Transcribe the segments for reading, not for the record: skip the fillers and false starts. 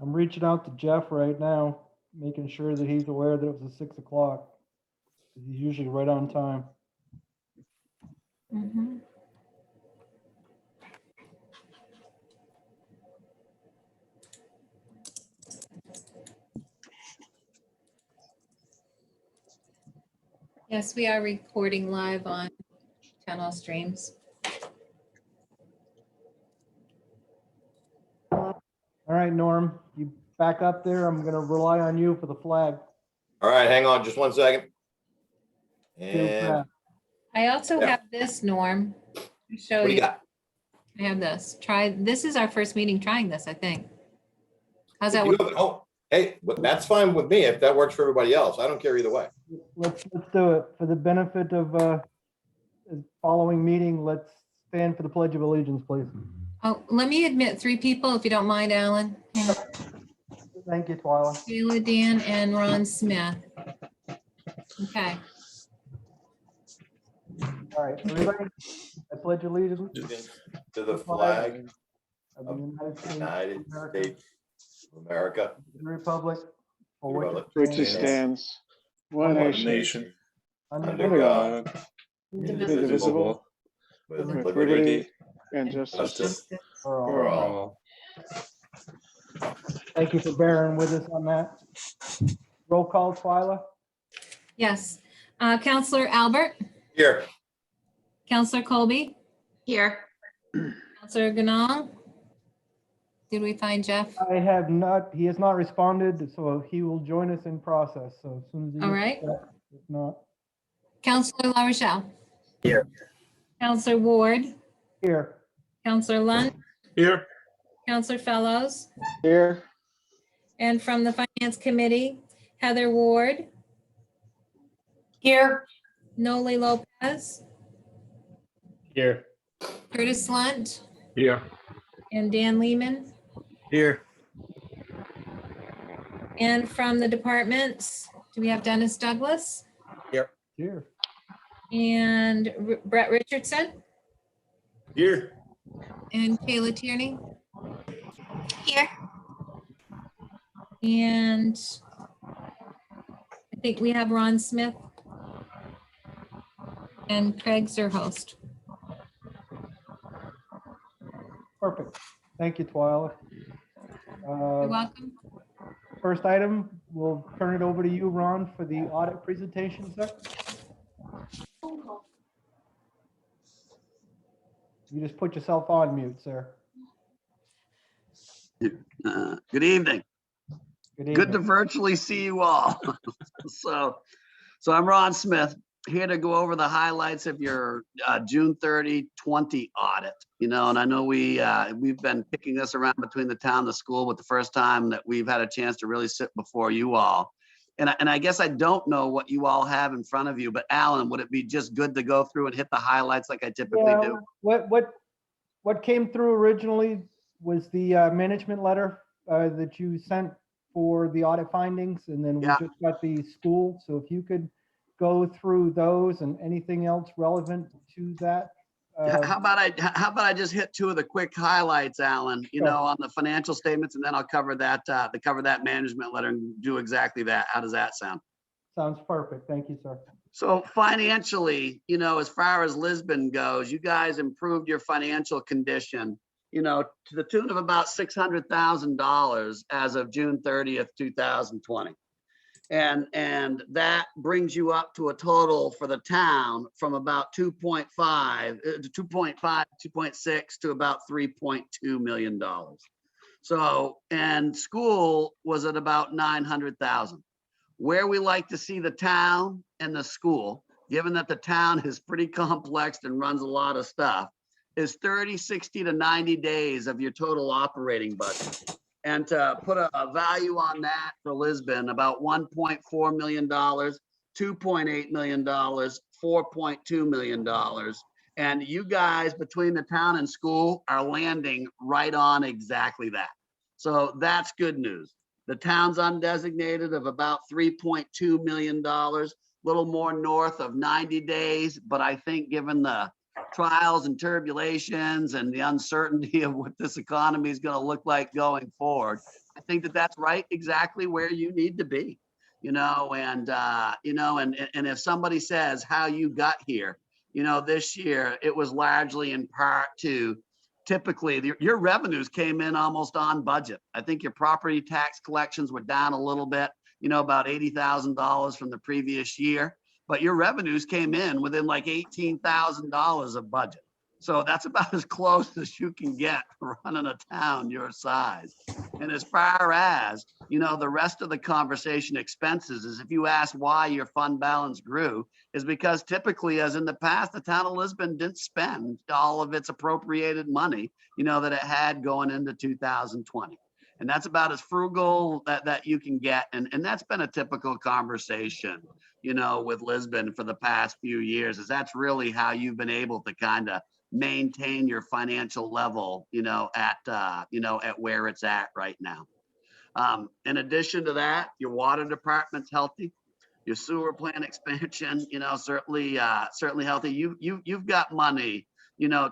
I'm reaching out to Jeff right now, making sure that he's aware that it was a 6 o'clock. He's usually right on time. Mhm. Yes, we are recording live on Channel Streams. All right, Norm, you back up there. I'm gonna rely on you for the flag. All right, hang on just one second. Too And fast. I also Yeah. have this, Norm, to show what do you you. got? I have this. This is our first meeting trying this, I think. How's that You work? have it? Oh, hey, that's fine with me if that works for everybody else. I don't care either way. Let's do it. For the benefit of the following meeting, let's stand for the Pledge of Allegiance, please. Oh, let me admit 3 people, if you don't mind, Alan. Hang on. Thank you, Twyla. Sheila, Dan, and Ron Smith. Okay. All right, everybody, I pledge allegiance To the flag of the United States United of America, States of America, the Republic, for which Republic, it Which stands, stands one One nation, nation, under under under God, God, Indivisible. indivisible, with with liberty, liberty and justice justice for all. for all. Thank you for bearing with us on that. Roll call, Twyla? Yes. Counselor Albert, Here, Counselor Colby, Here. Counselor Ganong. Did we find Jeff? I have not, he has not responded, so he will join us in process. So as soon as he All gets right. that, if not, Counselor La Rochelle. Here. Counselor Ward, here. Counselor Lund, here, Counselor Fellows, here, and from the Finance Committee, Heather Ward, Here. Noli Lopez, here, Curtis Lunt, here, and Dan Lehman. here, And from the departments, do we have Dennis Douglas Here. and Brett Richardson here, and Kayla Tierney? Here. And I think we have Ron Smith and Craig Zerhost. Perfect. Thank you, Twyla. You're welcome. First item, we'll turn it over to you, Ron, for the audit presentation, sir. You just put yourself on mute, sir. Good evening. Good Good to evening. virtually see you all. So I'm Ron Smith, here to go over the highlights of your June 30, 20 audit. And I know we've been kicking this around between the town and the school, but the first time that we've had a chance to really sit before you all. And I guess I don't know what you all have in front of you, but Alan, would it be just good to go through and hit the highlights like I typically Yeah, do? what came through originally was the management letter that you sent for the audit findings, and then we Yeah. just got the school. So if you could go through those and anything else relevant to that. How about I just hit 2 of the quick highlights, Alan, Sure. on the financial statements, and then I'll cover that, that management letter and do exactly that. How does that sound? Sounds perfect. Thank you, sir. So financially, as far as Lisbon goes, you guys improved your financial condition, to the tune of about $600,000 as of June 30th, 2020. And that brings you up to a total for the town from about 2.5 to 2.6 to about $3.2 million. So, and school was at about 900,000. Where we like to see the town and the school, given that the town is pretty complex and runs a lot of stuff, is 30, 60 to 90 days of your total operating budget. And to put a value on that for Lisbon, about $1.4 million, $2.8 million, $4.2 million. And you guys between the town and school are landing right on exactly that. So that's good news. The town's undesignated of about $3.2 million, a little more north of 90 days. But I think given the trials and tribulations and the uncertainty of what this economy is going to look like going forward, I think that that's right exactly where you need to be, and if somebody says how you got here, this year, it was largely in part to typically your revenues came in almost on budget. I think your property tax collections were down a little bit, about $80,000 from the previous year, but your revenues came in within like $18,000 of budget. So that's about as close as you can get running a town your size. And as far as, the rest of the conversation expenses is if you ask why your fund balance grew, is because typically, as in the past, the town of Lisbon didn't spend all of its appropriated money, that it had going into 2020. And that's about as frugal that you can get. And that's been a typical conversation, with Lisbon for the past few years, is that's really how you've been able to kind of maintain your financial level, at where it's at right now. In addition to that, your water department's healthy. Your sewer plant expansion, certainly healthy. You've got money,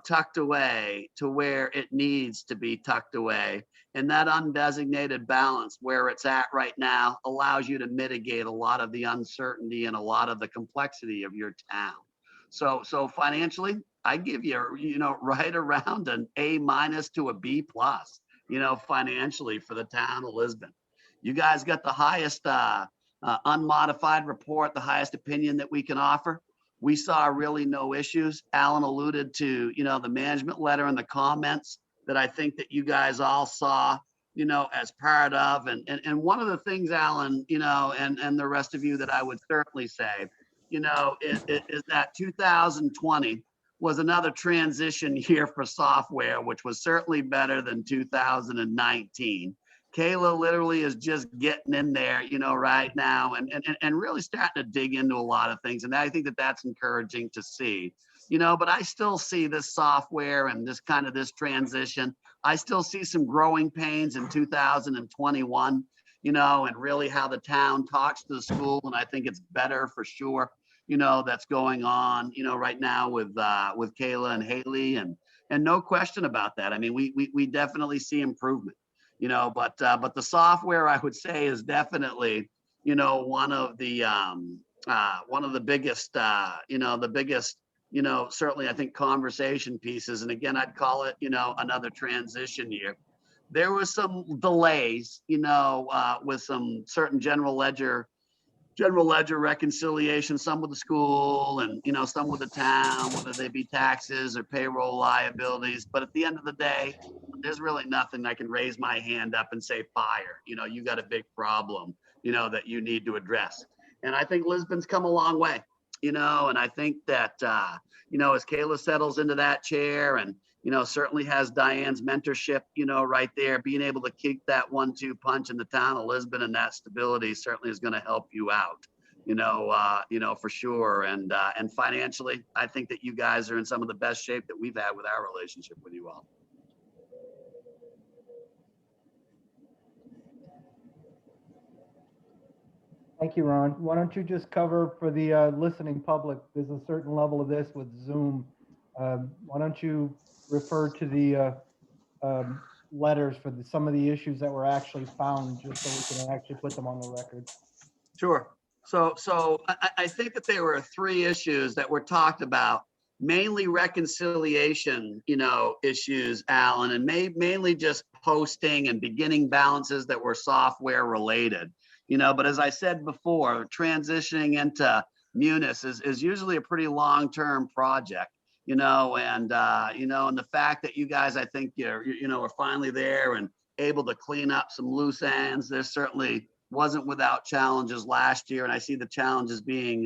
tucked away to where it needs to be tucked away. And that undesignated balance where it's at right now allows you to mitigate a lot of the uncertainty and a lot of the complexity of your town. So financially, I give you, right around an A- to a B+, financially for the town of Lisbon. You guys got the highest unmodified report, the highest opinion that we can offer. We saw really no issues. Alan alluded to, the management letter and the comments that I think that you guys all saw, as part of. And one of the things, Alan, and the rest of you that I would certainly say, is that 2020 was another transition year for software, which was certainly better than 2019. Kayla literally is just getting in there, right now and really starting to dig into a lot of things. And I think that that's encouraging to see, but I still see this software and this transition. I still see some growing pains in 2021, and really how the town talks to the school. And I think it's better for sure, that's going on, right now with Kayla and Haley and no question about that. I mean, we definitely see improvement. But the software, I would say, is definitely, one of the biggest, certainly I think conversation pieces. And again, I'd call it, another transition year. There was some delays, with some certain general ledger reconciliation, some with the school and, some with the town, whether they be taxes or payroll liabilities. But at the end of the day, there's really nothing I can raise my hand up and say, fire, you got a big problem, that you need to address. And I think Lisbon's come a long way, and I think that, as Kayla settles into that chair and, certainly has Diane's mentorship, right there, being able to keep that 1-2 punch in the town of Lisbon and that stability certainly is going to help you out, for sure. And financially, I think that you guys are in some of the best shape that we've had with our relationship with you all. Thank you, Ron. Why don't you just cover for the listening public, there's a certain level of this with Zoom. Why don't you refer to the letters for some of the issues that were actually found, just so we can actually put them on the record. Sure. So I think that there were 3 issues that were talked about, mainly reconciliation, issues, Alan, and mainly just posting and beginning balances that were software related. But as I said before, transitioning into Munis is usually a pretty long-term project, and the fact that you guys, I think are finally there and able to clean up some loose ends. There certainly wasn't without challenges last year. And I see the challenges being,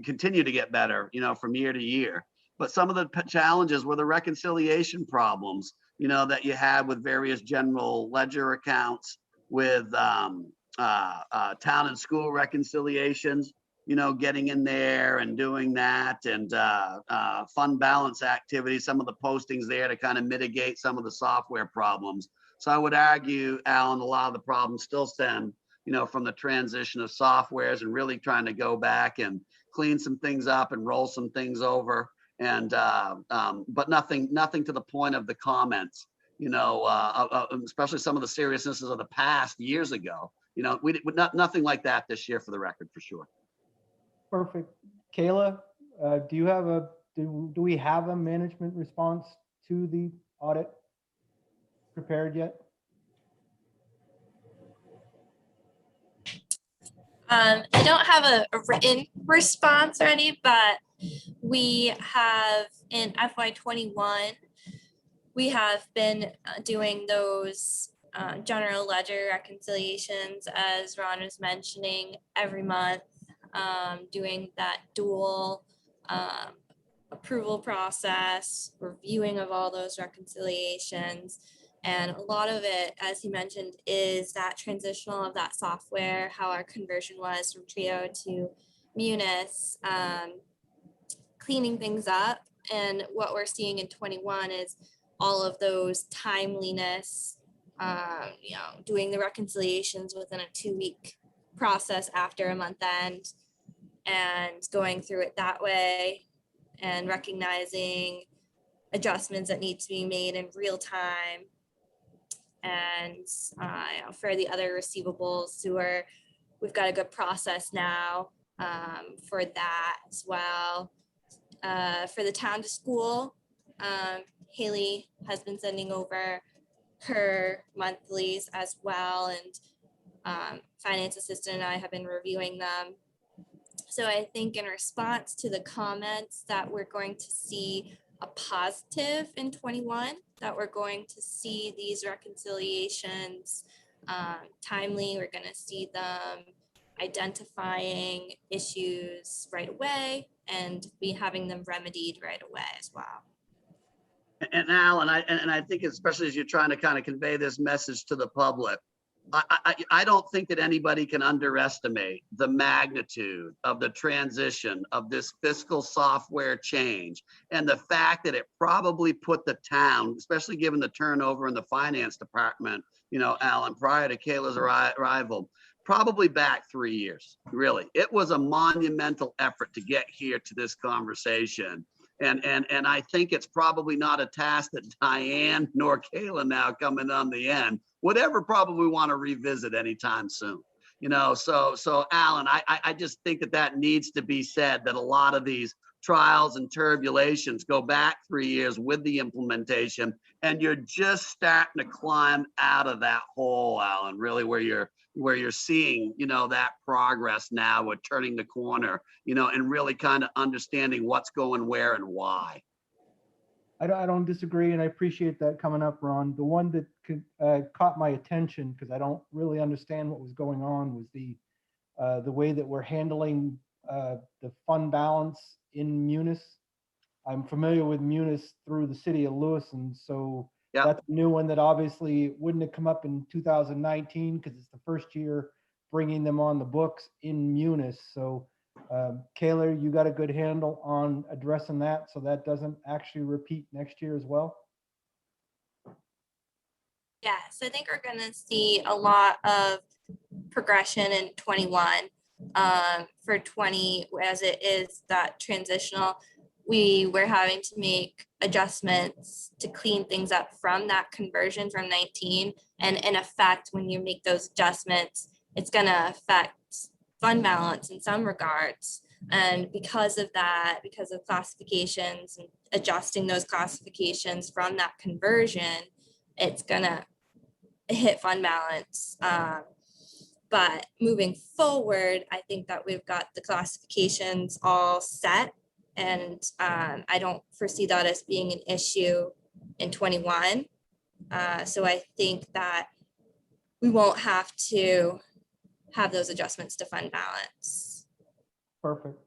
continue to get better, from year to year. But some of the challenges were the reconciliation problems, that you had with various general ledger accounts, with town and school reconciliations, getting in there and doing that, and fund balance activities, some of the postings there to kind of mitigate some of the software problems. So I would argue, Alan, a lot of the problems still stem, from the transition of softwares and really trying to go back and clean some things up and roll some things over. And, but nothing to the point of the comments, especially some of the seriousnesses of the past years ago. Nothing like that this year for the record, for sure. Perfect. Kayla, do we have a management response to the audit prepared yet? I don't have a written response ready, but we have in FY21, we have been doing those general ledger reconciliations, as Ron was mentioning, every month, doing that dual approval process, reviewing of all those reconciliations. And a lot of it, as he mentioned, is that transitional of that software, how our conversion was from Trio to Munis, cleaning things up. And what we're seeing in 21 is all of those timeliness, doing the reconciliations within a 2-week process after a month end and going through it that way and recognizing adjustments that need to be made in real time. And for the other receivables, we've got a good process now for that as well. For the town to school, Haley has been sending over her monthlies as well, and finance assistant and I have been reviewing them. So I think in response to the comments that we're going to see a positive in 21, that we're going to see these reconciliations timely. We're going to see them identifying issues right away and be having them remedied right away as well. And Alan, I think especially as you're trying to kind of convey this message to the public, I don't think that anybody can underestimate the magnitude of the transition of this fiscal software change and the fact that it probably put the town, especially given the turnover in the finance department, Alan, prior to Kayla's arrival, probably back 3 years. Really, it was a monumental effort to get here to this conversation. And I think it's probably not a task that Diane nor Kayla now coming on the end would ever probably want to revisit anytime soon. So Alan, I just think that needs to be said, that a lot of these trials and turbulations go back 3 years with the implementation, and you're just starting to climb out of that hole, Alan, really, where you're seeing, that progress now. We're turning the corner, and really kind of understanding what's going where and why. I don't disagree, and I appreciate that coming up, Ron. The one that caught my attention, because I don't really understand what was going on, was the way that we're handling the fund balance in Munis. I'm familiar with Munis through the city of Lewiston, so Yep. That's a new one that obviously wouldn't have come up in 2019 because it's the first year bringing them on the books in Munis. So Kayla, you got a good handle on addressing that so that doesn't actually repeat next year as well? Yes, I think we're going to see a lot of progression in 21. For 20, as it is that transitional, we were having to make adjustments to clean things up from that conversion from 19. And in effect, when you make those adjustments, it's going to affect fund balance in some regards. And because of that, because of classifications and adjusting those classifications from that conversion, it's going to hit fund balance. But moving forward, I think that we've got the classifications all set, and I don't foresee that as being an issue in 21. So I think that we won't have to have those adjustments to fund balance. Perfect.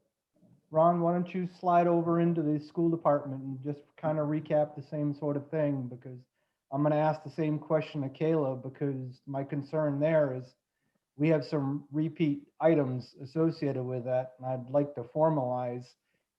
Ron, why don't you slide over into the school department and just kind of recap the same sort of thing, because I'm going to ask the same question to Kayla, because my concern there is we have some repeat items associated with that, and I'd like to formalize.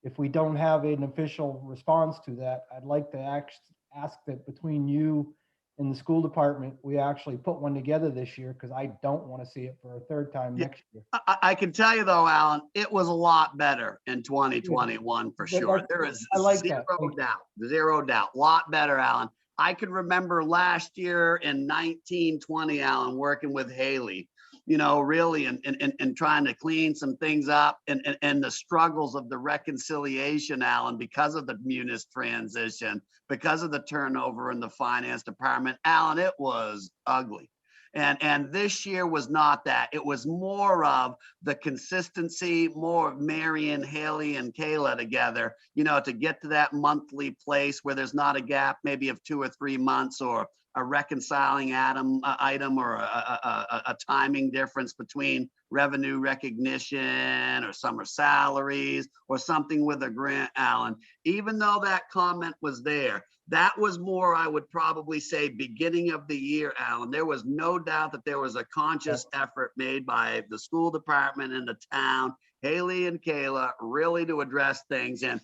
If we don't have an official response to that, I'd like to ask that between you in the school department, we actually put one together this year because I don't want to see it for a third time Yeah. next year. I can tell you though, Alan, it was a lot better in 2021 for But sure. that's- There is I like that. zero Thank you. doubt, zero doubt. Lot better, Alan. I can remember last year in 1920, Alan, working with Haley, you know, really and trying to clean some things up and the struggles of the reconciliation, Alan, because of the munis transition, because of the turnover in the finance department. Alan, it was ugly. And this year was not that. It was more of the consistency, more of Marion, Haley, and Kayla together, you know, to get to that monthly place where there's not a gap, maybe of 2 or 3 months, or a reconciling item or a timing difference between revenue recognition or summer salaries or something with a grant, Alan. Even though that comment was there, that was more, I would probably say, beginning of the year, Alan. There was no doubt that there was a conscious effort made by the school department and the town, Haley and Kayla, really to address things. And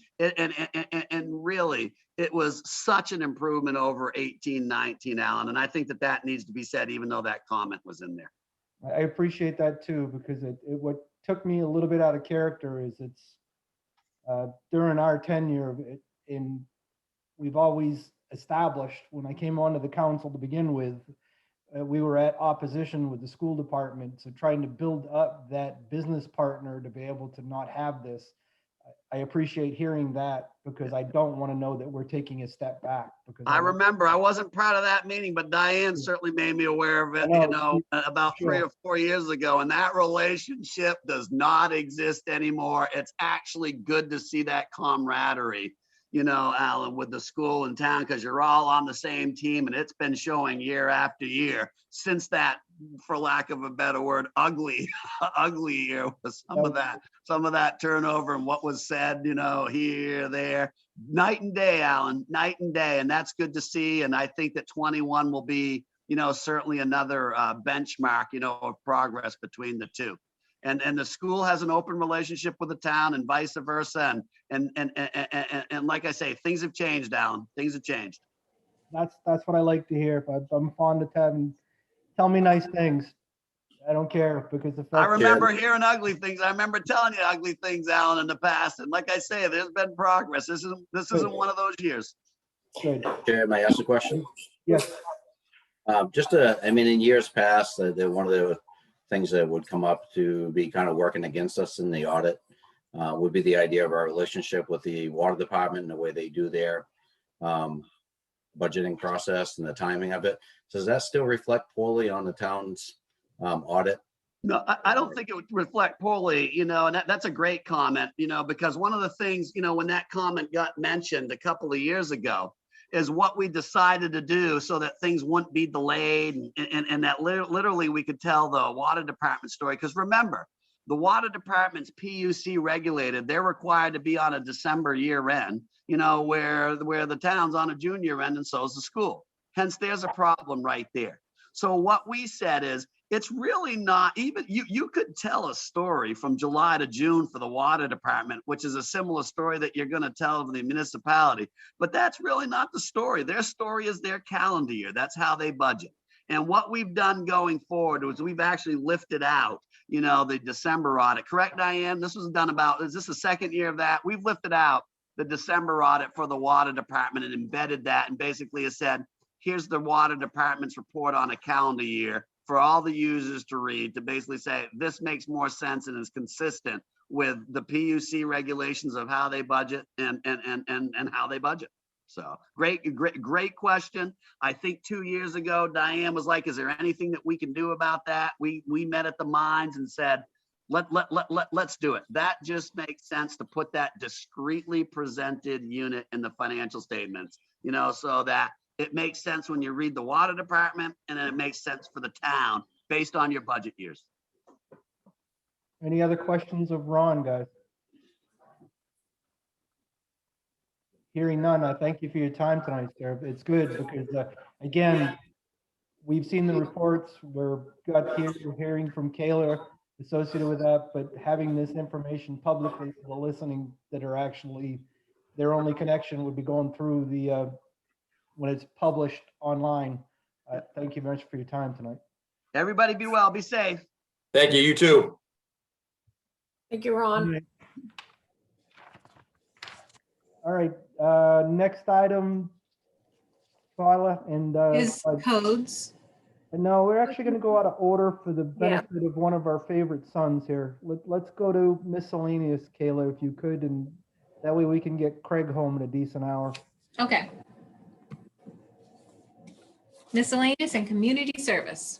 really, it was such an improvement over 18-19, Alan. And I think that that needs to be said, even though that comment was in there. I appreciate that too, because what took me a little bit out of character is it's during our tenure we've always established, when I came onto the council to begin with, we were at opposition with the school department. So trying to build up that business partner to be able to not have this, I appreciate hearing that, because I don't want to know that we're taking a step back. Because I remember I wasn't proud of that meeting, but Diane certainly made me aware of it, I know, you know, about sure. 3 or 4 years ago. And that relationship does not exist anymore. It's actually good to see that camaraderie, you know, Alan, with the school and town, because you're all on the same team, and it's been showing year after year since that, for lack of a better word, ugly year with some of that turnover and what was said, you know, here, there, night and day, Alan, night and day. And that's good to see. And I think that 21 will be, you know, certainly another benchmark, you know, of progress between the two. And the school has an open relationship with the town and vice versa. And like I say, things have changed, Alan. Things have changed. That's what I like to hear. I'm fond of having, tell me nice things. I don't care, because if I that's, remember hearing ugly things. I remember telling you ugly things, Alan, in the past. And like I say, there's been progress. This isn't one of those years. good. Chair, may I ask a question? Yes, I mean, in years past, one of the things that would come up to be kind of working against us in the audit would be the idea of our relationship with the water department and the way they do their budgeting process and the timing of it. Does that still reflect poorly on the town's audit? No, I don't think it would reflect poorly, you know, and that's a great comment, you know, because one of the things, you know, when that comment got mentioned a couple of years ago, is what we decided to do so that things wouldn't be delayed and that literally we could tell the water department story. Because remember, the water department's PUC regulated. They're required to be on a December year end, you know, where the town's on a June year end, and so is the school. Hence, there's a problem right there. So what we said is, it's really not even, you could tell a story from July to June for the water department, which is a similar story that you're going to tell of the municipality, but that's really not the story. Their story is their calendar year. That's how they budget. And what we've done going forward was we've actually lifted out, you know, the December audit. Correct, Diane? This was done about, is this the second year of that? We've lifted out the December audit for the water department and embedded that, and basically has said, here's the water department's report on a calendar year for all the users to read, to basically say, this makes more sense and is consistent with the PUC regulations of how they budget and how they budget. So great question. I think 2 years ago, Diane was like, is there anything that we can do about that? We met at the mines and said, let's do it. That just makes sense to put that discreetly presented unit in the financial statements, you know, so that it makes sense when you read the water department, and then it makes sense for the town based on your budget years. any other questions of Ron, guys? Hearing none, I thank you for your time tonight, sir. It's good because, again, we've seen the reports, we're hearing from Kayla associated with that, but having this information publicly for the listening that are actually, their only connection would be going through the, when it's published online, Thank you very much for your time tonight. Everybody be well, be safe. Thank you, you too. Thank you, Ron. All right, next item, Paula, and Is codes. no, we're actually going to go out of order for the benefit of one of our favorite sons here. Let's go to miscellaneous, Kayla, if you could, and that way we can get Craig home in a decent hour. Okay. Miscellaneous and community service.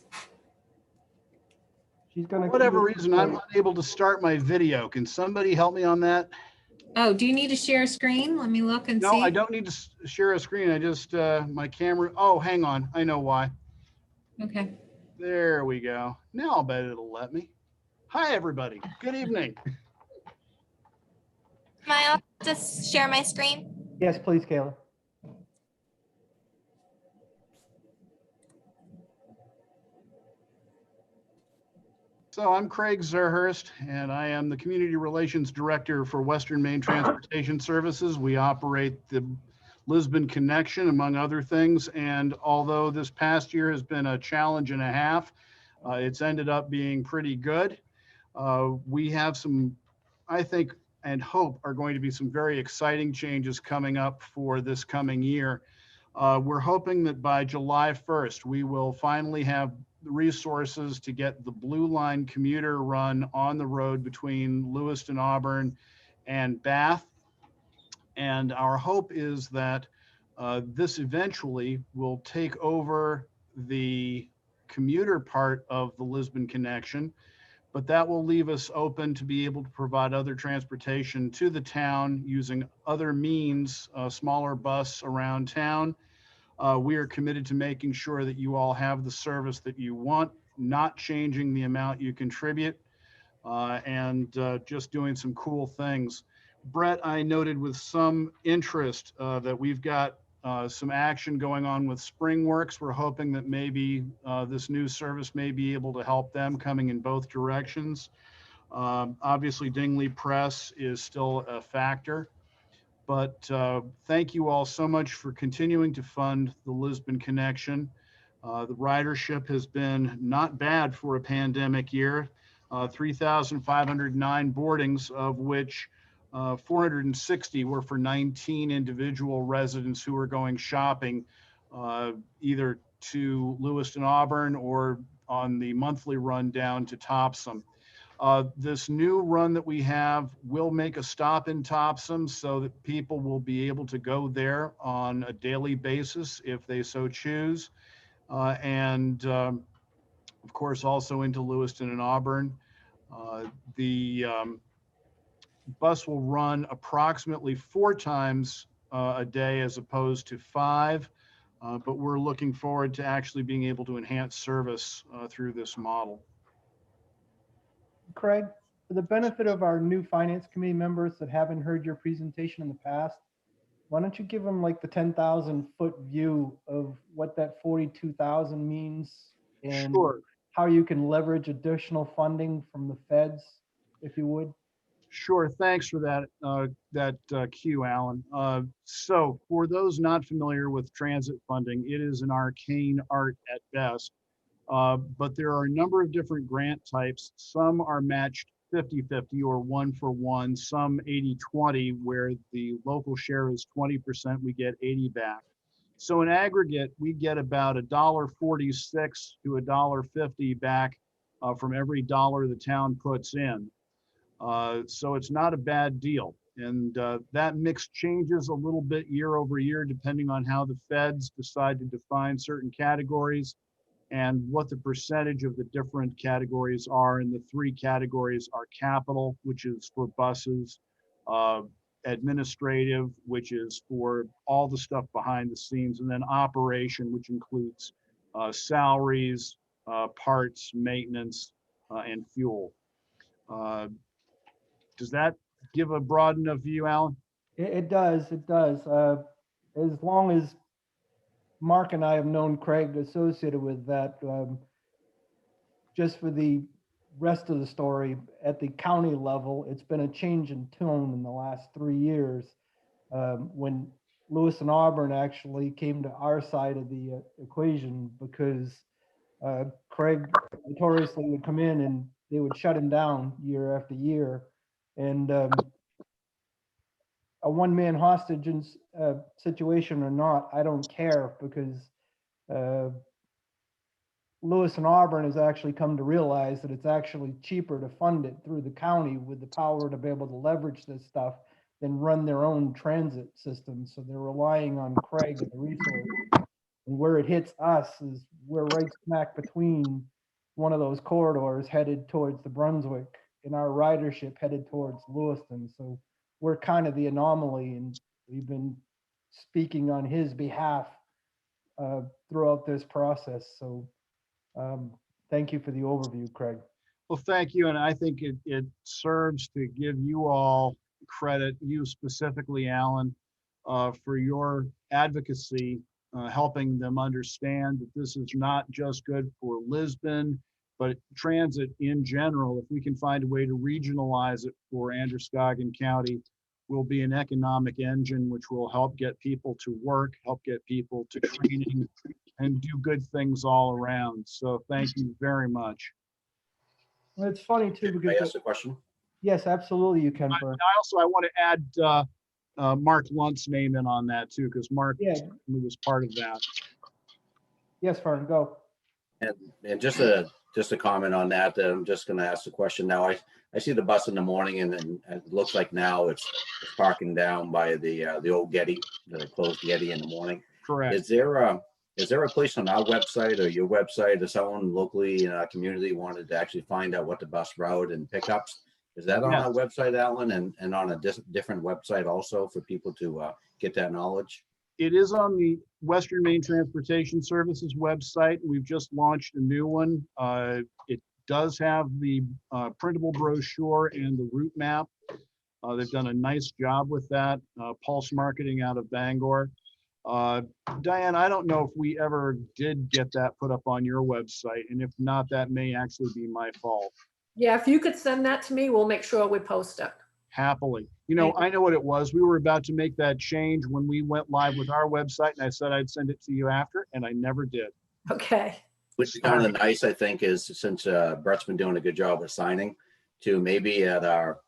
She's going to. For whatever reason, I'm unable to start my video. Can somebody help me on that? Oh, do you need to share a screen? Let me look and see. No, I don't need to share a screen. I just, my camera, oh, hang on. I know why. Okay. There we go. Now I'll bet it'll let me. Hi, everybody. Good evening. Am I allowed to share my screen? Yes, please, Kayla. So I'm Craig Zerhurst, and I am the Community Relations Director for Western Maine Transportation Services. We operate the Lisbon Connection, among other things. And although this past year has been a challenge and a half, it's ended up being pretty good. We have some, I think, and hope are going to be some very exciting changes coming up for this coming year. We're hoping that by July 1st, we will finally have the resources to get the Blue Line commuter run on the road between Lewiston, Auburn, and Bath. And our hope is that this eventually will take over the commuter part of the Lisbon Connection, but that will leave us open to be able to provide other transportation to the town using other means, smaller bus around town. We are committed to making sure that you all have the service that you want, not changing the amount you contribute, and just doing some cool things. Brett, I noted with some interest that we've got some action going on with SpringWorks. We're hoping that maybe this new service may be able to help them, coming in both directions. Obviously, Dingley Press is still a factor. But thank you all so much for continuing to fund the Lisbon Connection. The ridership has been not bad for a pandemic year, 3,509 boardings, of which 460 were for 19 individual residents who were going shopping, either to Lewiston, Auburn, or on the monthly run down to Topsom. This new run that we have will make a stop in Topsom so that people will be able to go there on a daily basis if they so choose. And of course, also into Lewiston and Auburn. The bus will run approximately 4 times a day as opposed to 5, but we're looking forward to actually being able to enhance service through this model. Craig, for the benefit of our new finance committee members that haven't heard your presentation in the past, why don't you give them like the 10,000 foot view of what that 42,000 means and Sure. how you can leverage additional funding from the feds, if you would? Sure. Thanks for that cue, Alan. So for those not familiar with transit funding, it is an arcane art at best. But there are a number of different grant types. Some are matched 50-50 or 1-for-1, some 80-20, where the local share is 20%, we get 80 back. So in aggregate, we get about $1.46 to $1.50 back from every dollar the town puts in. So it's not a bad deal. And that mix changes a little bit year over year, depending on how the feds decide to define certain categories and what the percentage of the different categories are. And the 3 categories are capital, which is for buses, administrative, which is for all the stuff behind the scenes, and then operation, which includes salaries, parts, maintenance, and fuel. Does that give a broad enough view, Alan? It does, it does. As long as Mark and I have known Craig associated with that, just for the rest of the story, at the county level, it's been a change in tone in the last 3 years. When Lewis and Auburn actually came to our side of the equation because Craig notoriously would come in and they would shut him down year after year. And a one-man hostage situation or not, I don't care, because Lewis and Auburn has actually come to realize that it's actually cheaper to fund it through the county with the power to be able to leverage this stuff than run their own transit system. So they're relying on Craig and the resource. And where it hits us is we're right smack between one of those corridors headed towards the Brunswick, and our ridership headed towards Lewiston. So we're kind of the anomaly, and we've been speaking on his behalf throughout this process. So thank you for the overview, Craig. Well, thank you. And I think it serves to give you all credit, you specifically, Alan, for your advocacy, helping them understand that this is not just good for Lisbon, but transit in general. If we can find a way to regionalize it for Androscoggin County, will be an economic engine which will help get people to work, help get people to training, and do good things all around. So thank you very much. Well, it's funny too, Can I because ask a question? yes, absolutely, you can. Vern. I want to add Mark Lunt's name in on that too, because Mark was part of that. Yes, Vern, go. And just a comment on that, I'm just gonna ask the question now. I see the bus in the morning and it looks like now it's parking down by the old Getty, the closed Getty in the morning. Correct. Is there a place on our website or your website, if someone locally in our community wanted to actually find out what the bus route and pickups? Is that on our website, Alan, and on a different website also for people to get that knowledge? It is on the Western Maine Transportation Services website. We've just launched a new one. It does have the printable brochure and the route map. They've done a nice job with that. Pulse Marketing out of Bangor. Diane, I don't know if we ever did get that put up on your website, and if not, that may actually be my fault. Yeah, if you could send that to me, we'll make sure we post it. Happily. You know, I know what it was. We were about to make that change when we went live with our website, and I said I'd send it to you after, and I never did. Okay. Which is kind of nice, I think, is since Brett's been doing a good job of signing, to maybe at our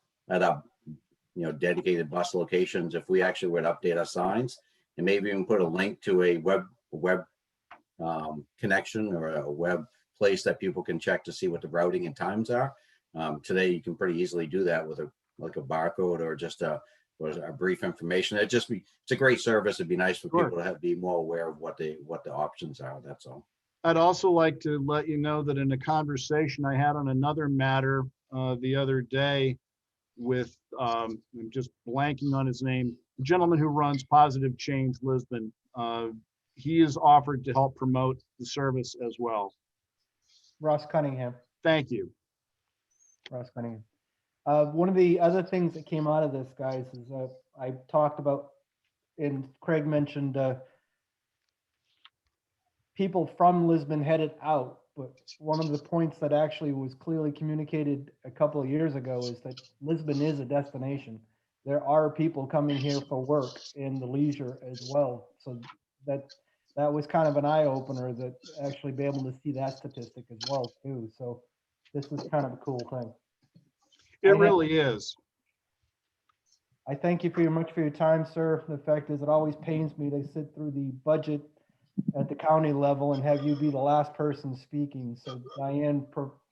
dedicated bus locations, if we actually would update our signs and maybe even put a link to a web connection or a web place that people can check to see what the routing and times are. Today, you can pretty easily do that with a barcode or just a brief information. It's a great service. It'd be nice for people to be more aware of what the options are. That's all. I'd also like to let you know that in a conversation I had on another matter the other day with, I'm just blanking on his name, the gentleman who runs Positive Change Lisbon. He is offered to help promote the service as well. Ross Cunningham. Thank you. Ross Cunningham. One of the other things that came out of this, guys, is I talked about, and Craig mentioned people from Lisbon headed out. But one of the points that actually was clearly communicated a couple of years ago is that Lisbon is a destination. There are people coming here for work and the leisure as well. So that was kind of an eye opener, that actually be able to see that statistic as well too. So this is kind of a cool thing. It really is. I thank you much for your time, sir. The fact is, it always pains me to sit through the budget at the county level and have you be the last person speaking. So Diane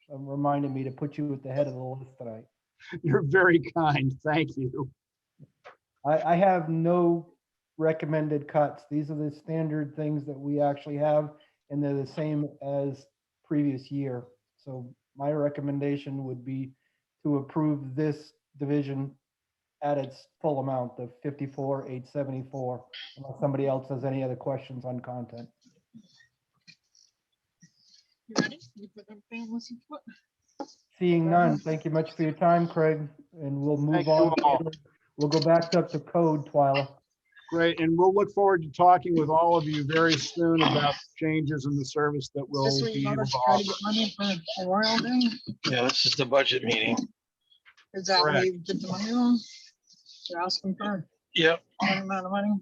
reminded me to put you at the head of the list tonight. You're very kind. Thank you. I have no recommended cuts. These are the standard things that we actually have, and they're the same as previous year. So my recommendation would be to approve this division at its full amount of 54,874, unless somebody else has any other questions on content. You ready? You put everything in listen to it? Seeing none, thank you much for your time, Craig, and we'll move on. We'll go back up to code, Twyla. Great, and we'll look forward to talking with all of you very soon about changes in the service that will This week, be I'm able gonna to try offer. to get money for Memorial Day. Yeah, this is the budget meeting. Is that what Correct. you did the money on? You're asking for Yep. an amount of money?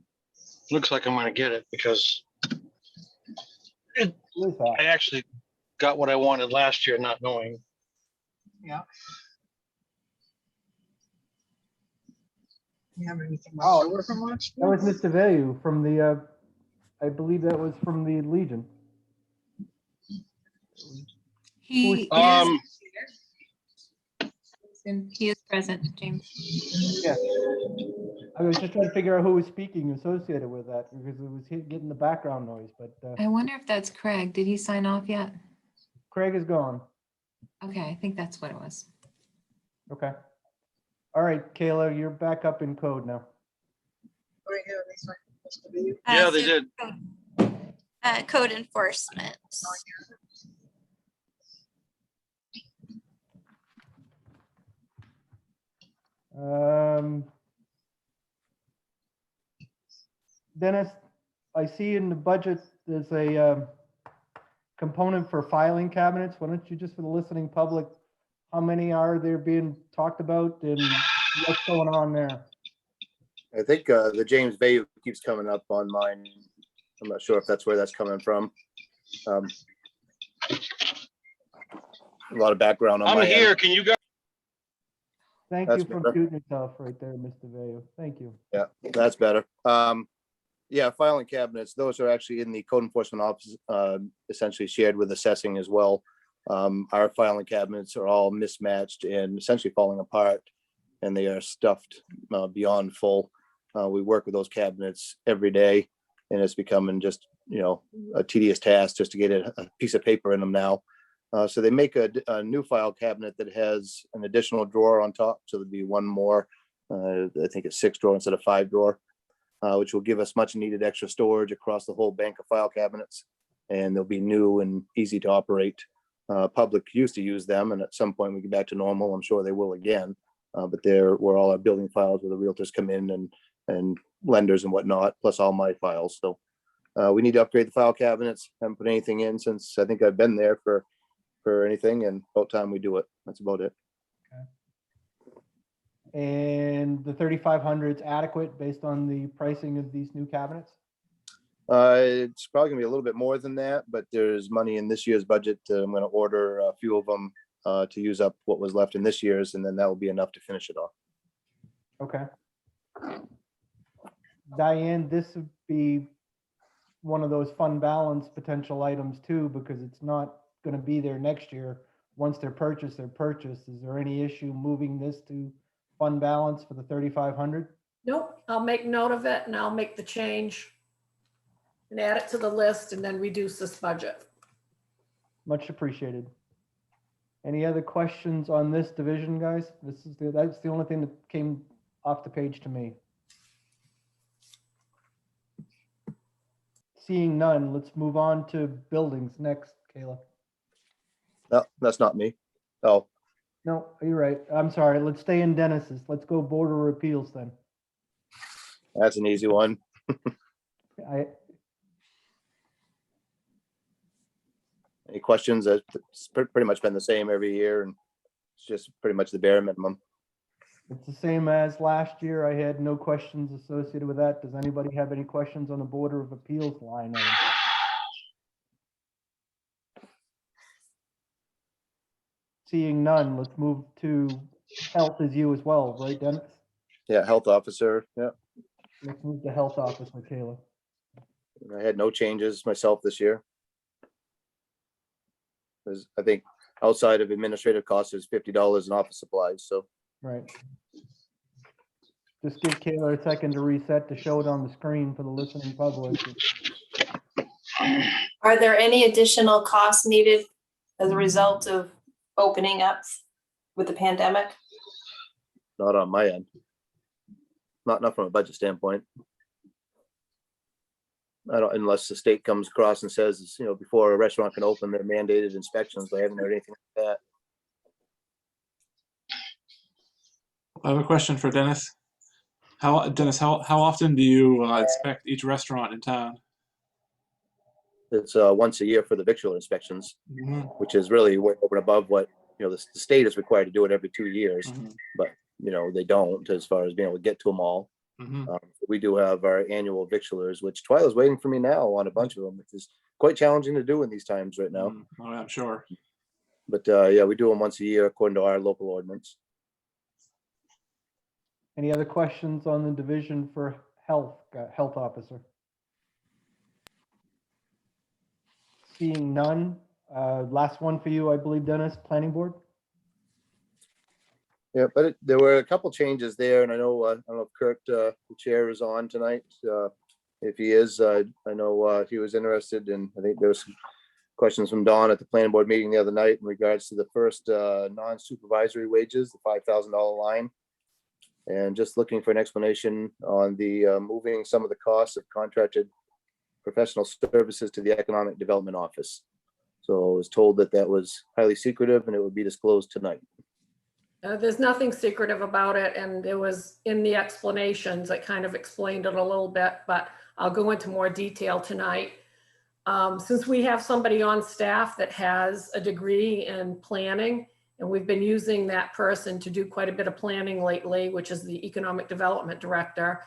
looks like I'm gonna get it because Who is that? I actually got what I wanted last year, not knowing. Yeah. You have anything Oh, left over from last That year? was Mr. Vayu from the, I believe that was from the Legion. He is, Um, he is present, James. Yeah. I was just trying to figure out who was speaking associated with that because it was getting the background noise, but I wonder if that's Craig. Did he sign off yet? Craig is gone. Okay, I think that's what it was. Okay. All right, Kayla, you're back up in code now. Right here, this one, Mr. View. yeah, they did. Code enforcement. Dennis, I see in the budget, there's a component for filing cabinets. Why don't you just for the listening public, how many are there being talked about and what's going on there? I think the James Bay keeps coming up on mine. I'm not sure if that's where that's coming from. A lot of background on I'm my here. end. Can you guys? Thank That's you for better. shooting yourself right there, Mr. Vayu. Thank you. Yeah, that's better. Yeah, filing cabinets, those are actually in the code enforcement office, essentially shared with assessing as well. Our filing cabinets are all mismatched and essentially falling apart, and they are stuffed beyond full. We work with those cabinets every day, and it's becoming just, a tedious task just to get a piece of paper in them now. So they make a new file cabinet that has an additional drawer on top. So there'd be one more, I think it's 6 drawer instead of 5 drawer, which will give us much needed extra storage across the whole bank of file cabinets. And they'll be new and easy to operate. Public used to use them, and at some point we get back to normal. I'm sure they will again. But they're where all our building files where the realtors come in and lenders and whatnot, plus all my files. So we need to upgrade the file cabinets. Haven't put anything in since I think I've been there for anything, and about time we do it. That's about it. And the 3,500 is adequate based on the pricing of these new cabinets? It's probably gonna be a little bit more than that, but there's money in this year's budget. I'm gonna order a few of them to use up what was left in this year's, and then that will be enough to finish it off. Okay. Diane, this would be one of those fund balance potential items too, because it's not going to be there next year. Once they're purchased, they're purchased. Is there any issue moving this to fund balance for the 3,500? Nope, I'll make note of it and I'll make the change and add it to the list and then reduce this budget. Much appreciated. Any other questions on this division, guys? That's the only thing that came off the page to me. Seeing none, let's move on to buildings next, Kayla. No, that's not me. Oh, No, you're right. I'm sorry. Let's stay in Dennis's. Let's go border appeals then. that's an easy one. Any questions? It's pretty much been the same every year, and it's just pretty much the bare minimum. It's the same as last year. I had no questions associated with that. Does anybody have any questions on the Border of Appeals line item? Seeing none, let's move to health as you as well, right, Dennis? Yeah, health officer. Yeah, Let's move to health officer, Kayla. I had no changes myself this year. I think outside of administrative costs, is $50 in office supplies. So Right. Just give Kayla a second to reset to show it on the screen for the listening public. Are there any additional costs needed as a result of opening up with the pandemic? not on my end. Not from a budget standpoint. I don't, unless the state comes across and says, before a restaurant can open, they're mandated inspections. I haven't heard anything like that. I have a question for Dennis. Dennis, how often do you inspect each restaurant in town? It's once a year for the victual inspections, which is really way over and above what, the state is required to do it every 2 years, but, they don't as far as being able to get to them all. Mhm. We do have our annual victualers, which Twyla's waiting for me now on a bunch of them, which is quite challenging to do in these times right now. Oh, yeah, I'm sure. But yeah, we do them once a year according to our local ordinance. Any other questions on the division for health officer? Seeing none. Last one for you, I believe, Dennis, planning board. Yeah, but there were a couple changes there, and I don't know if Kurt, the chair, is on tonight. If he is, I know he was interested, and I think there was some questions from Dawn at the planning board meeting the other night in regards to the first non-supervisory wages, the $5,000 line. And just looking for an explanation on the moving some of the costs of contracted professional services to the Economic Development Office. So I was told that that was highly secretive and it would be disclosed tonight. There's nothing secretive about it, and it was in the explanations. I kind of explained it a little bit, but I'll go into more detail tonight. Since we have somebody on staff that has a degree in planning, and we've been using that person to do quite a bit of planning lately, which is the Economic Development Director,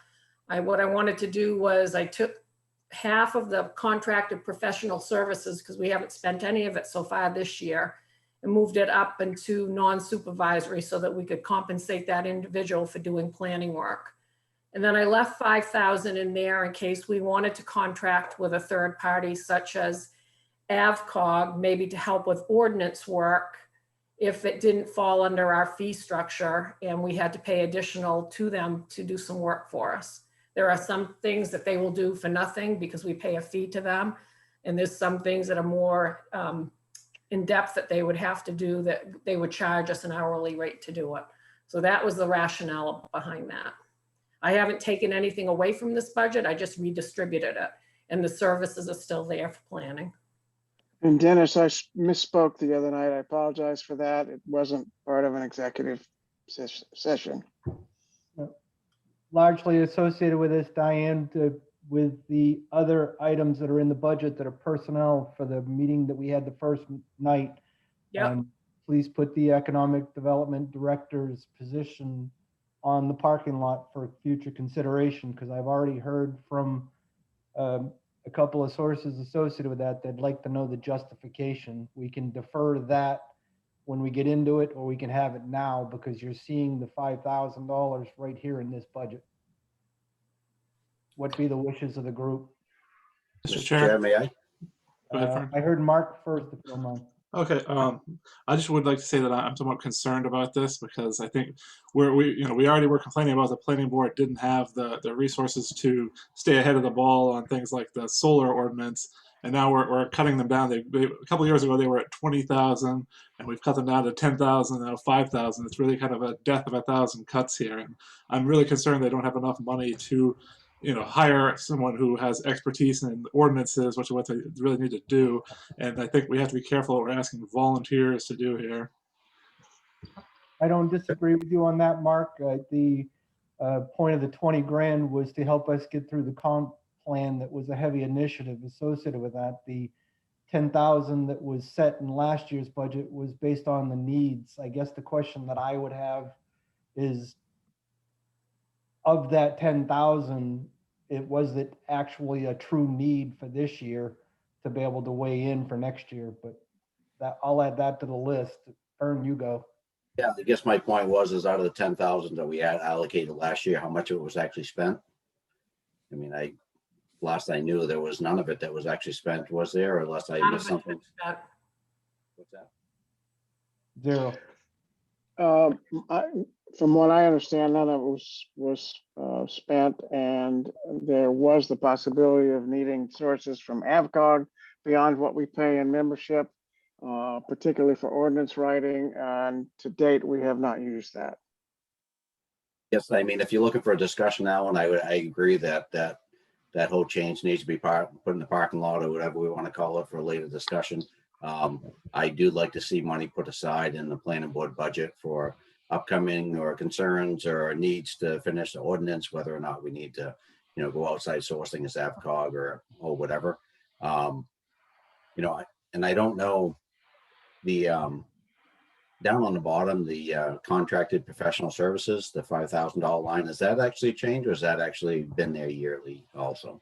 what I wanted to do was I took half of the contracted professional services, because we haven't spent any of it so far this year, and moved it up into non-supervisory so that we could compensate that individual for doing planning work. And then I left 5,000 in there in case we wanted to contract with a third party such as AvCog, maybe to help with ordinance work if it didn't fall under our fee structure and we had to pay additional to them to do some work for us. There are some things that they will do for nothing because we pay a fee to them. And there's some things that are more in depth that they would have to do that they would charge us an hourly rate to do it. So that was the rationale behind that. I haven't taken anything away from this budget. I just redistributed it, and the services are still there for planning. And Dennis, I misspoke the other night. I apologize for that. It wasn't part of an executive session. Largely associated with this, Diane, with the other items that are in the budget that are personnel for the meeting that we had the first night. Yep. Please put the Economic Development Director's position on the parking lot for future consideration, because I've already heard from a couple of sources associated with that that'd like to know the justification. We can defer that when we get into it, or we can have it now, because you're seeing the $5,000 right here in this budget. What be the wishes of the group? Mr. Chair, may I? Go ahead, Fern. I heard Mark first, if you don't mind. Okay, I just would like to say that I'm somewhat concerned about this, because I think we already were complaining about the planning board didn't have the resources to stay ahead of the ball on things like the solar ordinance, and now we're cutting them down. A couple of years ago they were at 20,000, and we've cut them down to 10,000, now 5,000. It's really kind of a death of 1,000 cuts here, and I'm really concerned they don't have enough money to hire someone who has expertise in ordinances, which is what they really need to do. And I think we have to be careful what we're asking volunteers to do here. I don't disagree with you on that, Mark. The point of the 20 grand was to help us get through the comp plan. That was a heavy initiative associated with that. The 10,000 that was set in last year's budget was based on the needs. I guess the question that I would have is, of that 10,000, was it actually a true need for this year to be able to weigh in for next year? But I'll add that to the list. Ern, you go. Yeah, I guess my point was out of the 10,000 that we had allocated last year, how much of it was actually spent? I mean, last I knew there was none of it that was actually spent, was there? Or unless I missed something. What's that? Zero. From what I understand, none of it was spent, and there was the possibility of needing sources from AvCog beyond what we pay in membership, particularly for ordinance writing, and to date, we have not used that. Yes, I mean, if you're looking for a discussion now, and I agree that whole change needs to be put in the parking lot or whatever we want to call it for a later discussion. I do like to see money put aside in the planning board budget for upcoming or concerns or needs to finish the ordinance, whether or not we need to, go outside sourcing as AvCog or whatever. And I don't know the down on the bottom, the contracted professional services, the $5,000 line, has that actually changed or has that actually been there yearly also?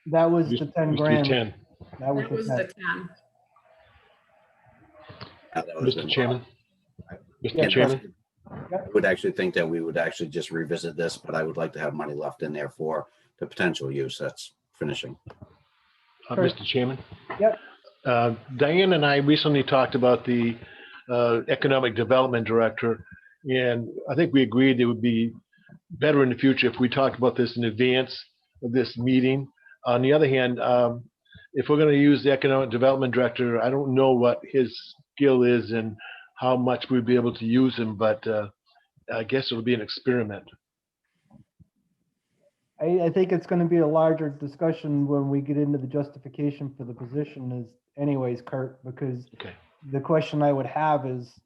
That was Used the 10 used to be grand. 10. That was That the was 10. the 10. That was Mr. been Chairman. Yeah, Mr. Chairman, I would actually think that we would actually just revisit this, but I would like to have money left in there for the potential use. That's finishing. Sure. Mr. Chairman. Yep. Diane and I recently talked about the Economic Development Director, and I think we agreed it would be better in the future if we talked about this in advance of this meeting. On the other hand, if we're going to use the Economic Development Director, I don't know what his skill is and how much we'd be able to use him, but I guess it'll be an experiment. I think it's going to be a larger discussion when we get into the justification for the position is anyways, Kurt, because Okay. the question I would have is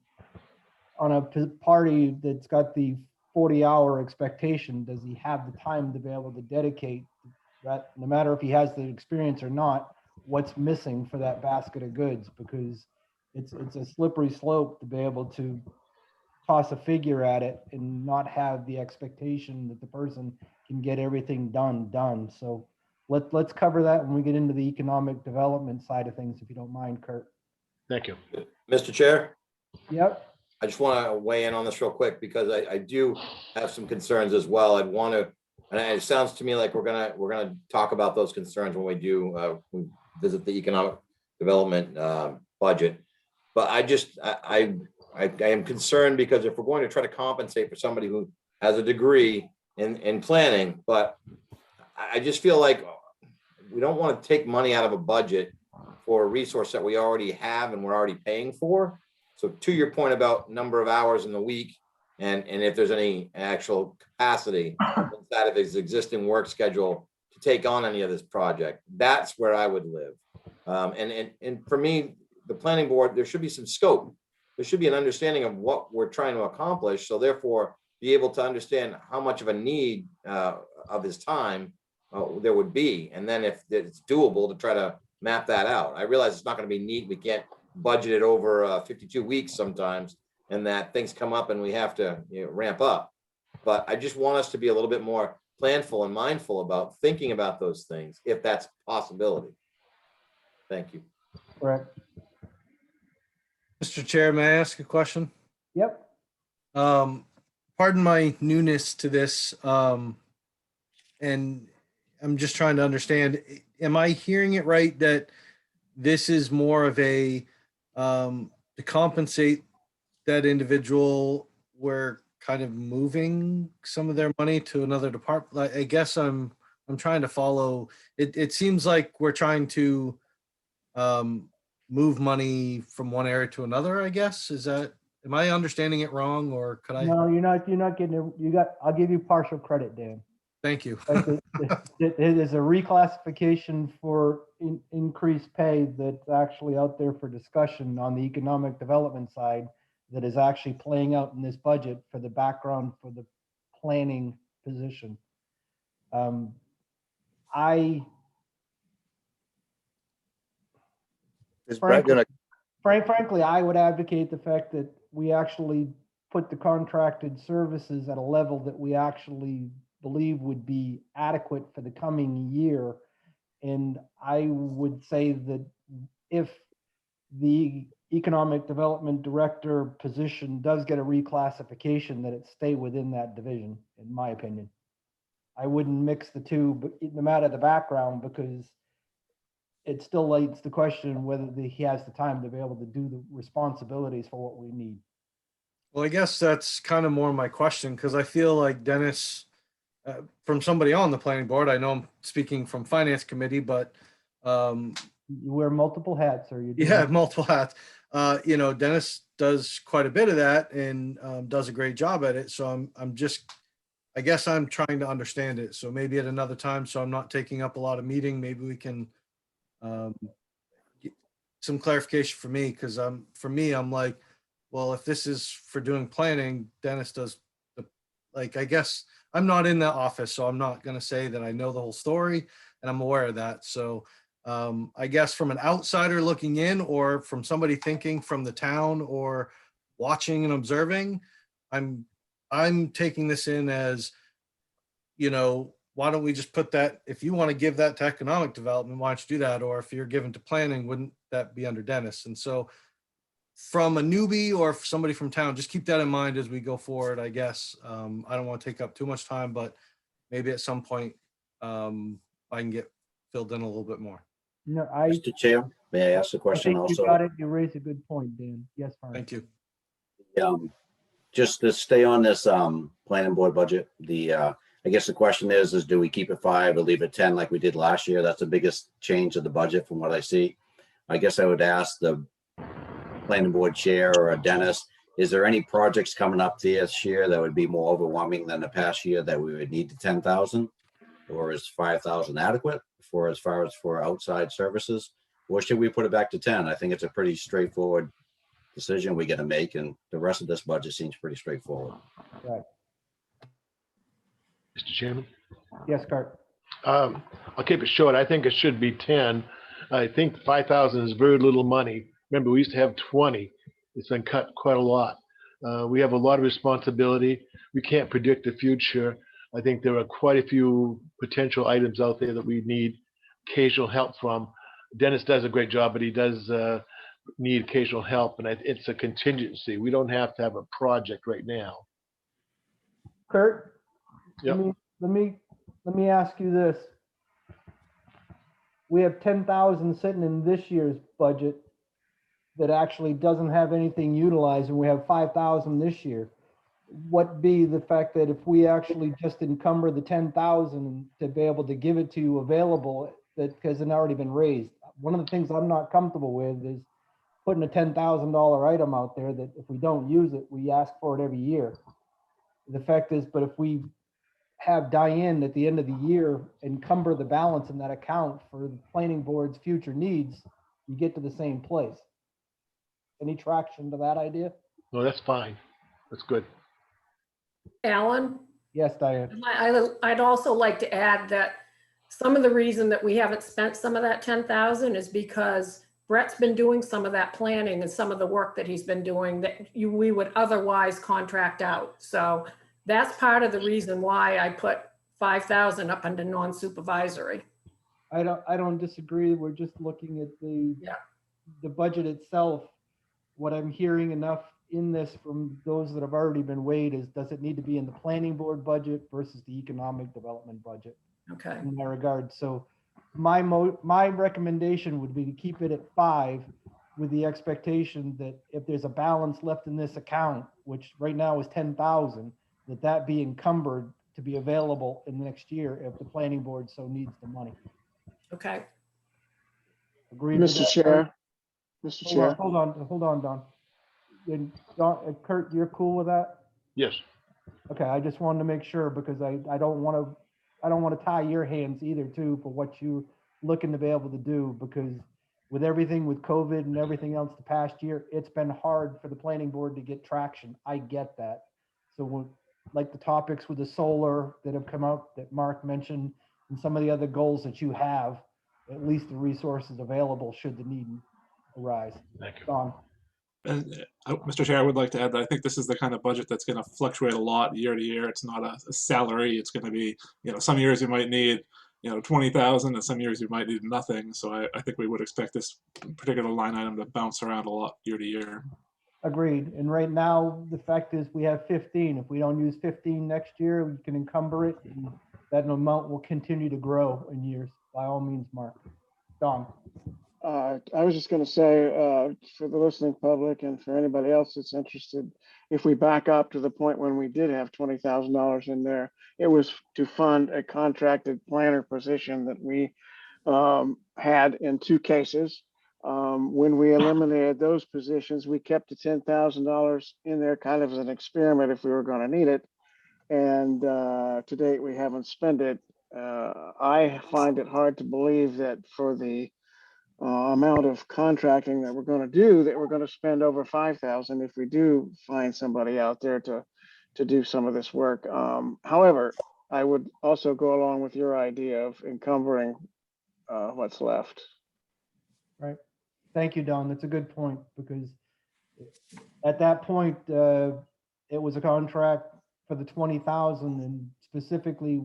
on a party that's got the 40-hour expectation, does he have the time to be able to dedicate that, no matter if he has the experience or not, what's missing for that basket of goods? Because it's a slippery slope to be able to toss a figure at it and not have the expectation that the person can get everything done. So let's cover that when we get into the economic development side of things, if you don't mind, Kurt. Thank you. Mr. Chair, Yep. I just want to weigh in on this real quick because I do have some concerns as well. I'd want to, and it sounds to me like we're gonna talk about those concerns when we visit the economic development budget. But I am concerned because if we're going to try to compensate for somebody who has a degree in planning, but I just feel like we don't want to take money out of a budget for a resource that we already have and we're already paying for. So to your point about number of hours in the week and if there's any actual capacity inside of his existing work schedule to take on any of this project, that's where I would live. And for me, the planning board, there should be some scope. There should be an understanding of what we're trying to accomplish. So therefore, be able to understand how much of a need of his time there would be. And then if it's doable to try to map that out. I realize it's not going to be neat. We can't budget it over 52 weeks sometimes and that things come up and we have to ramp up. But I just want us to be a little bit more planful and mindful about thinking about those things if that's a possibility. Thank you. Correct. Mr. Chair, may I ask a question? Yep. Pardon my newness to this, and I'm just trying to understand, am I hearing it right that this is more of a, to compensate that individual, we're kind of moving some of their money to another department? Like, I guess I'm trying to follow. It seems like we're trying to move money from one area to another, I guess. Am I understanding it wrong, or could I? No, you're not getting it. I'll give you partial credit, Dan. Thank you. It is a reclassification for increased pay that's actually out there for discussion on the economic development side that is actually playing out in this budget for the background for the planning position. Is Brett gonna? Frankly, I would advocate the fact that we actually put the contracted services at a level that we actually believe would be adequate for the coming year. And I would say that if the economic development director position does get a reclassification, that it stay within that division, in my opinion. I wouldn't mix the two, but no matter the background, because it still leads the question whether he has the time to be able to do the responsibilities for what we need. Well, I guess that's kind of more my question, because I feel like Dennis, from somebody on the planning board, I know I'm speaking from finance committee, but you wear multiple hats, or you? Yeah, multiple hats. Dennis does quite a bit of that and does a great job at it. So I guess I'm trying to understand it. So maybe at another time, so I'm not taking up a lot of meeting, maybe we can get some clarification for me, because I'm like, well, if this is for doing planning, Dennis does I guess I'm not in the office, so I'm not going to say that I know the whole story and I'm aware of that. So I guess from an outsider looking in, or from somebody thinking from the town, or watching and observing, I'm taking this in as, why don't we just put that, if you want to give that to economic development, why don't you do that? Or if you're given to planning, wouldn't that be under Dennis? And so from a newbie or somebody from town, just keep that in mind as we go forward, I guess. I don't want to take up too much time, but maybe at some point I can get filled in a little bit more. No, Mr. Chair, may I ask a I question think you also? got it. You raised a good point, Dan. Yes, Mark. Thank you. Just to stay on this planning board budget, I guess the question is do we keep it 5 or leave it 10 like we did last year? That's the biggest change of the budget from what I see. I guess I would ask the planning board chair or Dennis, is there any projects coming up this year that would be more overwhelming than the past year that we would need the 10,000? Or is 5,000 adequate for as far as for outside services? Or should we put it back to 10? I think it's a pretty straightforward decision we got to make, and the rest of this budget seems pretty straightforward. Right. Mr. Chairman? Yes, Kurt. I'll keep it short. I think it should be 10. I think 5,000 is very little money. Remember, we used to have 20. It's been cut quite a lot. We have a lot of responsibility. We can't predict the future. I think there are quite a few potential items out there that we need occasional help from. Dennis does a great job, but he does need occasional help, and it's a contingency. We don't have to have a project right now. Kurt, Yep. let me ask you this. We have 10,000 sitting in this year's budget that actually doesn't have anything utilized, and we have 5,000 this year. What be the fact that if we actually just encumber the 10,000 to be able to give it to you available, that because it's already been raised? One of the things I'm not comfortable with is putting a $10,000 item out there that if we don't use it, we ask for it every year. The fact is, but if we have Diane at the end of the year encumber the balance in that account for the planning board's future needs, you get to the same place. Any traction to that idea? No, that's fine. That's good. Alan? Yes, Diane. I'd also like to add that some of the reason that we haven't spent some of that 10,000 is because Brett's been doing some of that planning and some of the work that he's been doing that we would otherwise contract out. So that's part of the reason why I put 5,000 up under non-supervisory. I don't disagree. We're just looking at the budget itself. What I'm hearing enough in this from those that have already been weighed is, does it need to be in the planning board budget versus the economic development budget? Okay. In that regard. So my recommendation would be to keep it at 5 with the expectation that if there's a balance left in this account, which right now is 10,000, that be encumbered to be available in the next year if the planning board so needs the money. Okay. Agreed with Mr. that, Chair, Kurt? Mr. Chair. Hold on, Don. And Don, Kurt, you're cool with that? Yes. Okay, I just wanted to make sure because I don't want to tie your hands either too for what you're looking to be able to do, because with everything with COVID and everything else the past year, it's been hard for the planning board to get traction. I get that. So like the topics with the solar that have come up that Mark mentioned and some of the other goals that you have, at least the resources available should the need arise. Thank you. Don. And Mr. Chair, I would like to add that I think this is the kind of budget that's going to fluctuate a lot year to year. It's not a salary. It's going to be, some years you might need, 20,000, and some years you might need nothing. So I think we would expect this particular line item to bounce around a lot year to year. Agreed. And right now, the fact is we have 15. If we don't use 15 next year, we can encumber it. And that amount will continue to grow in years, by all means, Mark. Don. I was just going to say, for the listening public and for anybody else that's interested, if we back up to the point when we did have $20,000 in there, it was to fund a contracted planner position that we had in 2 cases. When we eliminated those positions, we kept the $10,000 in there kind of as an experiment if we were going to need it. And to date, we haven't spent it. I find it hard to believe that for the amount of contracting that we're going to do, that we're going to spend over 5,000 if we do find somebody out there to do some of this work. However, I would also go along with your idea of encumbering what's left. Right. Thank you, Don. That's a good point, because at that point, it was a contract for the 20,000, and specifically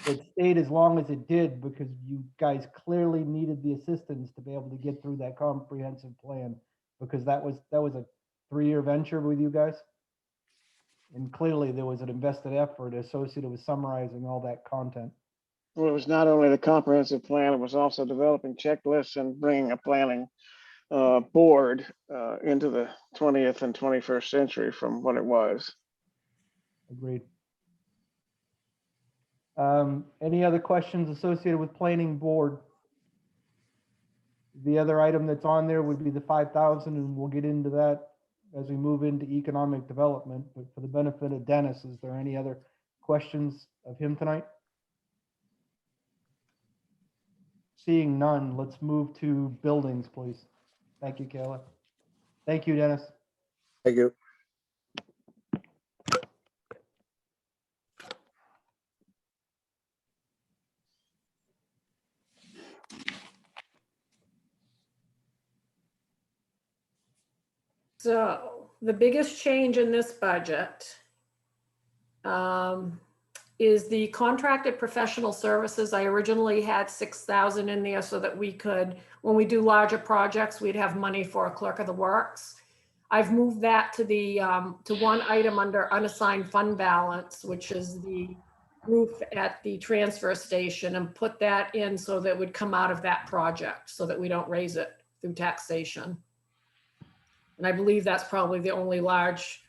it stayed as long as it did because you guys clearly needed the assistance to be able to get through that comprehensive plan, because that was a 3-year venture with you guys. And clearly there was an invested effort associated with summarizing all that content. Well, it was not only the comprehensive plan, it was also developing checklists and bringing a planning board into the 20th and 21st century from what it was. Agreed. Any other questions associated with planning board? The other item that's on there would be the 5,000, and we'll get into that as we move into economic development. But for the benefit of Dennis, is there any other questions of him tonight? Seeing none, let's move to buildings, please. Thank you, Kayla. Thank you, Dennis. Thank you. So the biggest change in this budget is the contracted professional services. I originally had 6,000 in there so that we could, when we do larger projects, we'd have money for a clerk of the works. I've moved that to the to one item under unassigned fund balance, which is the roof at the transfer station, and put that in so that it would come out of that project so that we don't raise it through taxation. And I believe that's probably the only large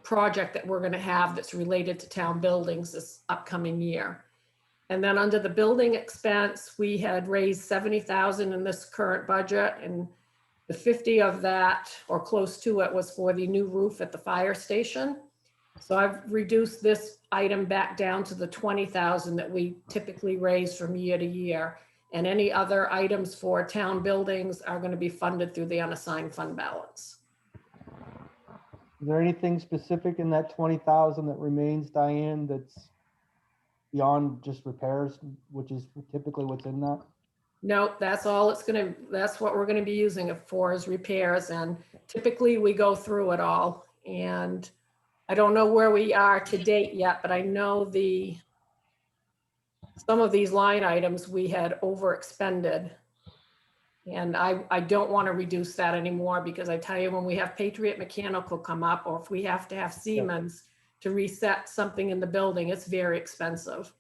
project that we're going to have that's related to town buildings this upcoming year. And then under the building expense, we had raised 70,000 in this current budget, and the 50 of that, or close to it, was for the new roof at the fire station. So I've reduced this item back down to the 20,000 that we typically raise from year to year. And any other items for town buildings are going to be funded through the unassigned fund balance. Is there anything specific in that 20,000 that remains, Diane, that's beyond just repairs, which is typically what's in that? No, that's all it's gonna, that's what we're gonna be using it for, is repairs. And typically we go through it all. And I don't know where we are to date yet, but I know some of these line items we had overexpended. And I don't want to reduce that anymore, because I tell you, when we have Patriot Mechanical come up, or if we have to have Siemens to reset something in the building, it's very expensive.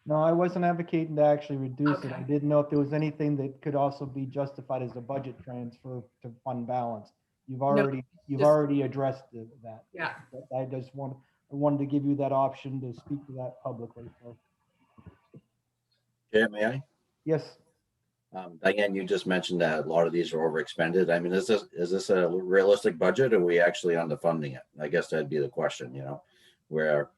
No, I wasn't advocating to actually reduce it. Okay. I didn't know if there was anything that could also be justified as a budget transfer to fund balance. You've already addressed that. Yeah. I wanted to give you that option to speak to that publicly. So, Yeah, may I? yes, Diane, you just mentioned that a lot of these are overexpended. I mean, is this a realistic budget, or are we actually underfunding it? I guess that'd be the question, where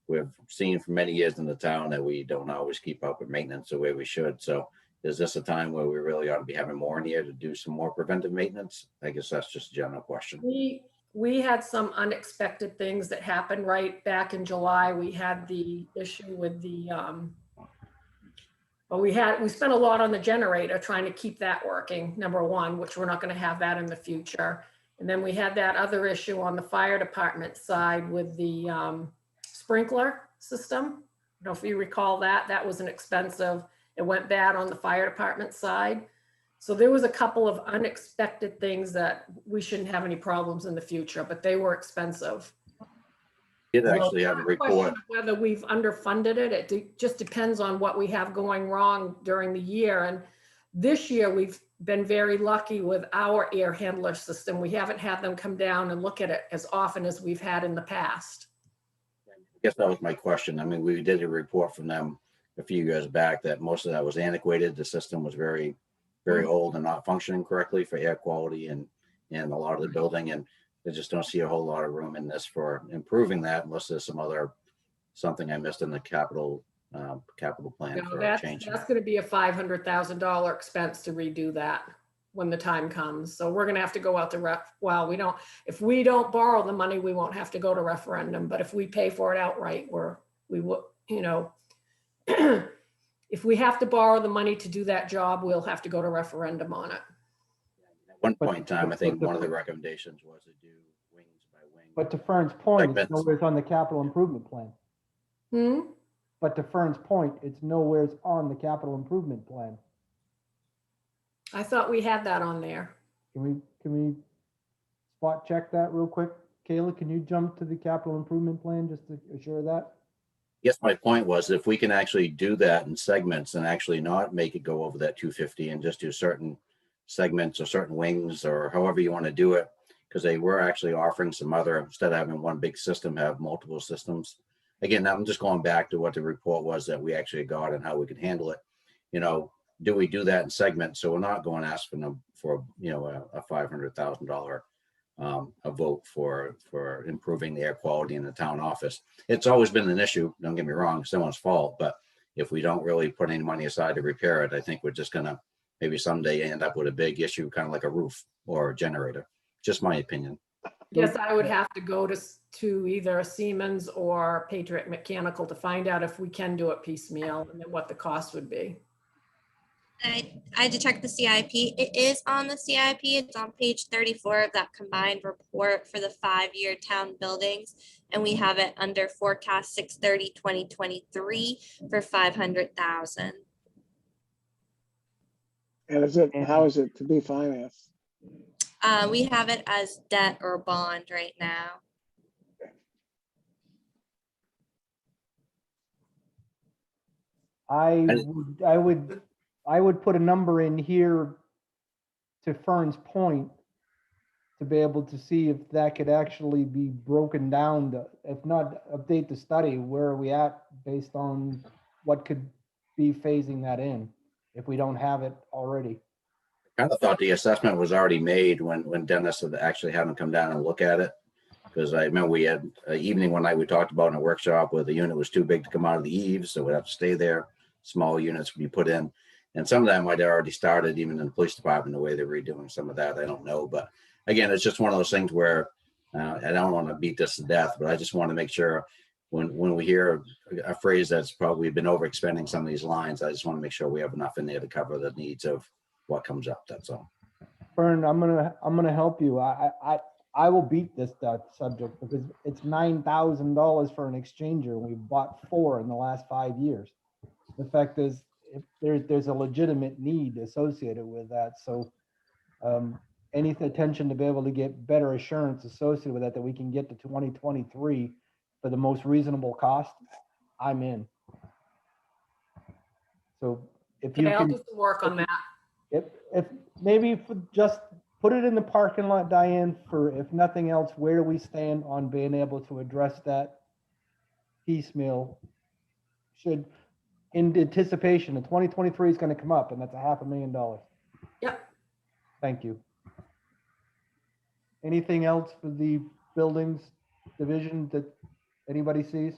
we've seen for many years in the town that we don't always keep up with maintenance the way we should. So is this a time where we really ought to be having more in here to do some more preventive maintenance? I guess that's just a general question. We had some unexpected things that happened right back in July. We had the issue with the, we spent a lot on the generator trying to keep that working, number one, which we're not going to have that in the future. And then we had that other issue on the fire department side with the sprinkler system. I don't know if you recall that. That was an expensive, it went bad on the fire department side. So there was a couple of unexpected things that we shouldn't have any problems in the future, but they were expensive. Did actually have a report. Whether we've underfunded it, it just depends on what we have going wrong during the year. And this year we've been very lucky with our air handler system. We haven't had them come down and look at it as often as we've had in the past. I guess that was my question. I mean, we did a report from them a few years back that most of that was antiquated. The system was very, very old and not functioning correctly for air quality and a lot of the building. And I just don't see a whole lot of room in this for improving that, unless there's something I missed in the capital plan No, for that's changing. going to be a $500,000 expense to redo that when the time comes. So we're going to have to go out to if we don't borrow the money, we won't have to go to referendum. But if we pay for it outright, we will, if we have to borrow the money to do that job, we'll have to go to referendum on it. At one point in time, I think one of the recommendations was to do wings by wing. But to Fern's point, it's Segments. nowhere's on the capital improvement plan. Hmm? But to Fern's point, it's nowhere's on the capital improvement plan. I thought we had that on there. Can we spot check that real quick? Kayla, can you jump to the capital improvement plan just to assure that? Yes, my point was if we can actually do that in segments and actually not make it go over that 250 and just do certain segments or certain wings or however you want to do it, because they were actually offering some other, instead of having one big system, have multiple systems. Again, I'm just going back to what the report was that we actually got and how we could handle it. You know, do we do that in segments? So we're not going to ask for them for, you know, a $500,000 a vote for improving the air quality in the town office. It's always been an issue. Don't get me wrong, someone's fault, but if we don't really put any money aside to repair it, I think we're just gonna maybe someday end up with a big issue, kind of like a roof or a generator. Just my opinion. Yes, I would have to go to either Siemens or Patriot Mechanical to find out if we can do it piecemeal and then what the cost would be. I had to check the CIP. It is on the CIP. It's on page 34 of that combined report for the 5-year town buildings. And we have it under forecast 6/30/2023 for 500,000. And how is it to be financed? We have it as debt or bond right now. I would put a number in here to Fern's point to be able to see if that could actually be broken down, if not update the study, where are we at based on what could be phasing that in if we don't have it already. I kind of thought the assessment was already made when Dennis had actually had him come down and look at it. Because I remember we had an evening one night we talked about in a workshop where the unit was too big to come out of the eaves, so we'd have to stay there. Small units would be put in. And some of that might have already started even in the police department, the way they're redoing some of that, I don't know. But again, it's just one of those things where I don't want to beat this to death, but I just want to make sure when we hear a phrase that's probably been overexpending some of these lines, I just want to make sure we have enough in there to cover the needs of what comes up, that's all. Fern, I'm gonna help you. I will beat this subject because it's $9,000 for an exchanger. We've bought 4 in the last 5 years. The fact is, if there's a legitimate need associated with that. So any attention to be able to get better assurance associated with that we can get to 2023 for the most reasonable cost, I'm in. So if you Okay, I'll can do some work on that. if maybe for just put it in the parking lot, Diane, for if nothing else, where we stand on being able to address that piecemeal should, in anticipation of 2023 is going to come up, and that's $500,000. Yep. Thank you. Anything else for the buildings division that anybody sees?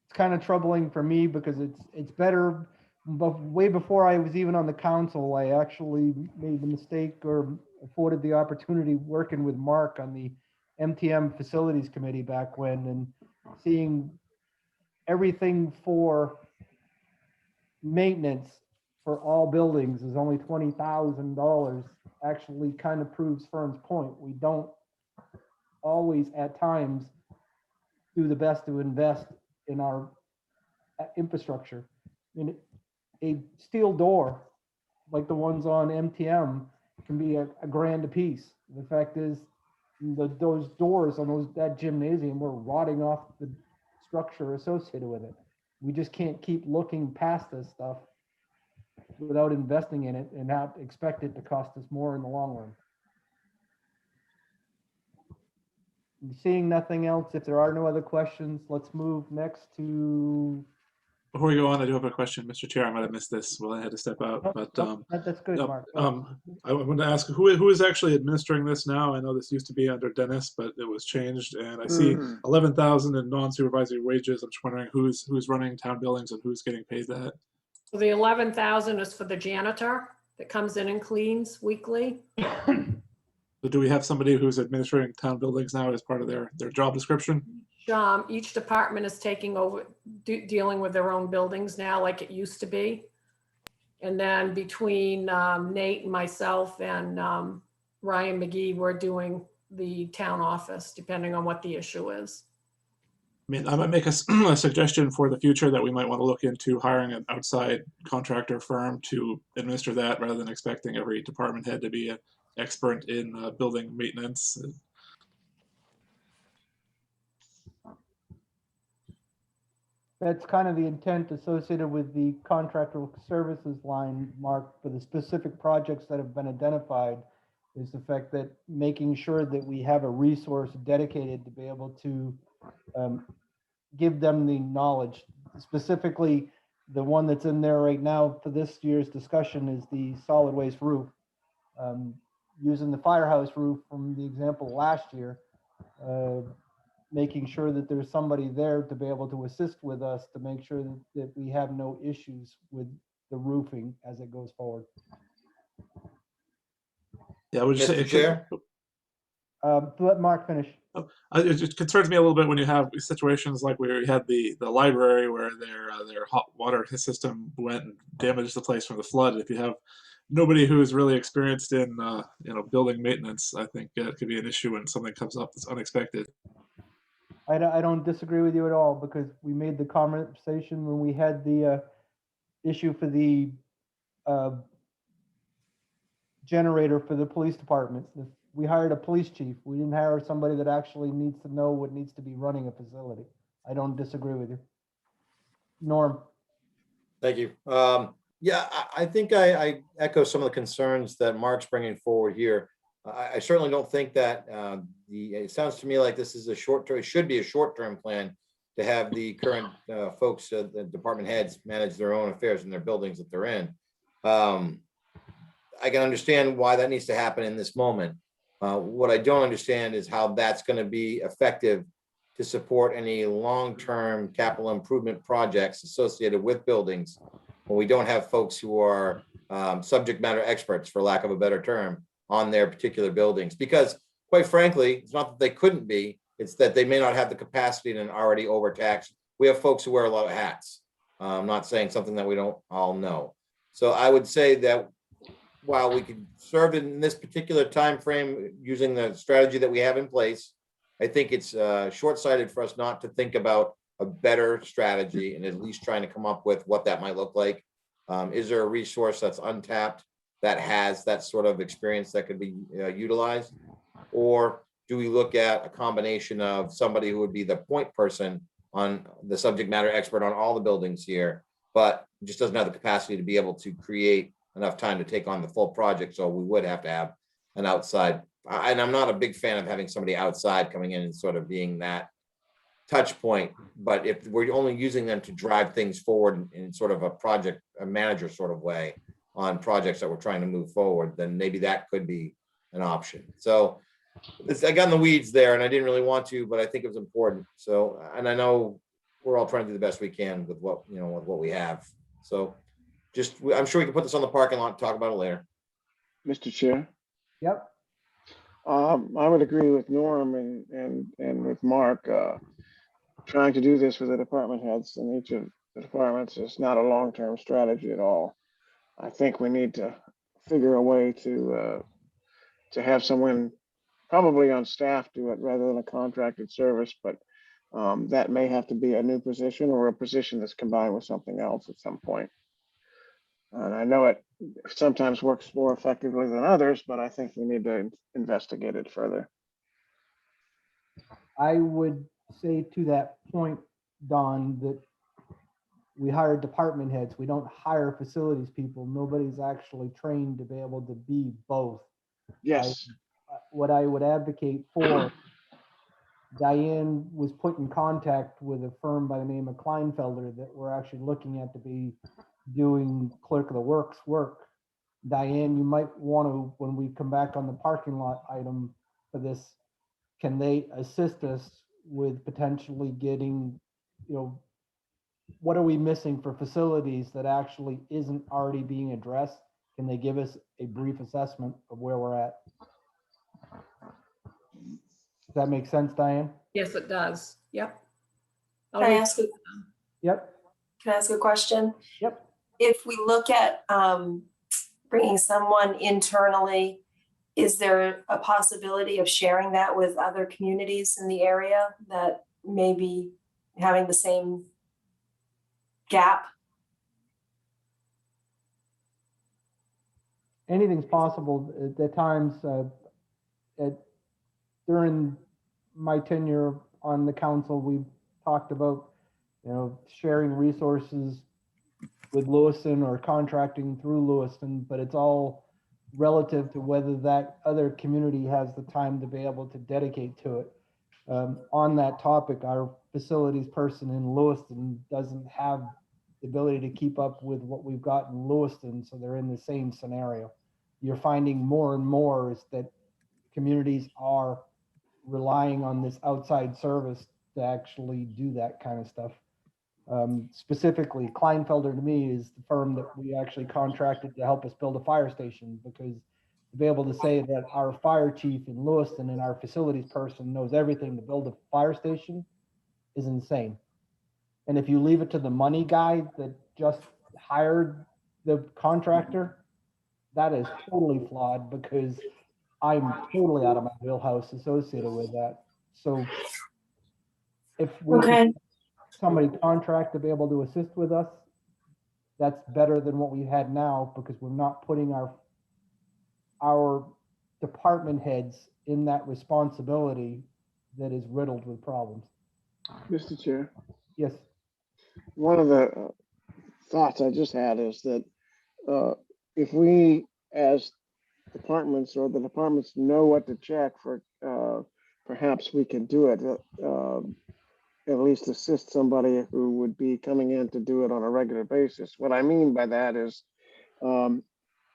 It's kind of troubling for me because it's better, but way before I was even on the council, I actually made the mistake or afforded the opportunity working with Mark on the MTM Facilities Committee back when, and seeing everything for maintenance for all buildings is only $20,000 actually kind of proves Fern's point. We don't always at times do the best to invest in our infrastructure. I mean, a steel door like the ones on MTM can be a grand a piece. The fact is those doors on that gymnasium were rotting off the structure associated with it. We just can't keep looking past this stuff without investing in it and not expect it to cost us more in the long run. Seeing nothing else, if there are no other questions, let's move next to. Before we go on, I do have a question, Mr. Chair. I might have missed this while I had to step out, but that's good, Mark. I wanted to ask who is actually administering this now? I know this used to be under Dennis, but it was changed, and I see 11,000 in non-supervisory wages. I'm just wondering who's running town buildings and who's getting paid that. So the 11,000 is for the janitor that comes in and cleans weekly. So do we have somebody who's administering town buildings now as part of their job description? each department is taking over, dealing with their own buildings now, like it used to be. And then between Nate and myself and Ryan McGee, we're doing the town office, depending on what the issue is. I mean, I might make a suggestion for the future that we might want to look into hiring an outside contractor firm to administer that rather than expecting every department head to be an expert in building maintenance. That's kind of the intent associated with the contractor services line, Mark, for the specific projects that have been identified, is the fact that making sure that we have a resource dedicated to be able to give them the knowledge. Specifically, the one that's in there right now for this year's discussion is the solid waste roof. Using the firehouse roof from the example last year, making sure that there's somebody there to be able to assist with us to make sure that we have no issues with the roofing as it goes forward. Yeah, I would just say, Mr. Chair? Let Mark finish. it just concerns me a little bit when you have situations like we had the library where their hot water system went and damaged the place from the flood. If you have nobody who is really experienced in building maintenance, I think it could be an issue when something comes up that's unexpected. I don't disagree with you at all, because we made the conversation when we had the issue for the generator for the police department. If we hired a police chief, we didn't hire somebody that actually needs to know what needs to be running a facility. I don't disagree with you. Norm. Thank you. Yeah, I think I echo some of the concerns that Mark's bringing forward here. I certainly don't think that it sounds to me like this is a short-term, it should be a short-term plan to have the current folks, the department heads, manage their own affairs in their buildings that they're in. I can understand why that needs to happen in this moment. What I don't understand is how that's going to be effective to support any long-term capital improvement projects associated with buildings when we don't have folks who are subject matter experts, for lack of a better term, on their particular buildings. Because quite frankly, it's not that they couldn't be, it's that they may not have the capacity in an already overtaxed. We have folks who wear a lot of hats. I'm not saying something that we don't all know. So I would say that while we could serve in this particular time frame using the strategy that we have in place, I think it's short-sighted for us not to think about a better strategy and at least trying to come up with what that might look like. Is there a resource that's untapped that has that sort of experience that could be utilized? Or do we look at a combination of somebody who would be the point person on the subject matter expert on all the buildings here, but just doesn't have the capacity to be able to create enough time to take on the full project? So we would have to have an outside, and I'm not a big fan of having somebody outside coming in and sort of being that touch point. But if we're only using them to drive things forward in sort of a manager sort of way on projects that we're trying to move forward, then maybe that could be an option. So I got in the weeds there and I didn't really want to, but I think it was important. So, and I know we're all trying to do the best we can with what, with what we have. So I'm sure we can put this on the parking lot and talk about it later. Mr. Chair. Yep. I would agree with Norm and with Mark. Trying to do this with the department heads in each of the departments is not a long-term strategy at all. I think we need to figure a way to have someone probably on staff do it rather than a contracted service, but that may have to be a new position or a position that's combined with something else at some point. And I know it sometimes works more effectively than others, but I think we need to investigate it further. I would say to that point, Don, that we hire department heads. We don't hire facilities people. Nobody's actually trained to be able to be both. Yes. What I would advocate for, Diane was put in contact with a firm by the name of Kleinfelder that we're actually looking at to be doing clerk of the works work. Diane, you might want to, when we come back on the parking lot item for this, can they assist us with potentially getting, what are we missing for facilities that actually isn't already being addressed? Can they give us a brief assessment of where we're at? Does that make sense, Diane? Yes, it does. Yep. Can I ask, Yep, can I ask a question? yep. If we look at bringing someone internally, is there a possibility of sharing that with other communities in the area that may be having the same gap? Anything's possible. At times, during my tenure on the council, we've talked about, sharing resources with Lewiston or contracting through Lewiston, but it's all relative to whether that other community has the time to be able to dedicate to it. On that topic, our facilities person in Lewiston doesn't have the ability to keep up with what we've got in Lewiston, so they're in the same scenario. You're finding more and more is that communities are relying on this outside service to actually do that kind of stuff. Specifically, Kleinfelder to me is the firm that we actually contracted to help us build a fire station, because to be able to say that our fire chief in Lewiston and our facilities person knows everything to build a fire station is insane. And if you leave it to the money guy that just hired the contractor, that is totally flawed, because I'm totally out of my wheelhouse associated with that. So if we can somebody contract to be able to assist with us, that's better than what we had now, because we're not putting our department heads in that responsibility that is riddled with problems. Mr. Chair, Yes. one of the thoughts I just had is that if we, as departments, or the departments know what to check for, perhaps we can do it, at least assist somebody who would be coming in to do it on a regular basis. What I mean by that is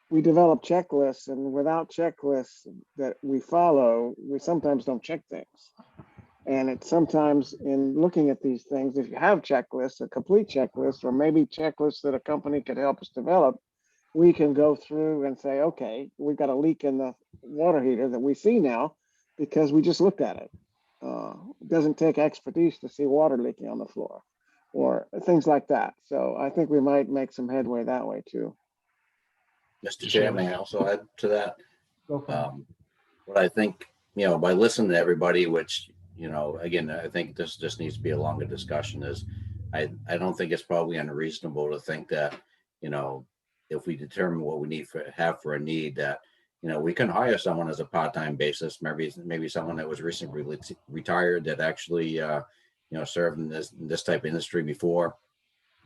we develop checklists, and without checklists that we follow, we sometimes don't check things. And it's sometimes in looking at these things, if you have checklists, a complete checklist, or maybe checklists that a company could help us develop, we can go through and say, okay, we've got a leak in the water heater that we see now because we just looked at it. It doesn't take expertise to see water leaking on the floor or things like that. So I think we might make some headway that way too. Mr. Chair, may I also add to that? Go for it. What I think, by listening to everybody, which, again, I think this just needs to be a longer discussion, is I don't think it's probably unreasonable to think that, if we determine what we have for a need, that, we can hire someone as a part-time basis, maybe someone that was recently retired that actually, served in this type of industry before,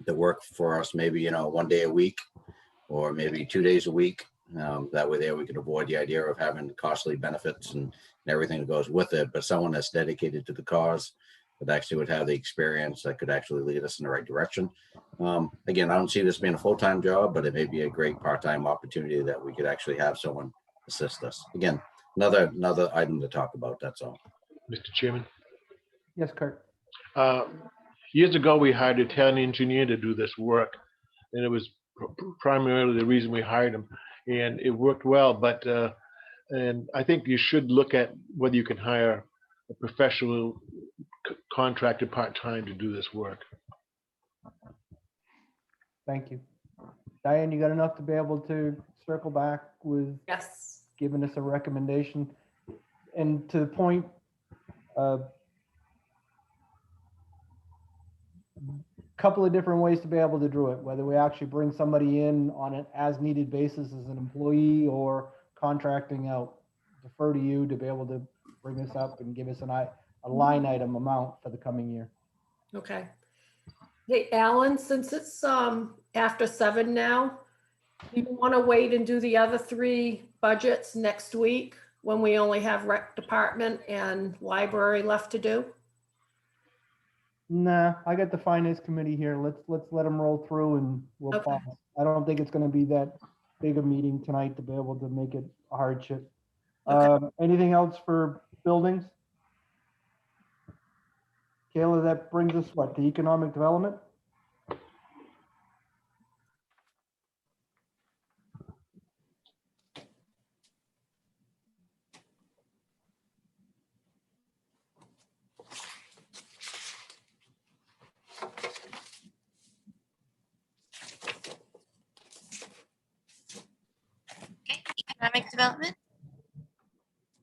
that work for us maybe, 1 day a week or maybe 2 days a week. That way there we could avoid the idea of having costly benefits and everything that goes with it, but someone that's dedicated to the cause that actually would have the experience that could actually lead us in the right direction. Again, I don't see this being a full-time job, but it may be a great part-time opportunity that we could actually have someone assist us. Again, another item to talk about, that's all. Mr. Chairman. Yes, Kurt. Years ago, we hired a town engineer to do this work, and it was primarily the reason we hired him, and it worked well. But and I think you should look at whether you can hire a professional contractor part-time to do this work. Thank you. Diane, you got enough to be able to circle back with Yes. giving us a recommendation? And to the point, couple of different ways to be able to do it, whether we actually bring somebody in on an as needed basis as an employee or contracting out. Defer to you to be able to bring this up and give us a line item amount for the coming year. Okay. Hey, Alan, since it's after 7 now, do you want to wait and do the other 3 budgets next week when we only have rec department and library left to do? Nah, I got the finance committee here. Let's let them roll through and we'll Okay. pause. I don't think it's going to be that big a meeting tonight to be able to make it a hardship. Okay. Anything else for buildings? Kayla, that brings us what, to economic development? economic development?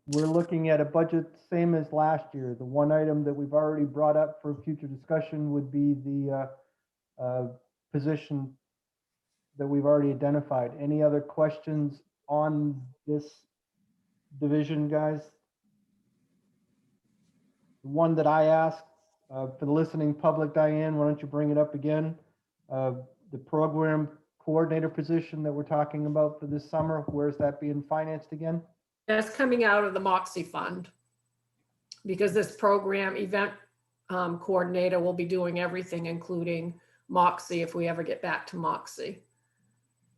We're looking at a budget same as last year. The one item that we've already brought up for future discussion would be the position that we've already identified. Any other questions on this division, guys? The one that I asked for the listening public, Diane, why don't you bring it up again? The program coordinator position that we're talking about for this summer, where's that being financed again? That's coming out of the Moxie Fund. Because this program event coordinator will be doing everything, including Moxie, if we ever get back to Moxie.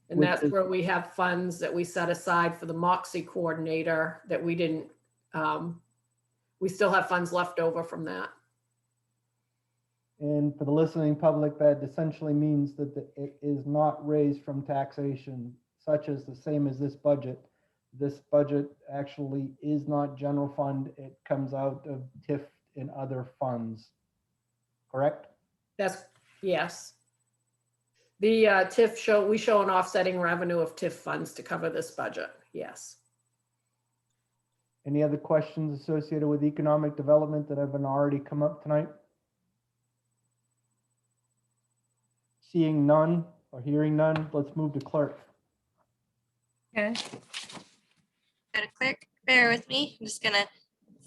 And Which that's is- where we have funds that we set aside for the Moxie coordinator that we didn't, we still have funds left over from that. And for the listening public, that essentially means that it is not raised from taxation, such as the same as this budget. This budget actually is not general fund. It comes out of TIF and other funds. Correct? That's, yes. The TIF we show an offsetting revenue of TIF funds to cover this budget, yes. Any other questions associated with economic development that haven't already come up tonight? Seeing none or hearing none, let's move to clerk. Okay. Got to click, bear with me. I'm just gonna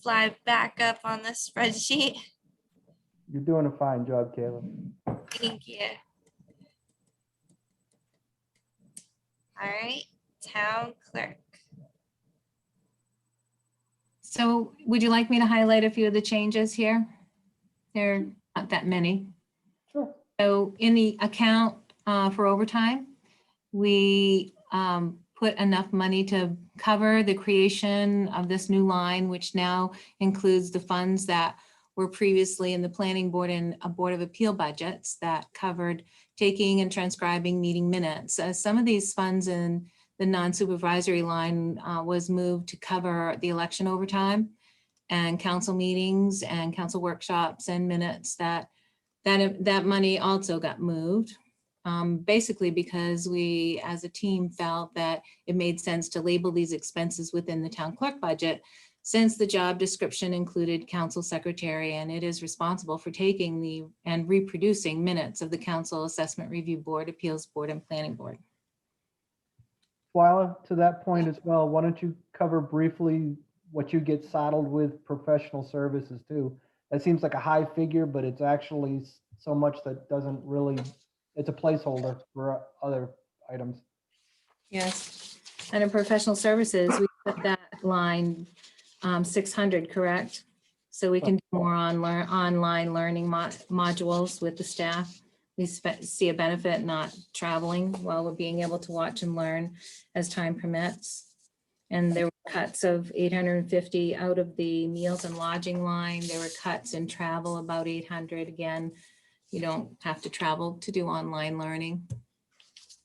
fly back up on the spreadsheet. You're doing a fine job, Caleb. Thank you. All right, town clerk. So would you like me to highlight a few of the changes here? There are not that many. Sure. So in the account for overtime, we put enough money to cover the creation of this new line, which now includes the funds that were previously in the planning board and a board of appeal budgets that covered taking and transcribing meeting minutes. Some of these funds in the non-supervisory line was moved to cover the election overtime and council meetings and council workshops and minutes. That money also got moved, basically because we as a team felt that it made sense to label these expenses within the town clerk budget, since the job description included council secretary, and it is responsible for taking and reproducing minutes of the council assessment review board, appeals board, and planning board. Twyla, to that point as well, why don't you cover briefly what you get saddled with professional services too? That seems like a high figure, but it's actually so much that doesn't really, it's a placeholder for other items. Yes, and in professional services, we put that line 600, correct? So we can do more online learning modules with the staff. We see a benefit not traveling while we're being able to watch and learn as time permits. And there were cuts of 850 out of the meals and lodging line. There were cuts in travel, about 800. Again, you don't have to travel to do online learning.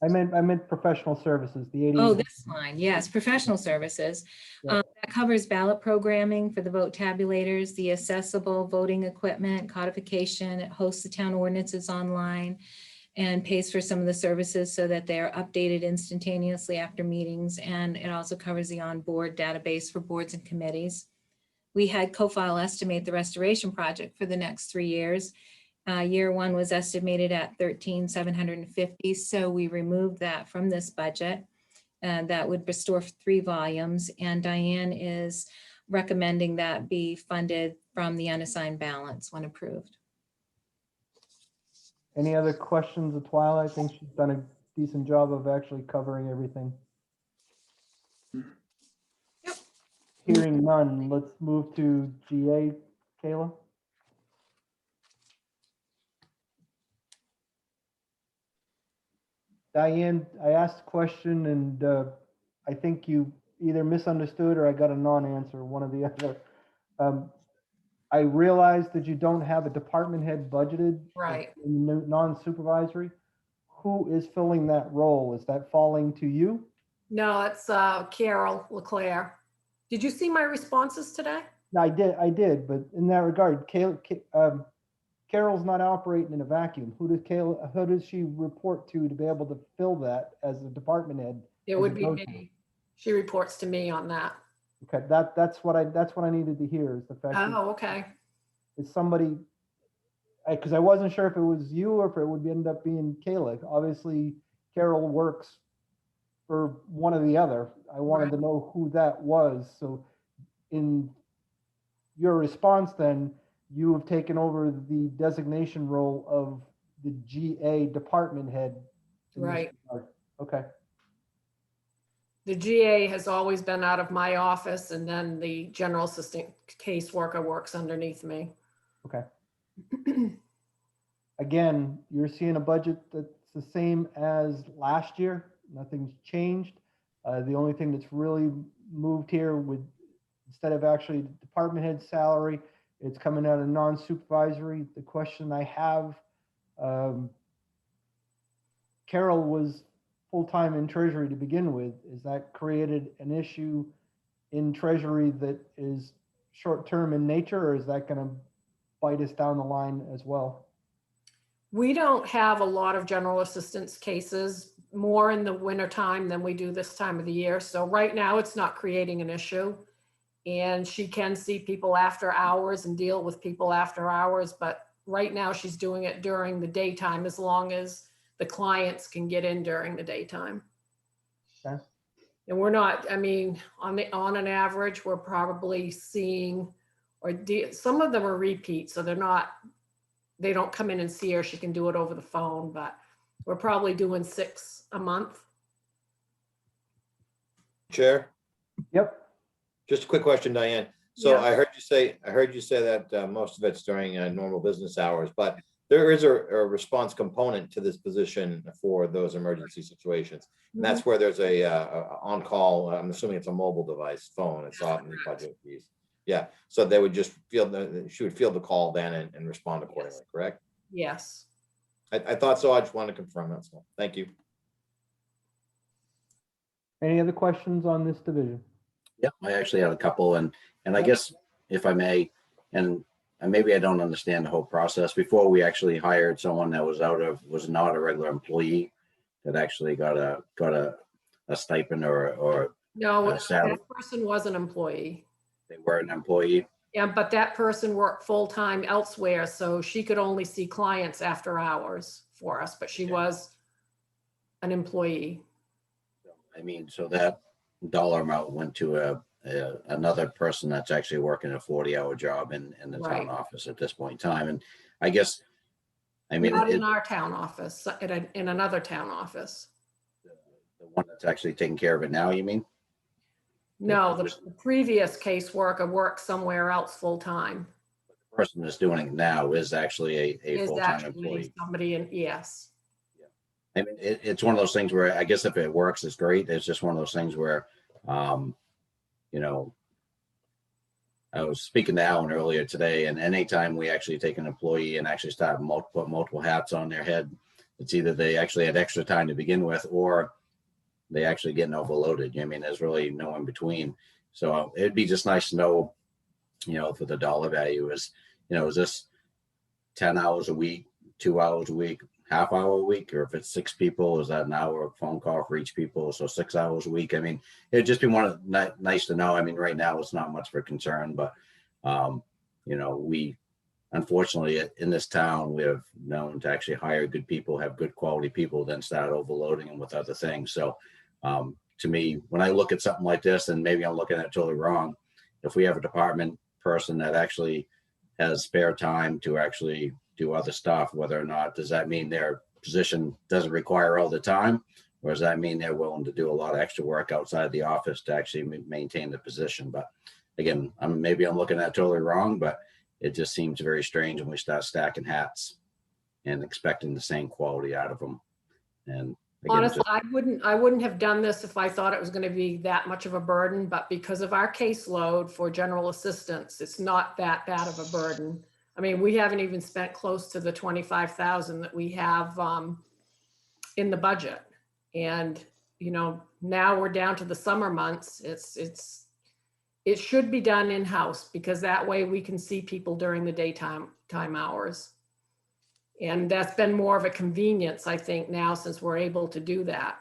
I meant professional services, the 80. Oh, this line, yes, professional services. Yeah. That covers ballot programming for the vote tabulators, the accessible voting equipment, codification. It hosts the town ordinances online and pays for some of the services so that they're updated instantaneously after meetings. And it also covers the onboard database for boards and committees. We had CoFile estimate the restoration project for the next 3 years. Year one was estimated at $13,750. So we removed that from this budget. That would restore 3 volumes. And Diane is recommending that be funded from the unassigned balance when approved. Any other questions of Twyla? I think she's done a decent job of actually covering everything. Yep. Hearing none, let's move to GA, Kayla. Diane, I asked a question and I think you either misunderstood or I got a non-answer, one or the other. I realized that you don't have a department head budgeted. Right. In non-supervisory. Who is filling that role? Is that falling to you? No, it's Carol Leclerc. Did you see my responses today? I did, but in that regard, Carol's not operating in a vacuum. Who does she report to be able to fill that as a department head? It as would be opposed to- me. She reports to me on that. Okay, that's what I needed to hear, is the fact that Oh, okay. it's somebody, because I wasn't sure if it was you or if it would end up being Kayla. Obviously, Carol works for one or the other. I wanted to know who that was. So in your response then, you have taken over the designation role of the GA department head. in this Right. regard. Okay, The GA has always been out of my office, and then the general assistant caseworker works underneath me. okay. Again, you're seeing a budget that's the same as last year. Nothing's changed. The only thing that's really moved here with, instead of actually department head salary, it's coming out of non-supervisory. The question I have, Carol was full-time in Treasury to begin with. Is that created an issue in Treasury that is short-term in nature, or is that going to bite us down the line as well? We don't have a lot of general assistance cases, more in the winter time than we do this time of the year. So right now it's not creating an issue. And she can see people after hours and deal with people after hours. But right now she's doing it during the daytime, as long as the clients can get in during the daytime. Okay. And we're not, I mean, on an average, we're probably seeing, some of them are repeats, so they don't come in and see her. She can do it over the phone, but we're probably doing 6 a month. Chair, Yep. just a quick question, Diane. So Yeah. I heard you say that most of it's during normal business hours, but there is a response component to this position for those emergency situations. And that's where there's a on-call, I'm assuming it's a mobile device, phone, it's on the budget piece. Yeah, so they would just she would field the call then and respond accordingly, correct? Yes. I thought so, I just wanted to confirm that, so, thank you. Any other questions on this division? Yep, I actually had a couple, and I guess if I may, and maybe I don't understand the whole process. Before, we actually hired someone that was not a regular employee, that actually got a stipend or No, a salary. that person was an employee. They were an employee. Yeah, but that person worked full-time elsewhere, so she could only see clients after hours for us, but she was an employee. I mean, so that dollar amount went to another person that's actually working a 40-hour job in the Right. town office at this point in time. And I guess, I mean, Not in our town office, in another town office. the one that's actually taking care of it now, you mean? No, the previous caseworker worked somewhere else full-time. The person that's doing it now is actually a Is full-time actually employee. somebody in, yes. I mean, it's one of those things where I guess if it works, it's great. It's just one of those things where, you know, I was speaking to Alan earlier today, and anytime we actually take an employee and actually start put multiple hats on their head, it's either they actually had extra time to begin with, or they actually getting overloaded. I mean, there's really no in between. So it'd be just nice to know, you know, for the dollar value is, you know, is this 10 hours a week, 2 hours a week, half hour a week, or if it's 6 people, is that an hour of phone call for each people? So 6 hours a week. I mean, it'd just be nice to know. I mean, right now it's not much of a concern, but you know, we unfortunately in this town, we have known to actually hire good people, have good quality people, then start overloading them with other things. So to me, when I look at something like this, and maybe I'm looking at it totally wrong, if we have a department person that actually has spare time to actually do other stuff, whether or not, does that mean their position doesn't require all the time? Or does that mean they're willing to do a lot of extra work outside the office to actually maintain the position? But again, maybe I'm looking at it totally wrong, but it just seems very strange when we start stacking hats and expecting the same quality out of them. And again, Honestly, I wouldn't have done this if I thought it was going to be that much of a burden, but because of our caseload for general assistance, it's not that bad of a burden. I mean, we haven't even spent close to the 25,000 that we have in the budget. And, you know, now we're down to the summer months. It should be done in-house, because that way we can see people during the daytime hours. And that's been more of a convenience, I think, now, since we're able to do that.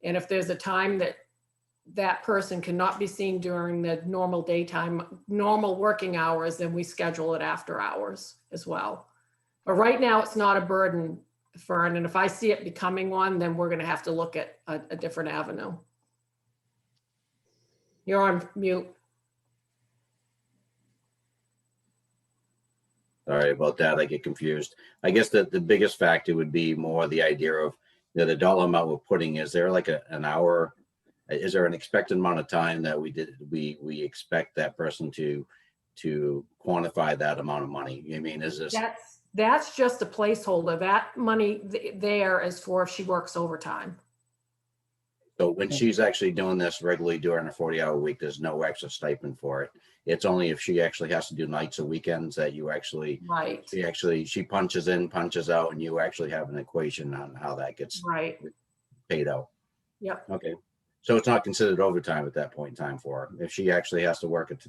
And if there's a time that that person cannot be seen during the normal daytime, normal working hours, then we schedule it after hours as well. But right now, it's not a burden, Fern, and if I see it becoming one, then we're gonna have to look at a different avenue. You're on mute. Sorry about that. I get confused. I guess that the biggest factor would be more the idea of, you know, the dollar amount we're putting. Is there like an hour? Is there an expected amount of time that we expect that person to quantify that amount of money? I mean, is this? That's just a placeholder. That money there is for if she works overtime. So when she's actually doing this regularly during a 40-hour week, there's no extra stipend for it. It's only if she actually has to do nights or weekends that you actually, right. She punches in, punches out, and you actually have an equation on how that gets paid out. Yep. Okay. So it's not considered overtime at that point in time for her. If she actually has to work at,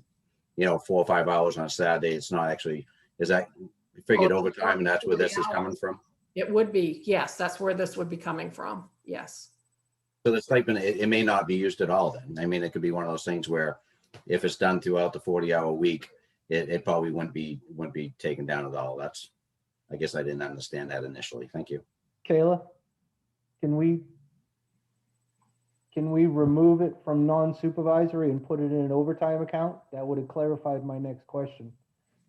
4 or 5 hours on a Saturday, it's not actually, is that figured overtime, and that's where this is coming from? It would be, yes, that's where this would be coming from. Yes. So the stipend, it may not be used at all then. I mean, it could be one of those things where if it's done throughout the 40-hour week, it probably wouldn't be taken down at all. I guess I didn't understand that initially. Thank you. Kayla, can we remove it from non-supervisory and put it in an overtime account? That would have clarified my next question.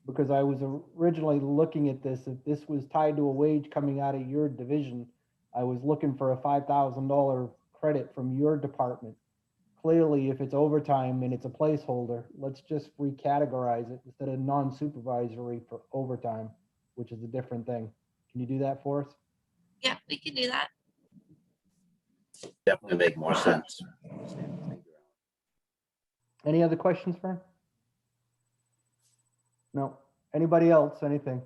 Because I was originally looking at this, if this was tied to a wage coming out of your division, I was looking for a $5,000 credit from your department. Clearly, if it's overtime and it's a placeholder, let's just recategorize it instead of non-supervisory for overtime, which is a different thing. Can you do that for us? Yeah, we can do that. Definitely make more sense. Any other questions, Fern? No. Anybody else? Anything?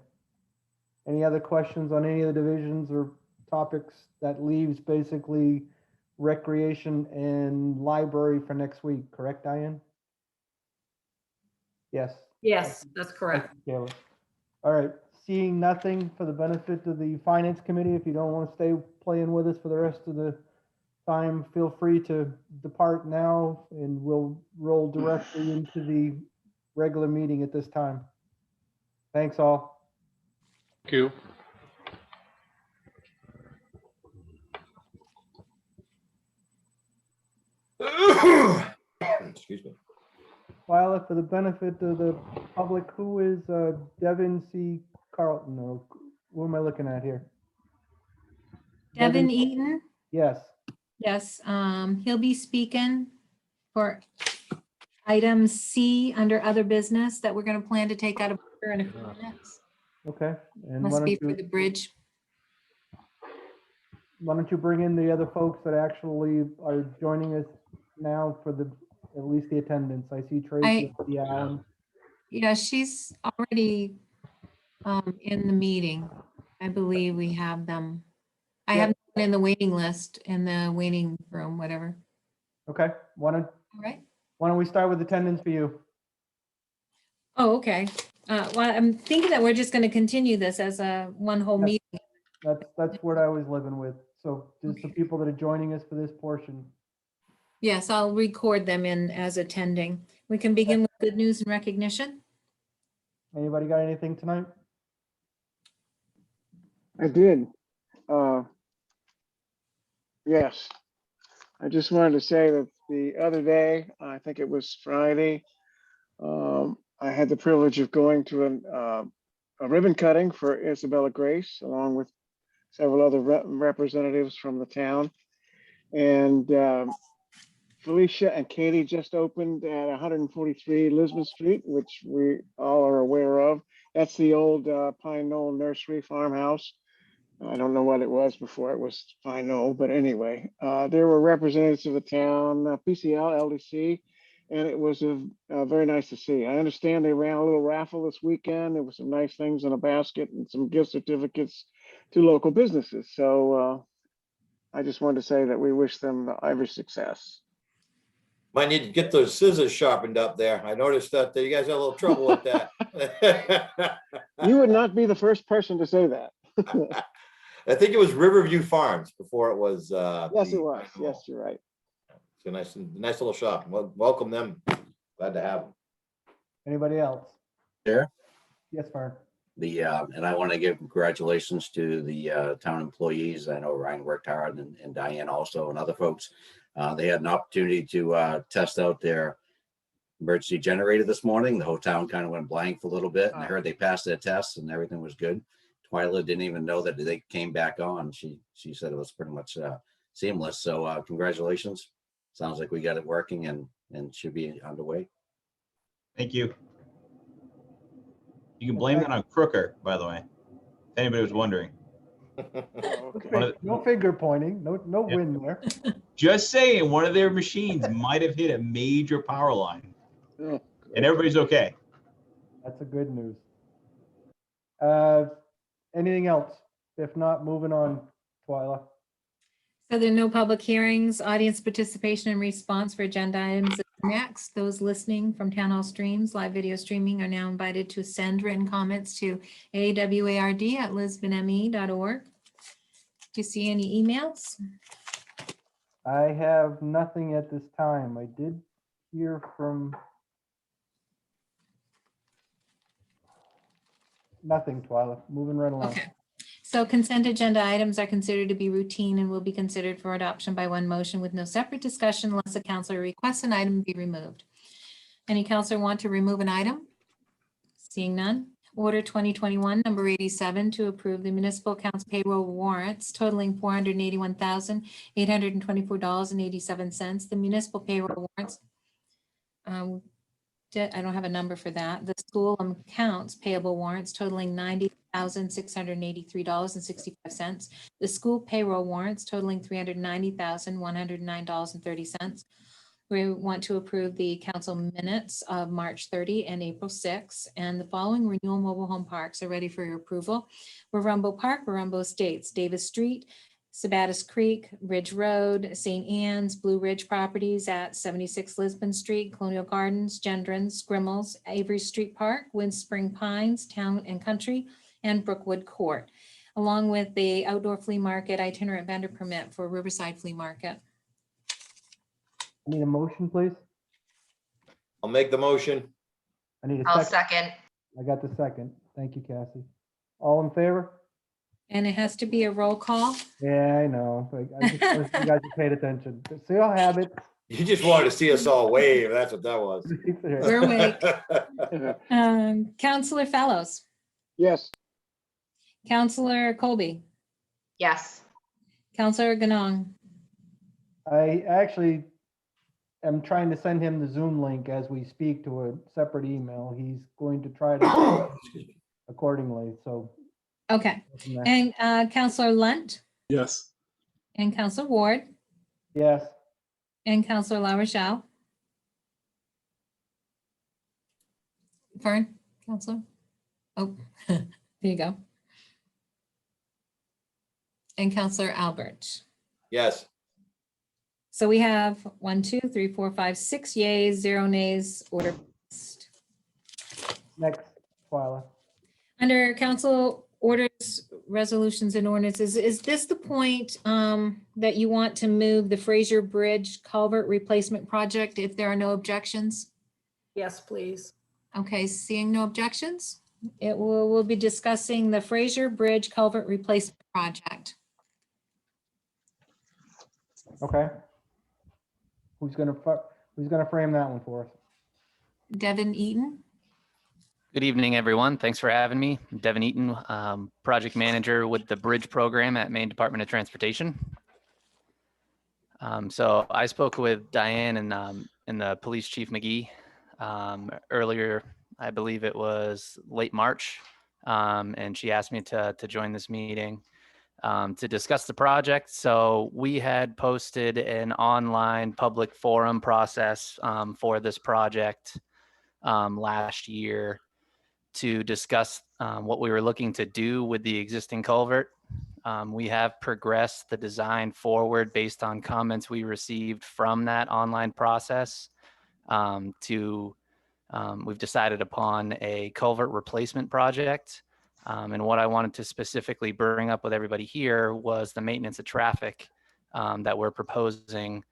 Any other questions on any of the divisions or topics? That leaves basically recreation and library for next week, correct, Diane? Yes. Yes, that's correct. All right, seeing nothing for the benefit of the finance committee, if you don't want to stay playing with us for the rest of the time, feel free to depart now and we'll roll directly into the regular meeting at this time. Thanks all. Thank you. Excuse me. Violet, for the benefit of the public, who is Devin C. Carlton? Or who am I looking at here? Devin Eaton? Yes. Yes, he'll be speaking for item C under other business that we're going to plan to take out of order in a few minutes. Okay. And why Must be don't for the bridge. you bring in the other folks that actually are joining us now for at least the attendance? I see Tracy. Yeah, she's already in the meeting. I believe we have them. I have them in the waiting list, in the waiting room, whatever. Okay. Why don't we start with attendance for you? Oh, okay. Well, I'm thinking that we're just going to continue this as a one whole meeting. That's what I was living with. So just the people that are joining us for this portion. Yes, I'll record them in as attending. We can begin with good news and recognition. Anybody got anything tonight? I did. Yes. I just wanted to say that the other day, I think it was Friday, I had the privilege of going to a ribbon cutting for Isabella Grace, along with several other representatives from the town. And Felicia and Katie just opened at 143 Lisbon Street, which we all are aware of. That's the old Pine Knoll Nursery Farmhouse. I don't know what it was before it was Pine Knoll, but anyway, there were representatives of the town, PCL, LDC, and it was very nice to see. I understand they ran a little raffle this weekend. There were some nice things in a basket and some gift certificates to local businesses. So I just wanted to say that we wish them every success. Might need to get those scissors sharpened up there. I noticed that you guys had a little trouble with that. You would not be the first person to say that. I think it was Riverview Farms before it was. Yes, it was. Yes, you're right. It's a nice little shop. Welcome them. Glad to have them. Anybody else? Chair, Yes, Vern. and I want to give congratulations to the town employees. I know Ryan worked hard and Diane also and other folks. They had an opportunity to test out their emergency generator this morning. The whole town kind of went blank for a little bit, and I heard they passed their tests and everything was good. Twyla didn't even know that they came back on. She said it was pretty much seamless. So congratulations. Sounds like we got it working and should be underway. Thank you. You can blame that on Crooker, by the way, if anybody was wondering. No finger pointing, no win there. Just saying, one of their machines might have hit a major power line. And everybody's okay. That's a good news. Anything else? If not, moving on, Twyla. So there are no public hearings, audience participation and response for agenda items is next. Those listening from Town Hall streams, live video streaming are now invited to send written comments to award@lisbonme.org. Do you see any emails? I have nothing at this time. I did hear from nothing, Twyla. Moving right along. Okay. So consent agenda items are considered to be routine and will be considered for adoption by one motion with no separate discussion unless a counselor requests an item be removed. Any counselor want to remove an item? Seeing none. Order 2021 number 87 to approve the municipal accounts payroll warrants totaling $481,824.87. The municipal payroll warrants. I don't have a number for that. The school accounts payable warrants totaling $90,683.65. The school payroll warrants totaling $390,109.30. We want to approve the council minutes of March 30 and April 6, and the following renewal mobile home parks are ready for your approval. Warumbo Park, Warumbo Estates, Davis Street, Sabatis Creek, Ridge Road, St. Anne's, Blue Ridge Properties at 76 Lisbon Street, Colonial Gardens, Gendrons, Grimmels, Avery Street Park, Windspring Pines, Town and Country, and Brookwood Court, along with the outdoor flea market itinerant vendor permit for Riverside Flea Market. I need a motion, please. I'll make the motion. I need a I'll second. second. I got the second. Thank you, Cassie. All in favor? And it has to be a roll call. Yeah, I know. I just wish you guys paid attention. So you'll have it. You just wanted to see us all wave. That's what that was. We're awake. Counselor Fellows, Yes. Counselor Colby, Yes. Counselor Ganong, I actually am trying to send him the Zoom link as we speak to a separate email. He's going to try to accordingly, so. okay. And Counselor Lunt Yes. and Counselor Ward Yes, and Counselor La Rochelle. Fern, Counselor? Oh, there you go. And Counselor Albert. Yes. So we have 1, 2, 3, 4, 5, 6 yeas, 0 nays, order passed. next, Twyla. Under council orders, resolutions and ordinances, is this the point that you want to move the Fraser Bridge culvert replacement project if there are no objections? Yes, please. Okay, seeing no objections, we'll be discussing the Fraser Bridge culvert replacement project. Okay. Who's gonna frame that one for us? Devin Eaton. Good evening, everyone. Thanks for having me. I'm Devin Eaton, project manager with the Bridge Program at Maine Department of Transportation. So I spoke with Diane and the Police Chief McGee earlier, I believe it was late March, and she asked me to join this meeting to discuss the project. So we had posted an online public forum process for this project last year to discuss what we were looking to do with the existing culvert. We have progressed the design forward based on comments we received from that online process we've decided upon a culvert replacement project. And what I wanted to specifically bring up with everybody here was the maintenance of traffic that we're proposing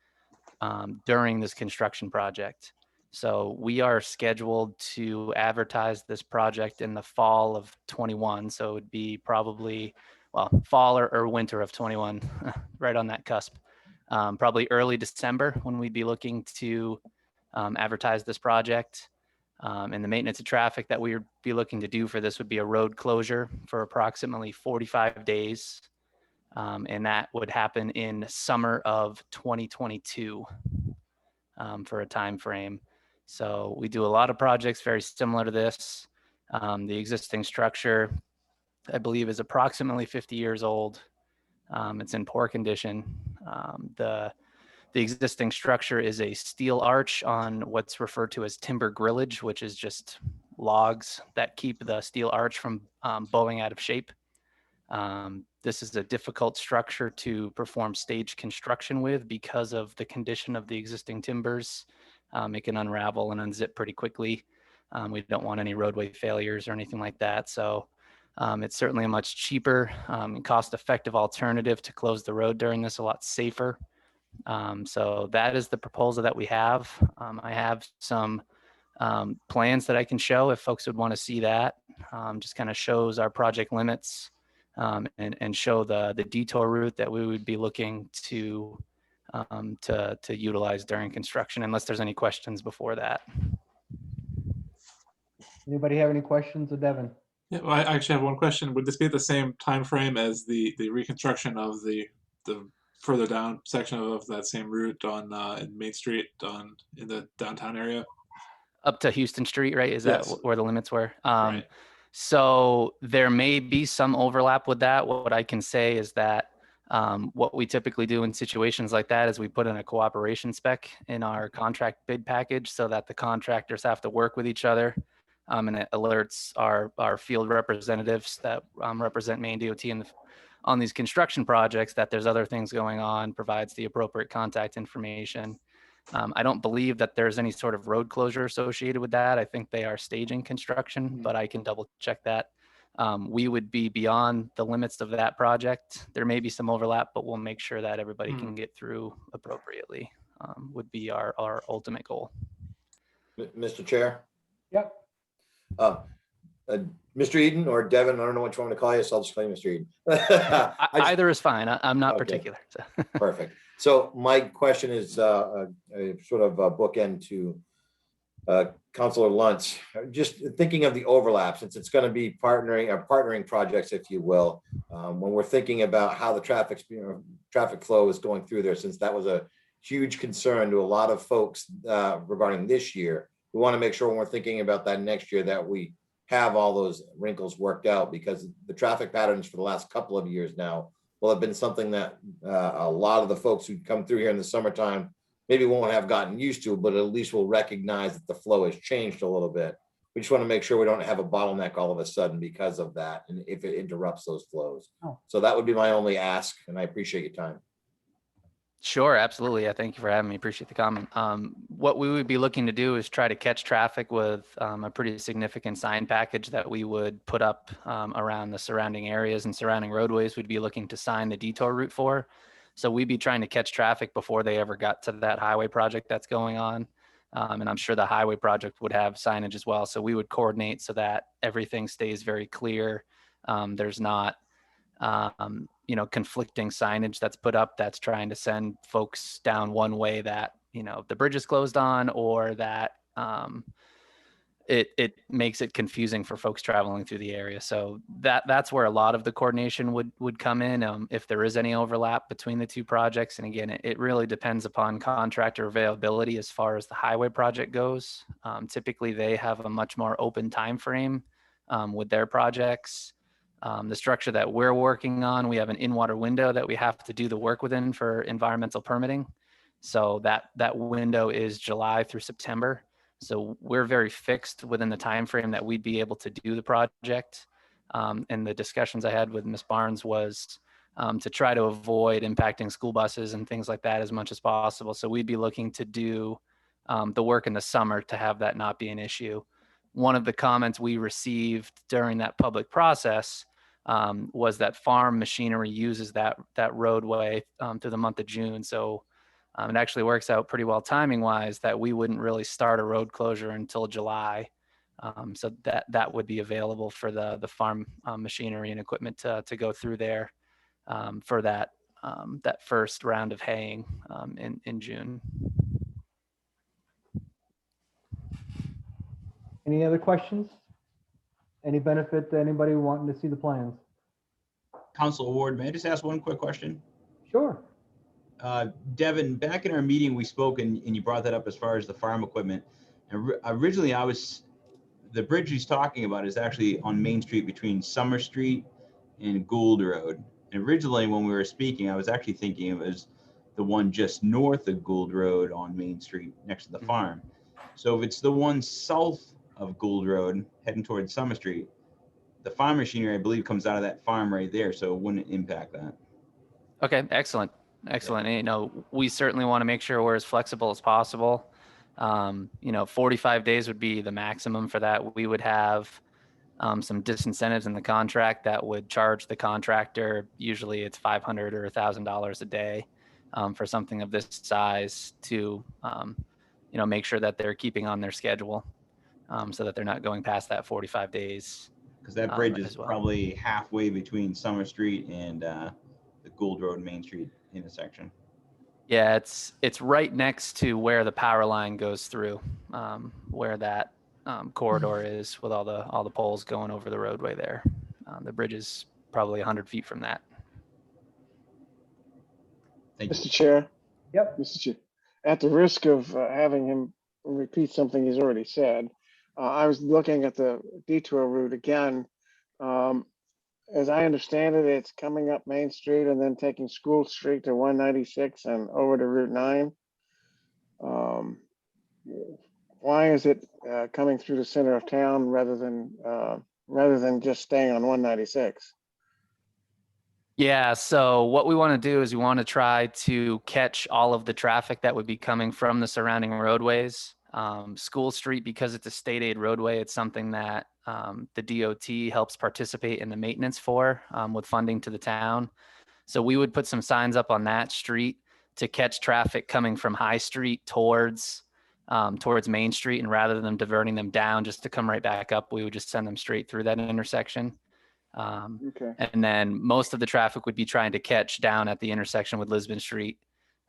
during this construction project. So we are scheduled to advertise this project in the fall of 21. So it would be probably, well, fall or winter of 21, right on that cusp. Probably early December when we'd be looking to advertise this project. And the maintenance of traffic that we would be looking to do for this would be a road closure for approximately 45 days. And that would happen in summer of 2022 for a time frame. So we do a lot of projects very similar to this. The existing structure, I believe, is approximately 50 years old. It's in poor condition. The existing structure is a steel arch on what's referred to as timber grillage, which is just logs that keep the steel arch from bowing out of shape. This is a difficult structure to perform stage construction with because of the condition of the existing timbers. It can unravel and unzip pretty quickly. We don't want any roadway failures or anything like that. So it's certainly a much cheaper and cost-effective alternative to close the road during this, a lot safer. So that is the proposal that we have. I have some plans that I can show if folks would want to see that. Just kind of shows our project limits and show the detour route that we would be looking to utilize during construction, unless there's any questions before that. Anybody have any questions of Devin? Yeah, well, I actually have one question. Would this be the same time frame as the reconstruction of the further down section of that same route on in Main Street in the downtown area? Up to Houston Street, right? Is that Yes. where the limits were? Right. So there may be some overlap with that. What I can say is that what we typically do in situations like that is we put in a cooperation spec in our contract bid package so that the contractors have to work with each other. And it alerts our field representatives that represent Maine DOT on these construction projects that there's other things going on, provides the appropriate contact information. I don't believe that there's any sort of road closure associated with that. I think they are staging construction, but I can double check that. We would be beyond the limits of that project. There may be some overlap, but we'll make sure that everybody can get through appropriately, would be our ultimate goal. Mr. Chair? Yep. Mr. Eden or Devin, I don't know which one to call you, so I'll just call you Mr. Eden. Either is fine. I'm not Okay. particular. So. Perfect. So my question is a sort of a bookend to Councilor Luntz. Just thinking of the overlap, since it's going to be partnering projects, if you will, when we're thinking about how the traffic flow is going through there, since that was a huge concern to a lot of folks regarding this year, we want to make sure when we're thinking about that next year that we have all those wrinkles worked out, because the traffic patterns for the last couple of years now will have been something that a lot of the folks who come through here in the summertime maybe won't have gotten used to, but at least will recognize that the flow has changed a little bit. We just want to make sure we don't have a bottleneck all of a sudden because of that, and if it interrupts those flows. Oh. So that would be my only ask, and I appreciate your time. Sure, absolutely. I thank you for having me. Appreciate the comment. What we would be looking to do is try to catch traffic with a pretty significant sign package that we would put up around the surrounding areas and surrounding roadways. We'd be looking to sign the detour route for. So we'd be trying to catch traffic before they ever got to that highway project that's going on. And I'm sure the highway project would have signage as well. So we would coordinate so that everything stays very clear. There's not conflicting signage that's put up that's trying to send folks down one way that, the bridge is closed on, or that it makes it confusing for folks traveling through the area. So that's where a lot of the coordination would come in, if there is any overlap between the two projects. And again, it really depends upon contractor availability as far as the highway project goes. Typically, they have a much more open time frame with their projects. The structure that we're working on, we have an in-water window that we have to do the work within for environmental permitting. So that window is July through September. So we're very fixed within the time frame that we'd be able to do the project. And the discussions I had with Ms. Barnes was to try to avoid impacting school buses and things like that as much as possible. So we'd be looking to do the work in the summer to have that not be an issue. One of the comments we received during that public process was that farm machinery uses that roadway through the month of June. So It actually works out pretty well timing wise that we wouldn't really start a road closure until July. So that would be available for the farm machinery and equipment to go through there for that first round of haying in June. Any other questions? Any benefit to anybody wanting to see the plans? Council Ward, may I just ask one quick question? Sure. Devin, back in our meeting, we spoke and you brought that up as far as the farm equipment. And originally the bridge he's talking about is actually on Main Street between Summer Street and Gould Road. And originally when we were speaking, I was actually thinking it was the one just north of Gould Road on Main Street next to the farm. So if it's the one south of Gould Road heading towards Summer Street, the farm machinery, I believe, comes out of that farm right there. So it wouldn't impact that. Okay, excellent. Excellent. And, you know, we certainly want to make sure we're as flexible as possible. 45 days would be the maximum for that. We would have some disincentives in the contract that would charge the contractor. Usually it's $500 or $1,000 a day for something of this size to, make sure that they're keeping on their schedule so that they're not going past that 45 days. Because that bridge is probably halfway between Summer Street and the Gould Road Main Street intersection. Yeah, it's right next to where the power line goes through, where that corridor is with all the poles going over the roadway there. The bridge is probably 100 feet from that. Mr. Chair. Yep. Mr. Chair, at the risk of having him repeat something he's already said, I was looking at the detour route again. As I understand it, it's coming up Main Street and then taking School Street to 196 and over to Route 9. Why is it coming through the center of town rather than just staying on 196? Yeah, so what we want to do is we want to try to catch all of the traffic that would be coming from the surrounding roadways. School Street, because it's a state aid roadway, it's something that the DOT helps participate in the maintenance for with funding to the town. So we would put some signs up on that street to catch traffic coming from High Street towards Main Street, and rather than diverting them down just to come right back up, we would just send them straight through that intersection. Okay. And then most of the traffic would be trying to catch down at the intersection with Lisbon Street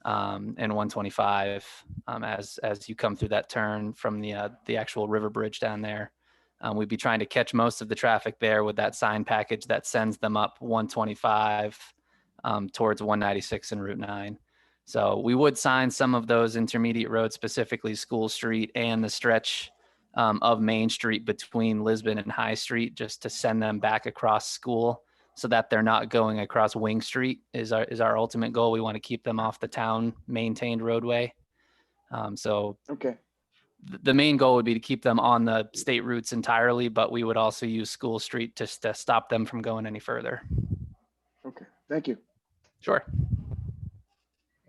and 125 as you come through that turn from the actual river bridge down there. We'd be trying to catch most of the traffic there with that sign package that sends them up 125 towards 196 and Route 9. So we would sign some of those intermediate roads, specifically School Street and the stretch of Main Street between Lisbon and High Street, just to send them back across School so that they're not going across Wing Street is our ultimate goal. We want to keep them off the town maintained roadway. Okay. The main goal would be to keep them on the state routes entirely, but we would also use School Street to stop them from going any further. Okay, thank you. Sure.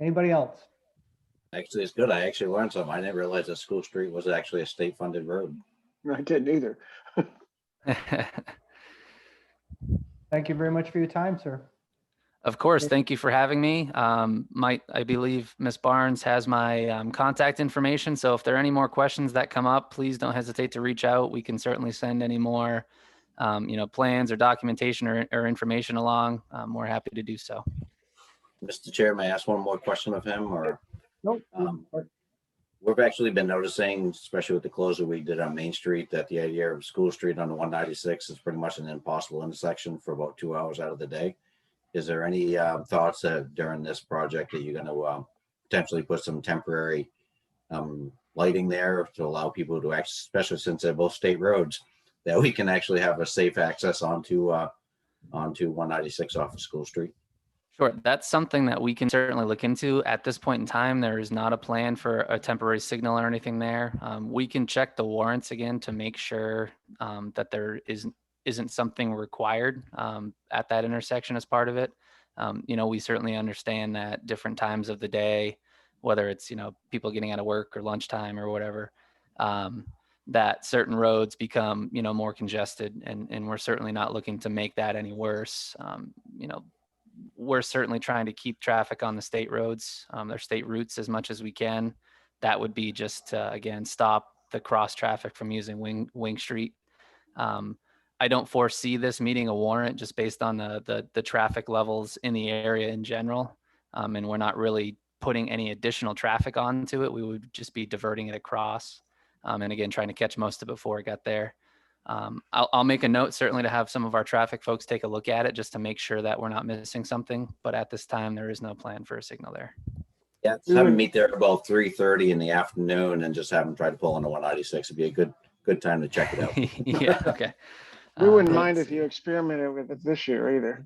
Anybody else? Actually, it's good. I actually learned something. I didn't realize that School Street was actually a state funded road. I didn't either. Thank you very much for your time, sir. Of course. Thank you for having me. I believe Ms. Barnes has my contact information. So if there are any more questions that come up, please don't hesitate to reach out. We can certainly send any more, plans or documentation or information along. We're happy to do so. Mr. Chair, may I ask one more question of him? Or Nope. We've actually been noticing, especially with the closure we did on Main Street, that the idea of School Street on 196 is pretty much an impossible intersection for about 2 hours out of the day. Is there any thoughts that during this project that you're going to potentially put some temporary lighting there to allow people to access, especially since they're both state roads, that we can actually have a safe access onto 196 off of School Street? Sure. That's something that we can certainly look into. At this point in time, there is not a plan for a temporary signal or anything there. We can check the warrants again to make sure that there isn't something required at that intersection as part of it. We certainly understand that different times of the day, whether it's, people getting out of work or lunchtime or whatever, that certain roads become, more congested, and we're certainly not looking to make that any worse. we're certainly trying to keep traffic on the state roads, their state routes as much as we can. That would be just to, again, stop the cross traffic from using Wing Street. I don't foresee this meeting a warrant just based on the traffic levels in the area in general. And we're not really putting any additional traffic onto it. We would just be diverting it across. And again, trying to catch most of it before it got there. I'll make a note certainly to have some of our traffic folks take a look at it just to make sure that we're not missing something. But at this time, there is no plan for a signal there. Yeah, have them meet there about 3:30 in the afternoon and just have them try to pull into 196. It'd be a good time to check it out. Yeah, okay. We wouldn't mind if you experimented with it this year either.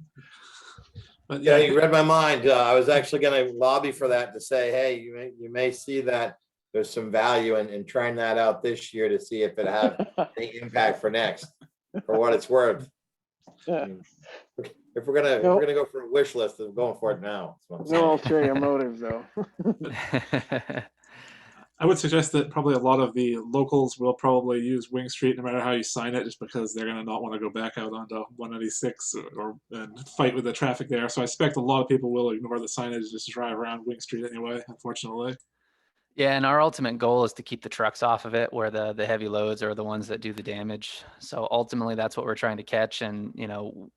But Yeah, you read my mind. I was actually going to lobby for that to say, hey, you may see that there's some value in trying that out this year to see if it have any impact for next, for what it's worth. If we're gonna go for a wish list, I'm going for it now. That's what I'm saying. No ulterior motive, though. I would suggest that probably a lot of the locals will probably use Wing Street no matter how you sign it, just because they're going to not want to go back out onto 196 and fight with the traffic there. So I expect a lot of people will ignore the signage, just drive around Wing Street anyway, unfortunately. Yeah, and our ultimate goal is to keep the trucks off of it, where the heavy loads are the ones that do the damage. So ultimately, that's what we're trying to catch. And,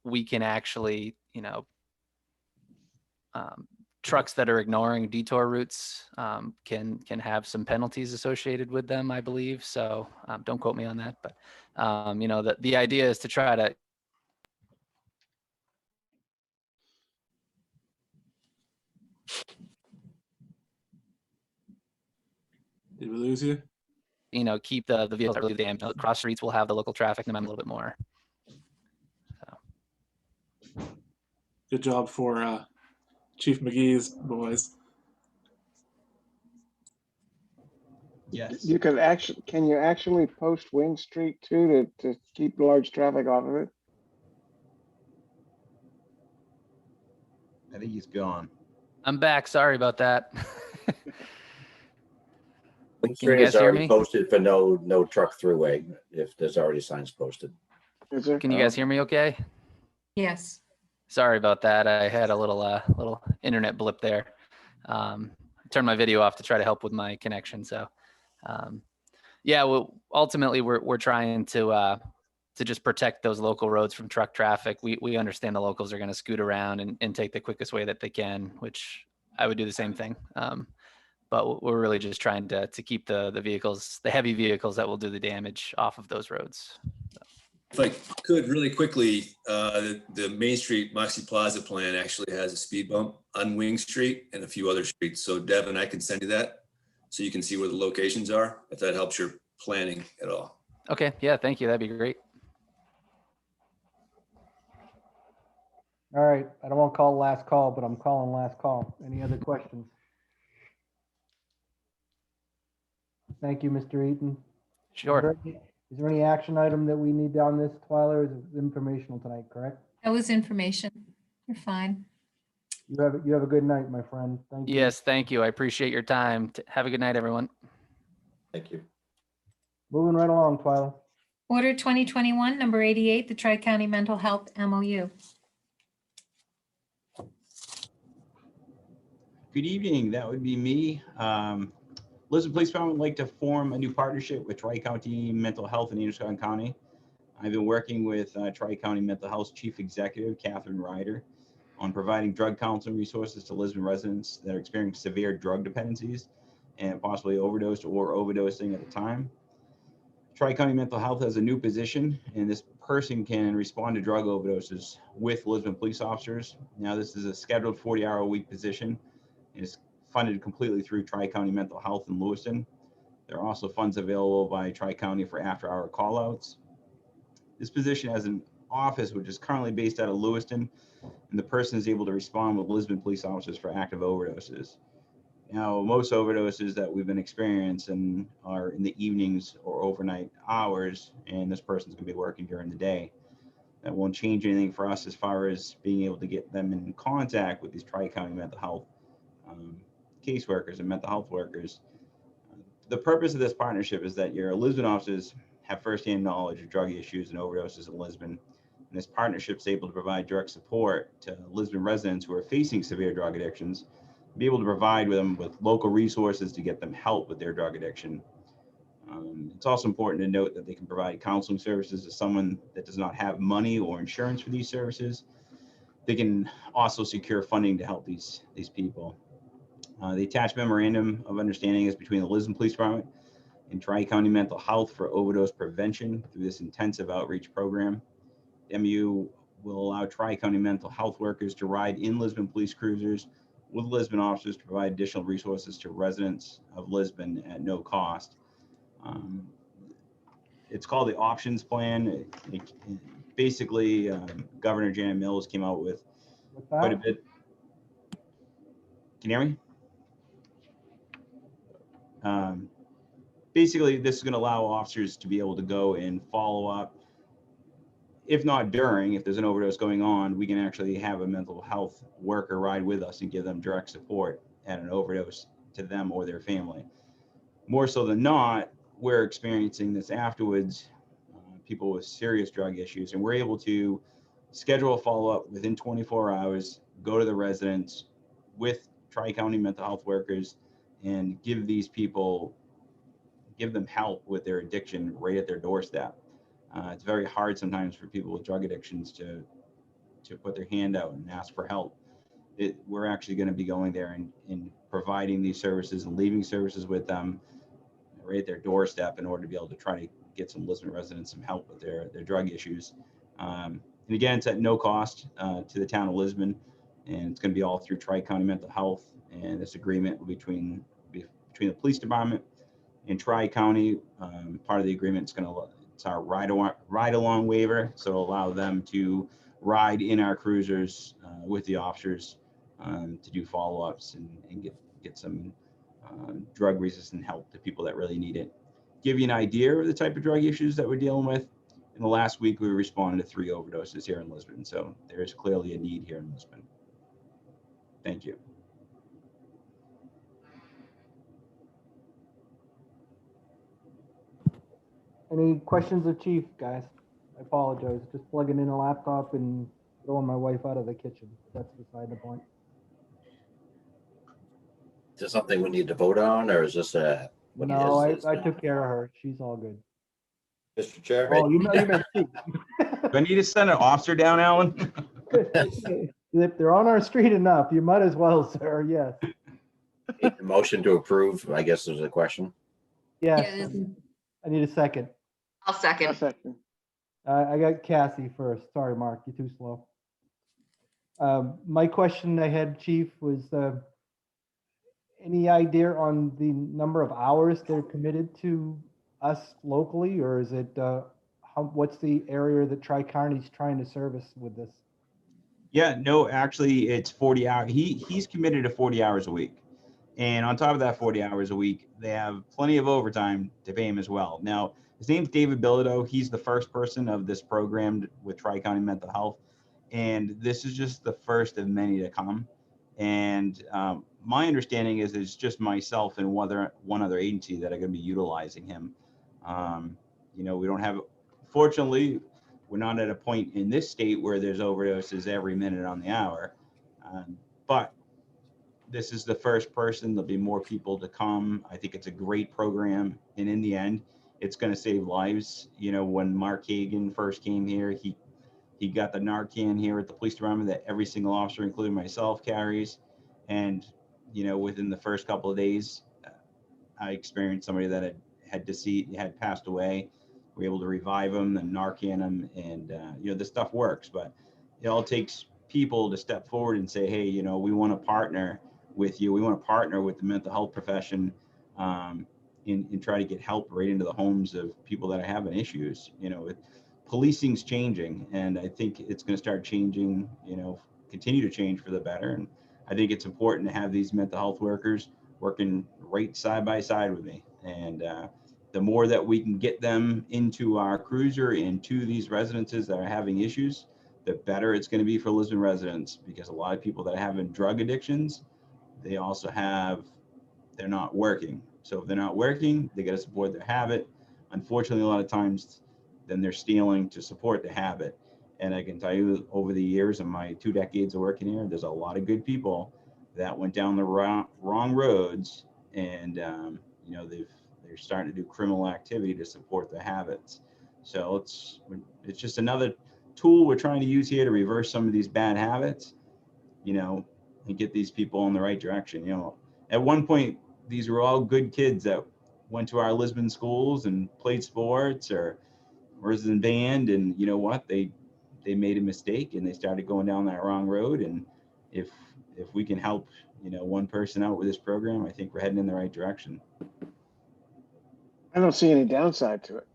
we can actually, trucks that are ignoring detour routes can have some penalties associated with them, I believe. So don't quote me on that, but the idea is to try to. Did we lose you? Keep the vehicles that really damaged. Cross streets will have the local traffic in them a little bit more. So. Good job for Chief McGee's boys. Yes. Can you actually post Wing Street too to keep large traffic off of it? I think he's gone. I'm back. Sorry about that. Wing Can you Street guys is hear already me? posted for no truck throughway if there's already signs posted. Is there? Can you guys hear me okay? Yes. Sorry about that. I had a little internet blip there. Turned my video off to try to help with my connection. So, yeah, well, ultimately we're trying to just protect those local roads from truck traffic. We understand the locals are going to scoot around and take the quickest way that they can, which I would do the same thing. But we're really just trying to keep the vehicles, the heavy vehicles that will do the damage off of those roads. If I could really quickly, the Main Street Moxie Plaza plan actually has a speed bump on Wing Street and a few other streets. So Devin, I can send you that so you can see where the locations are, if that helps your planning at all. Okay. Yeah. Thank you. That'd be great. All right, I don't want to call last call, but I'm calling last call. Any other questions? Thank you, Mr. Eaton. Sure. Is there any action item that we need on this, Twyla, or is it informational tonight, correct? That was information. You're fine. You have a good night, my friend. Thank you. Yes. Thank you. I appreciate your time. Have a good night, everyone. Thank you. Moving right along, Twyla. Order 2021, number 88, the Tri-County Mental Health MOU. Good evening, that would be me. Lisbon Police Department would like to form a new partnership with Tri-County Mental Health in Androscoggin County. I've been working with Tri-County Mental Health Chief Executive, Catherine Ryder, on providing drug counseling resources to Lisbon residents that are experiencing severe drug dependencies and possibly overdosed or overdosing at a time. Tri-County Mental Health has a new position, and this person can respond to drug overdoses with Lisbon police officers. Now, this is a scheduled 40-hour-a-week position. It's funded completely through Tri-County Mental Health in Lewiston. There are also funds available by Tri-County for after-hour call-outs. This position has an office which is currently based out of Lewiston, and the person is able to respond with Lisbon police officers for active overdoses. Now, most overdoses that we've been experiencing are in the evenings or overnight hours, and this person's going to be working during the day. That won't change anything for us as far as being able to get them in contact with these Tri-County mental health caseworkers and mental health workers. The purpose of this partnership is that your Lisbon officers have firsthand knowledge of drug issues and overdoses in Lisbon. And this partnership is able to provide direct support to Lisbon residents who are facing severe drug addictions, be able to provide them with local resources to get them help with their drug addiction. It's also important to note that they can provide counseling services to someone that does not have money or insurance for these services. They can also secure funding to help these people. The attached memorandum of understanding is between the Lisbon Police Department and Tri-County Mental Health for overdose prevention through this intensive outreach program. The MU will allow Tri-County mental health workers to ride in Lisbon police cruisers with Lisbon officers to provide additional resources to residents of Lisbon at no cost. It's called the Options Plan. Basically, Governor Janet Mills came out with quite a bit. Can you hear me? Basically, this is going to allow officers to be able to go and follow up. If not during, if there's an overdose going on, we can actually have a mental health worker ride with us and give them direct support at an overdose to them or their family. More so than not, we're experiencing this afterwards, people with serious drug issues, and we're able to schedule a follow-up within 24 hours, go to the residents with Tri-County mental health workers and give them help with their addiction right at their doorstep. It's very hard sometimes for people with drug addictions to put their hand out and ask for help. We're actually going to be going there and providing these services and leaving services with them right at their doorstep in order to be able to try to get some Lisbon residents some help with their drug issues. And again, it's at no cost to the town of Lisbon, and it's going to be all through Tri-County Mental Health. And this agreement between the police department and Tri-County, part of the agreement it's our ride along waiver, so it'll allow them to ride in our cruisers with the officers to do follow-ups and get some drug resistant help to people that really need it. Give you an idea of the type of drug issues that we're dealing with. In the last week, we responded to 3 overdoses here in Lisbon, so there is clearly a need here in Lisbon. Thank you. Any questions of Chief, guys? I apologize. Just plugging in a laptop and throwing my wife out of the kitchen. That's beside the point. Is this something we need to vote on, or is this No, I took care of her. She's all good. Mr. Chair? Oh, you meant Chief. Do I need to send an officer down, Alan? If they're on our street enough, you might as well, sir. Yes. Motion to approve, I guess is a question. Yes. I need a second. I'll second. I got Cassie first. Sorry, Mark, you're too slow. My question I had, Chief, was any idea on the number of hours they're committed to us locally, or is it what's the area that Tri-County's trying to service with this? Yeah, no, actually, it's 40 hours. He's committed to 40 hours a week. And on top of that 40 hours a week, they have plenty of overtime to pay him as well. Now, his name's David Bilodeau. He's the first person of this program with Tri-County Mental Health. And this is just the first of many to come. And my understanding is it's just myself and one other agency that are going to be utilizing him. We don't have, fortunately, we're not at a point in this state where there's overdoses every minute on the hour. But this is the first person. There'll be more people to come. I think it's a great program. And in the end, it's going to save lives. When Mark Hagan first came here, he got the Narcan here at the police department that every single officer, including myself, carries. And, within the first couple of days, I experienced somebody that had passed away. We were able to revive them and Narcan them. And, this stuff works. But it all takes people to step forward and say, hey, we want to partner with you. We want to partner with the mental health profession and try to get help right into the homes of people that are having issues. Policing's changing, and I think it's going to start changing, continue to change for the better. And I think it's important to have these mental health workers working right side by side with me. And the more that we can get them into our cruiser, into these residences that are having issues, the better it's going to be for Lisbon residents, because a lot of people that are having drug addictions, they're not working. So if they're not working, they got to support their habit. Unfortunately, a lot of times, then they're stealing to support the habit. And I can tell you, over the years of my 2 decades of working here, there's a lot of good people that went down the wrong roads, and you know, they're starting to do criminal activity to support their habits. So it's just another tool we're trying to use here to reverse some of these bad habits, you know, and get these people in the right direction. You know, at one point, these were all good kids that went to our Lisbon schools and played sports or was in band, and you know what, they made a mistake and they started going down that wrong road. And if we can help, you know, one person out with this program, I think we're heading in the right direction. I don't see any downside to it.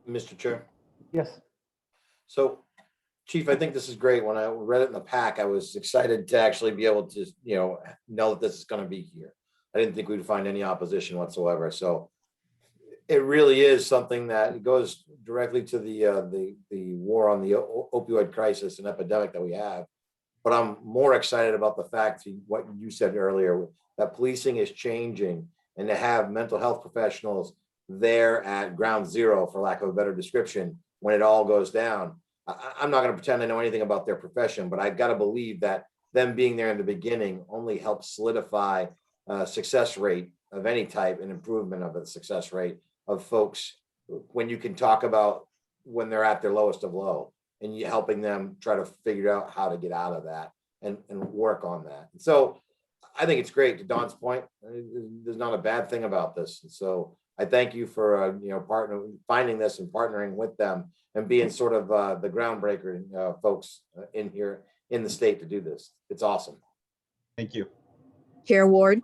Mr. Chair. Yes. So, Chief, I think this is great. When I read it in the pack, I was excited to actually be able to, you know that this is going to be here. I didn't think we'd find any opposition whatsoever. So it really is something that goes directly to the war on the opioid crisis and epidemic that we have. But I'm more excited about the fact, what you said earlier, that policing is changing, and to have mental health professionals there at ground zero, for lack of a better description, when it all goes down. I'm not going to pretend I know anything about their profession, but I've got to believe that them being there in the beginning only helps solidify success rate of any type, and improvement of the success rate of folks when you can talk about when they're at their lowest of low, and you helping them try to figure out how to get out of that and work on that. And so I think it's great. To Don's point, there's not a bad thing about this. And so I thank you for finding this and partnering with them and being sort of the groundbreaker folks in here in the state to do this. It's awesome. Thank you. Chair Ward.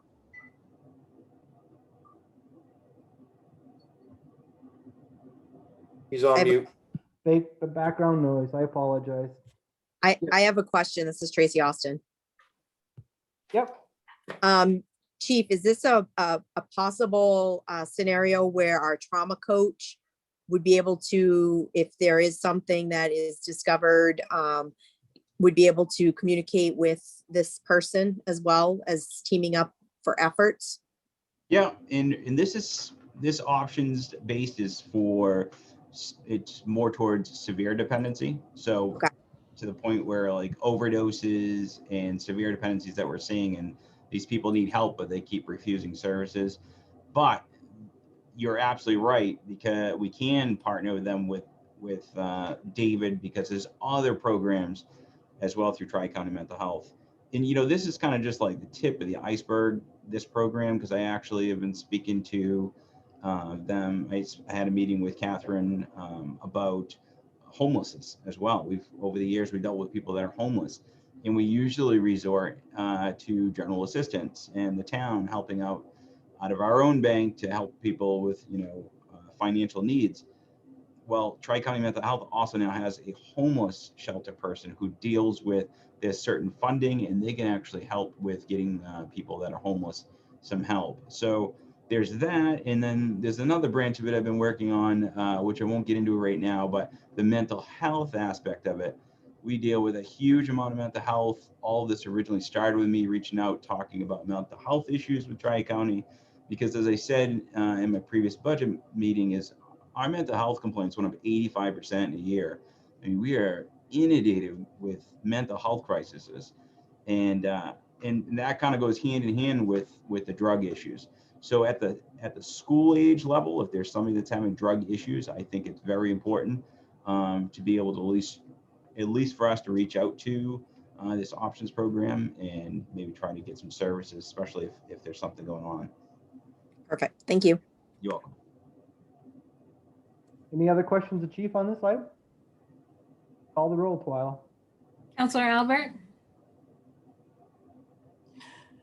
He's on mute. The background noise. I apologize. I have a question. This is Tracy Austin. Yep. Chief, is this a possible scenario where our trauma coach would be able to, if there is something that is discovered, would be able to communicate with this person as well as teaming up for efforts? Yeah, and this options based is for, it's more towards severe dependency. So to the point where like overdoses and severe dependencies that we're seeing, and these people need help, but they keep refusing services. But you're absolutely right, because we can partner with them with David, because there's other programs as well through Tri-County Mental Health. And, you know, this is kind of just like the tip of the iceberg, this program, because I actually have been speaking to them. I had a meeting with Catherine about homelessness as well. Over the years, we've dealt with people that are homeless, and we usually resort to general assistance and the town helping out of our own bank to help people with, financial needs. Well, Tri-County Mental Health also now has a homeless shelter person who deals with this certain funding, and they can actually help with getting people that are homeless some help. So there's that. And then there's another branch of it I've been working on, which I won't get into right now, but the mental health aspect of it. We deal with a huge amount of mental health. All of this originally started with me reaching out, talking about mental health issues with Tri-County, because as I said in my previous budget meeting, is our mental health complaints went up 85% a year. I mean, we are inundated with mental health crises, and that kind of goes hand in hand with the drug issues. So at the school age level, if there's somebody that's having drug issues, I think it's very important to be able to at least for us to reach out to this options program and maybe try to get some services, especially if there's something going on. Perfect. Thank you. You're welcome. Any other questions of Chief on this item? Call the roll, Twyla. Counselor Albert?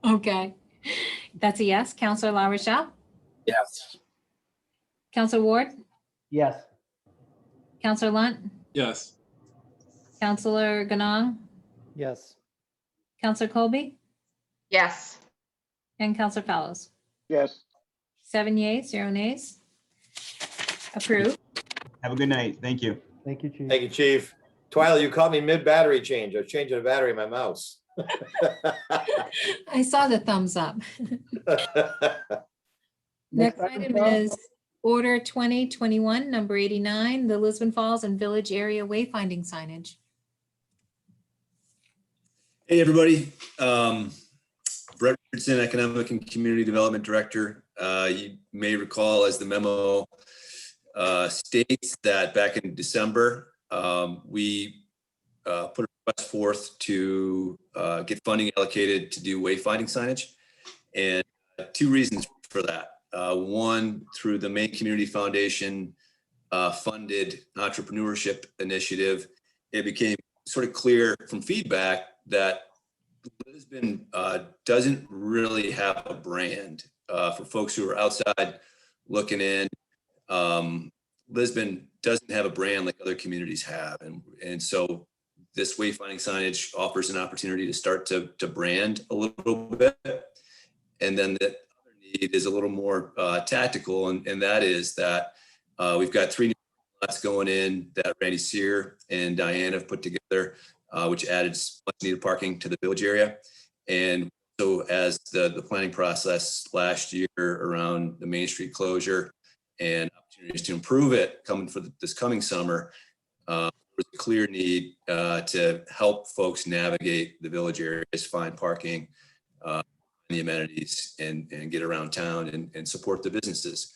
Okay, that's a yes. Counselor LaRochelle? Yes. Counselor Ward? Yes. Counselor Lunt? Yes. Counselor Ganong? Yes. Counselor Colby? Yes. And Counselor Fellows? Yes. 7 yeas, 0 nays. Approved. Have a good night. Thank you. Thank you, Chief. Thank you, Chief. Twyla, you caught me mid battery change. I was changing the battery in my mouse. I saw the thumbs up. Next item Tom? is Order 2021, number 89, the Lisbon Falls and Village Area Wayfinding Signage. Hey, everybody. Brett Richardson, Economic and Community Development Director. You may recall, as the memo states, that back in December, we put a request forth to get funding allocated to do wayfinding signage. And two reasons for that. One, through the Maine Community Foundation funded entrepreneurship initiative, it became sort of clear from feedback that Lisbon doesn't really have a brand. For folks who are outside looking in, Lisbon doesn't have a brand like other communities have. And so this wayfinding signage offers an opportunity to start to brand a little bit. And then the other need is a little more tactical, and that is that we've got 3 new lots going in that Randy Sear and Diane have put together, which added much needed parking to the village area. And so as the planning process last year around the Main Street closure and opportunities to improve it coming for this coming summer, there was a clear need to help folks navigate the village areas, find parking, the amenities, and get around town and support the businesses.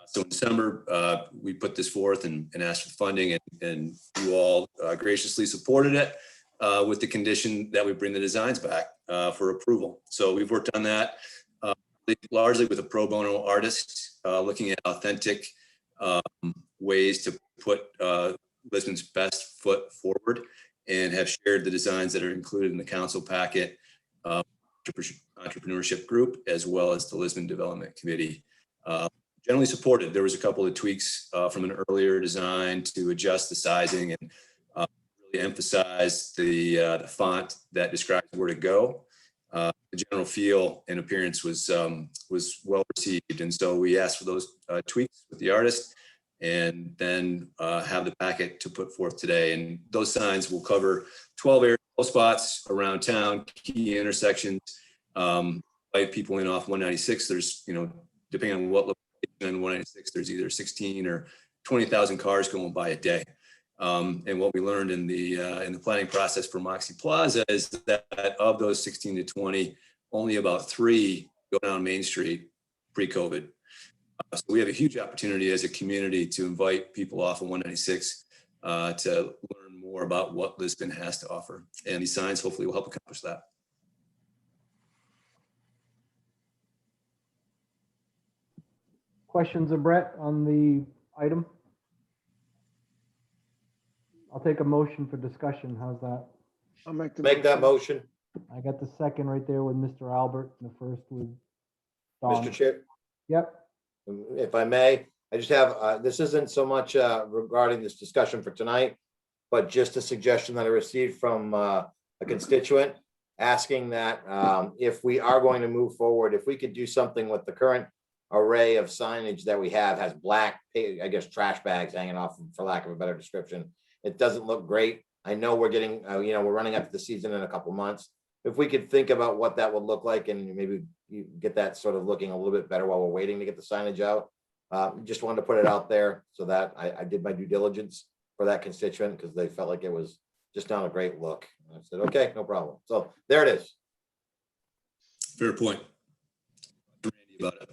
So in December, we put this forth and asked for funding, and you all graciously supported it with the condition that we bring the designs back for approval. So we've worked on that largely with a pro bono artist, looking at authentic ways to put Lisbon's best foot forward, and have shared the designs that are included in the council packet, entrepreneurship group, as well as the Lisbon Development Committee. Generally supported. There was a couple of tweaks from an earlier design to adjust the sizing and really emphasize the font that describes where to go. The general feel and appearance was well received, and so we asked for those tweaks with the artist, and then have the packet to put forth today. And those signs will cover 12 area spots around town, key intersections. By people in off 196, there's, depending on what location on 196, there's either 16 or 20,000 cars going by a day. And what we learned in the planning process for Moxie Plaza is that of those 16 to 20, only about 3 go down Main Street pre-COVID. So we have a huge opportunity as a community to invite people off of 196 to learn more about what Lisbon has to offer. And these signs hopefully will help accomplish that. Questions of Brett on the item? I'll take a motion for discussion. How's that? I'll make that motion. I got the second right there with Mr. Albert, and the first with Don. Mr. Chair, Yep. if I may, I just have, this isn't so much regarding this discussion for tonight, but just a suggestion that I received from a constituent asking that if we are going to move forward, if we could do something with the current array of signage that we have, has black, I guess, trash bags hanging off, for lack of a better description. It doesn't look great. I know we're getting, we're running up to the season in a couple months. If we could think about what that would look like, and maybe you get that sort of looking a little bit better while we're waiting to get the signage out. Just wanted to put it out there so that I did my due diligence for that constituent, because they felt like it was just not a great look. And I said, okay, no problem. So there it is. Fair point. Randy about it.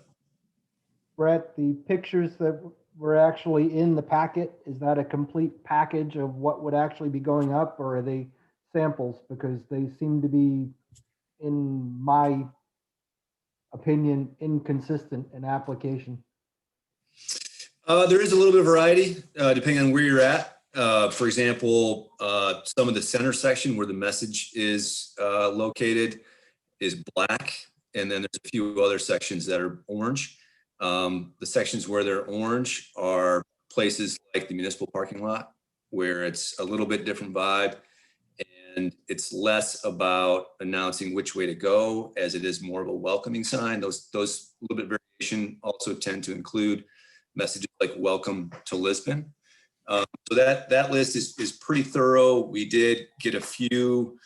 Brett, the pictures that were actually in the packet, is that a complete package of what would actually be going up, or are they samples? Because they seem to be, in my opinion, inconsistent in application. There is a little bit of variety depending on where you're at. For example, some of the center section where the message is located is black, and then there's a few other sections that are orange. The sections where they're orange are places like the municipal parking lot, where it's a little bit different vibe, and it's less about announcing which way to go as it is more of a welcoming sign. Those little bit variation also tend to include messages like "Welcome to Lisbon." So that list is pretty thorough. We did get a few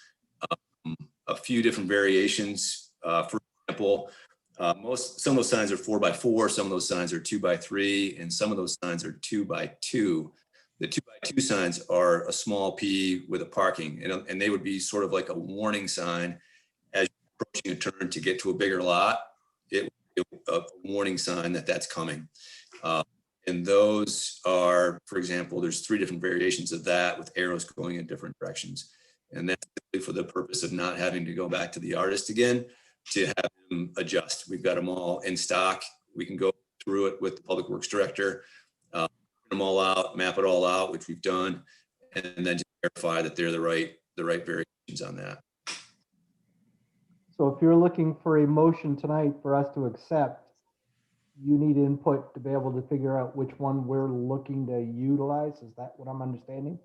different variations. For example, Some of those signs are 4x4, some of those signs are 2x3, and some of those signs are 2x2. The 2x2 signs are a small P with a parking, and they would be sort of like a warning sign as you're approaching a turn to get to a bigger lot. It would be a warning sign that that's coming. And those are, for example, there's 3 different variations of that with arrows going in different directions. And that's for the purpose of not having to go back to the artist again to have them adjust. We've got them all in stock. We can go through it with the Public Works Director, print them all out, map it all out, which we've done, and then just verify that they're the right variations on that. So if you're looking for a motion tonight for us to accept, you need input to be able to figure out which one we're looking to utilize. Is that what I'm understanding?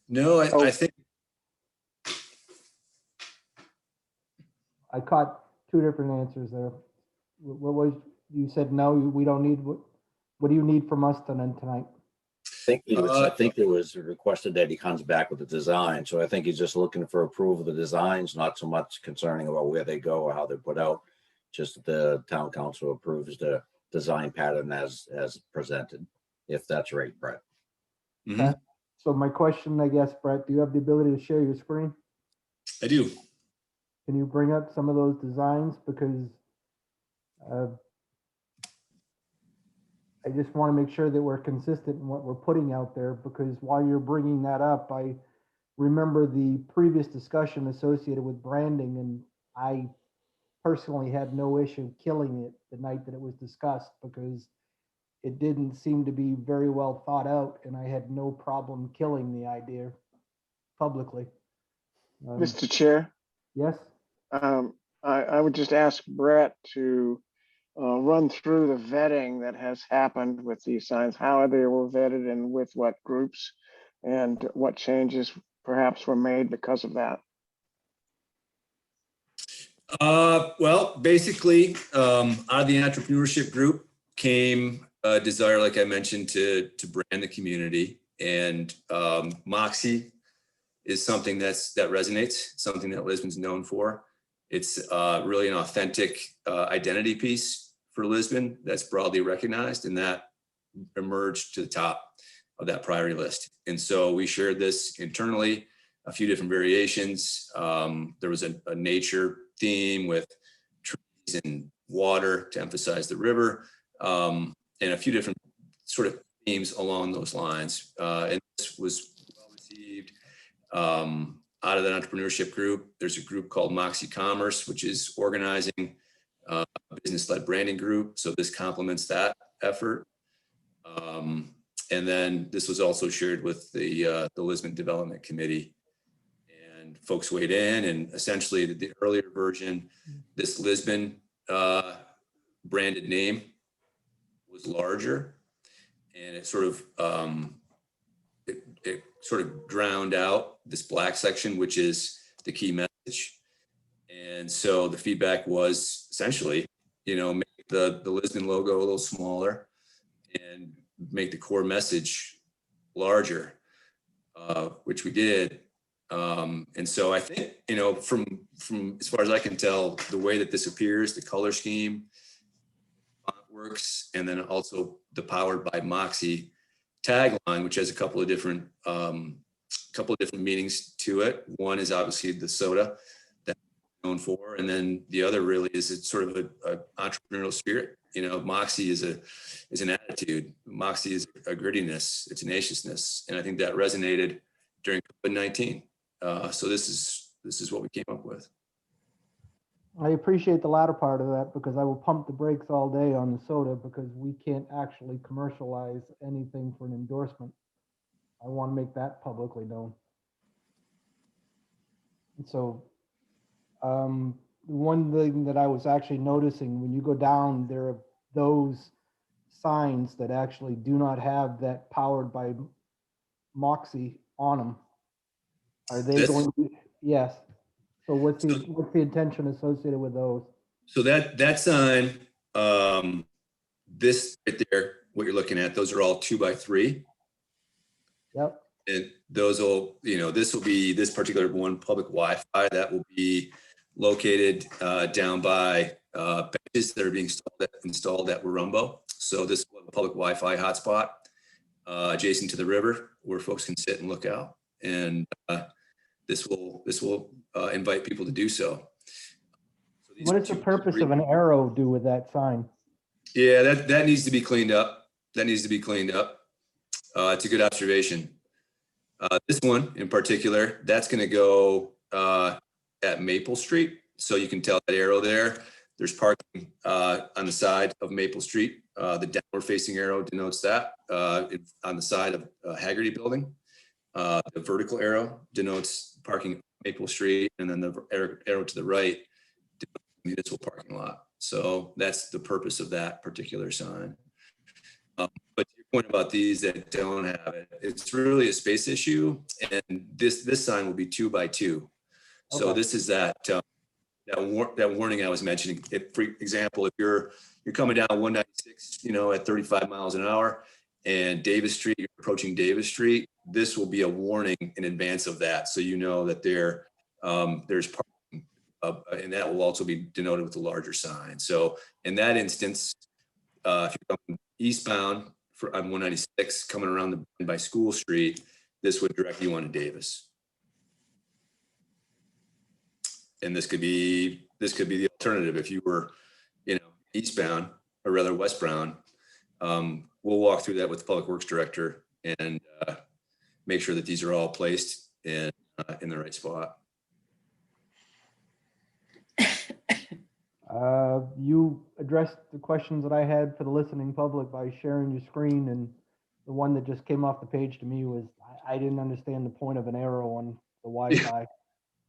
No, I think I caught 2 different answers there. What was, you said no, we don't need, what do you need from us tonight? I think it was requested that he comes back with the design. So I think he's just looking for approval of the designs, not so much concerning about where they go or how they're put out. Just that the town council approves the design pattern as presented, if that's right, Brett. Okay. So my question, I guess, Brett, do you have the ability to share your screen? I do. Can you bring up some of those designs? Because I just want to make sure that we're consistent in what we're putting out there, because while you're bringing that up, I remember the previous discussion associated with branding, and I personally had no issue killing it the night that it was discussed because it didn't seem to be very well thought out, and I had no problem killing the idea publicly. Mr. Chair? Yes? I would just ask Brett to run through the vetting that has happened with these signs, how they were vetted and with what groups, and what changes perhaps were made because of that. Well, basically, out of the entrepreneurship group came a desire, like I mentioned, to brand the community. And Moxie is something that resonates, something that Lisbon's known for. It's really an authentic identity piece for Lisbon that's broadly recognized, and that emerged to the top of that priority list. And so we shared this internally, a few different variations. There was a nature theme with trees and water to emphasize the river, and a few different sort of themes along those lines. And this was well received. Out of that entrepreneurship group, there's a group called Moxie Commerce, which is organizing a business-led branding group. So this complements that effort. And then this was also shared with the Lisbon Development Committee. And folks weighed in, and essentially the earlier version, this Lisbon branded name was larger, and it sort of it sort of drowned out this black section, which is the key message. And so the feedback was essentially, make the Lisbon logo a little smaller and make the core message larger, which we did. And so I think, from as far as I can tell, the way that this appears, the color scheme, font works, and then also the Powered by Moxie tagline, which has a couple of different meanings to it. One is obviously the soda that I'm known for, and then the other really is it's sort of a entrepreneurial spirit. Moxie is an attitude. Moxie is a grittiness, a tenaciousness, and I think that resonated during COVID-19. So this is what we came up with. I appreciate the latter part of that, because I will pump the brakes all day on the soda, because we can't actually commercialize anything for an endorsement. I want to make that publicly known. And so one thing that I was actually noticing, when you go down, there are those signs that actually do not have that Powered by Moxie on them. Are they going to? Yes. So what's the intention associated with those? So that sign, this right there, what you're looking at, those are all 2x3. Yep. And those will, this will be this particular one, public Wi-Fi. That will be located down by benches that are being installed at Warumbo. So this is a public Wi-Fi hotspot adjacent to the river where folks can sit and look out. And this will invite people to do so. What does the purpose of an arrow do with that sign? Yeah, that needs to be cleaned up. That needs to be cleaned up. It's a good observation. This one in particular, that's going to go at Maple Street. So you can tell that arrow there. There's parking on the side of Maple Street. The downward facing arrow denotes that on the side of Haggerty Building. The vertical arrow denotes parking at Maple Street, and then the arrow to the right denotes municipal parking lot. So that's the purpose of that particular sign. But to your point about these that don't have it, it's really a space issue, and this sign will be 2 by 2. So Okay. this is that warning I was mentioning. If, for example, if you're coming down 196, at 35 miles an hour, and Davis Street, you're approaching Davis Street, this will be a warning in advance of that, so you know that there's parking, and that will also be denoted with a larger sign. So in that instance, if you're coming eastbound on 196, coming around the bend by School Street, this would direct you on to Davis. And this could be the alternative if you were, eastbound or rather westbound. We'll walk through that with the Public Works Director and make sure that these are all placed in the right spot. You addressed the questions that I had for the listening public by sharing your screen, and the one that just came off the page to me was, I didn't understand the point of an arrow on the Wi-Fi.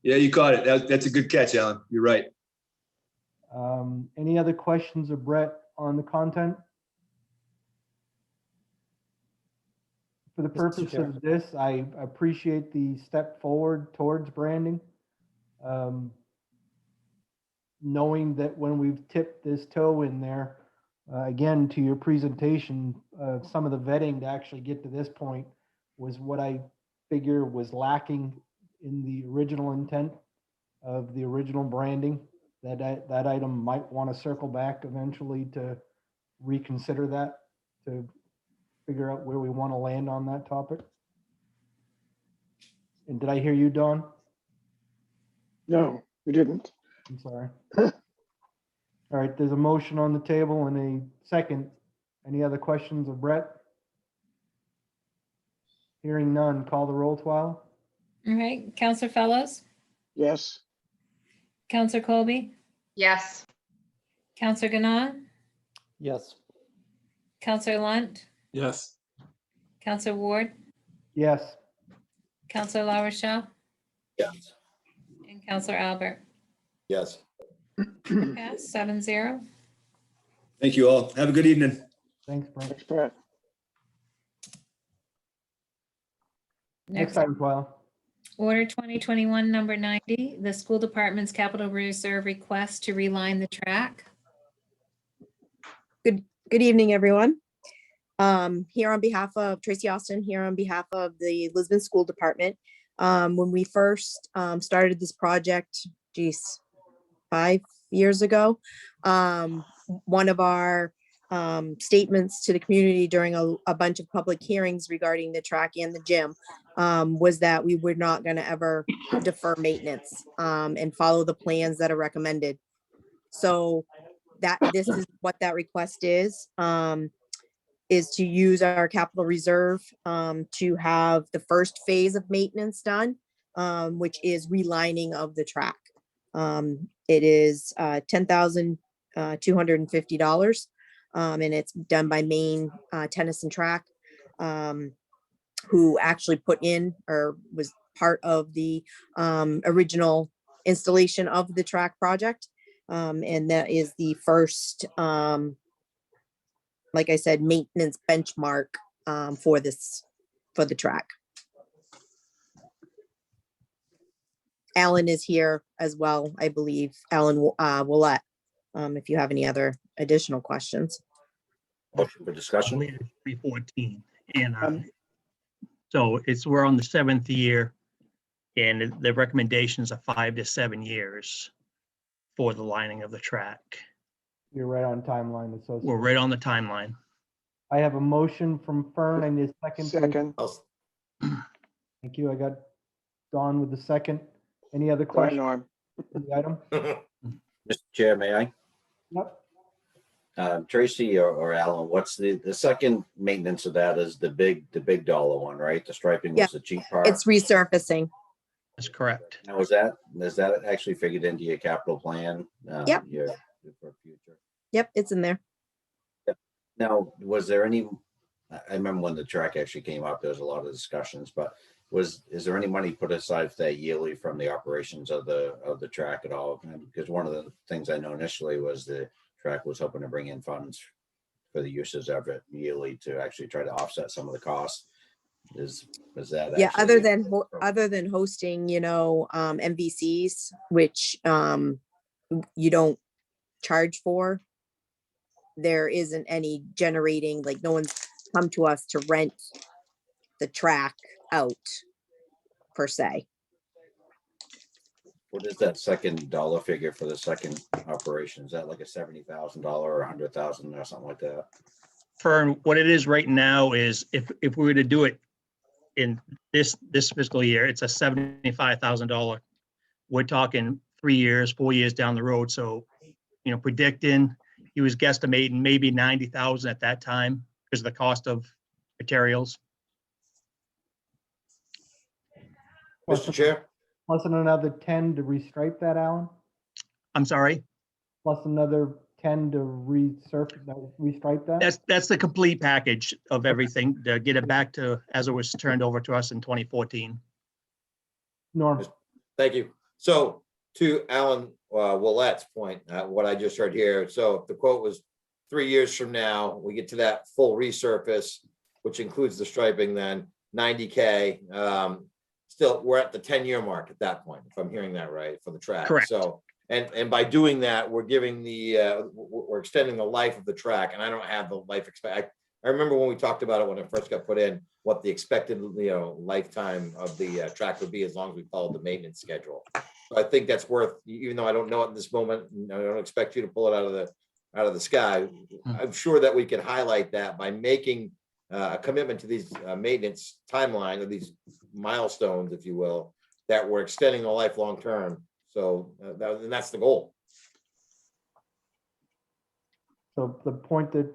Yeah, you caught it. That's a good catch, Alan. You're right. Any other questions of Brett on the content? For the purpose Chair. of this, I appreciate the step forward towards branding. Knowing that when we've tipped this toe in there, again, to your presentation, some of the vetting to actually get to this point was what I figure was lacking in the original intent of the original branding. That item might want to circle back eventually to reconsider that, to figure out where we want to land on that topic. And did I hear you, Dawn? No, you didn't. I'm sorry. All right, there's a motion on the table and a second. Any other questions of Brett? Hearing none, call the roll, Twyla. All right, Counselor Fellows, Yes. Counselor Colby, Yes. Counselor Gannon, Yes. Counselor Lunt, Yes. Counselor Ward, Yes. Counselor La Rochelle, Yes. and Counselor Albert. Yes. Pass 7-0. Thank you all. Have a good evening. Thanks, Brett. Thanks, Brett. Next item, Twyla. Order 2021 number 90, the school department's capital reserve request to reline the track. Good evening, everyone. Here on behalf of Tracy Austin, here on behalf of the Lisbon School Department. When we first started this project, 5 years ago, one of our statements to the community during a bunch of public hearings regarding the track and the gym was that we were not going to ever defer maintenance and follow the plans that are recommended. So this is what that request is to use our capital reserve to have the first phase of maintenance done, which is relining of the track. It is $10,250. And it's done by Maine Tennis and Track, who actually put in or was part of the original installation of the track project. And that is the first, like I said, maintenance benchmark for the track. Alan is here as well, I believe. Alan Willett, if you have any other additional questions. Motion for discussion. 314. And so we're on the 7th year, and the recommendations are 5 to 7 years. for the lining of the track. You're right on timeline associated. We're right on the timeline. I have a motion from Fern. I need a second. please. Second. Thank you. I got Dawn with the second. Any other Go ahead, questions Norm. on the item? Mr. Chair, may I? Yep. Tracy or Alan, what's the second maintenance of that is the big dollar one, right? The striping Yeah, was the cheap part. It's resurfacing. That's correct. Now, is that actually figured into your capital plan? Yep. For future? Yep, it's in there. Now, was there any, I remember when the track actually came up, there was a lot of discussions, but is there any money put aside for that yearly from the operations of the track at all? Because one of the things I know initially was the track was hoping to bring in funds for the uses of it yearly to actually try to offset some of the costs. Is that? Yeah, actually- other than hosting, MVCs, which you don't charge for, there isn't any generating, like no one's come to us to rent the track out per se. What is that second dollar figure for the second operation? Is that like a $70,000 or $100,000 or something like that? Fern, what it is right now is if we were to do it in this fiscal year, it's a $75,000. We're talking 3 years, 4 years down the road. So, predicting, he was guesstimating maybe 90,000 at that time because of the cost of materials. Mr. Chair? Plus another 10 to restripe that, Alan? I'm sorry. Plus another 10 to restripe that? That's the complete package of everything to get it back to as it was turned over to us in 2014. Norm. Thank you. So to Alan Willette's point, what I just heard here, so if the quote was 3 years from now, we get to that full resurface, which includes the striping, then 90K. Still, we're at the 10-year mark at that point, if I'm hearing that right, for the track. Correct. So, and by doing that, we're giving we're extending the life of the track, and I don't have the life expect. I remember when we talked about it when it first got put in, what the expected lifetime of the track would be as long as we followed the maintenance schedule. So I think that's worth, even though I don't know it in this moment, I don't expect you to pull it out of the sky. I'm sure that we could highlight that by making a commitment to these maintenance timeline of these milestones, if you will, that we're extending the life long term. So and that's the goal. So the point that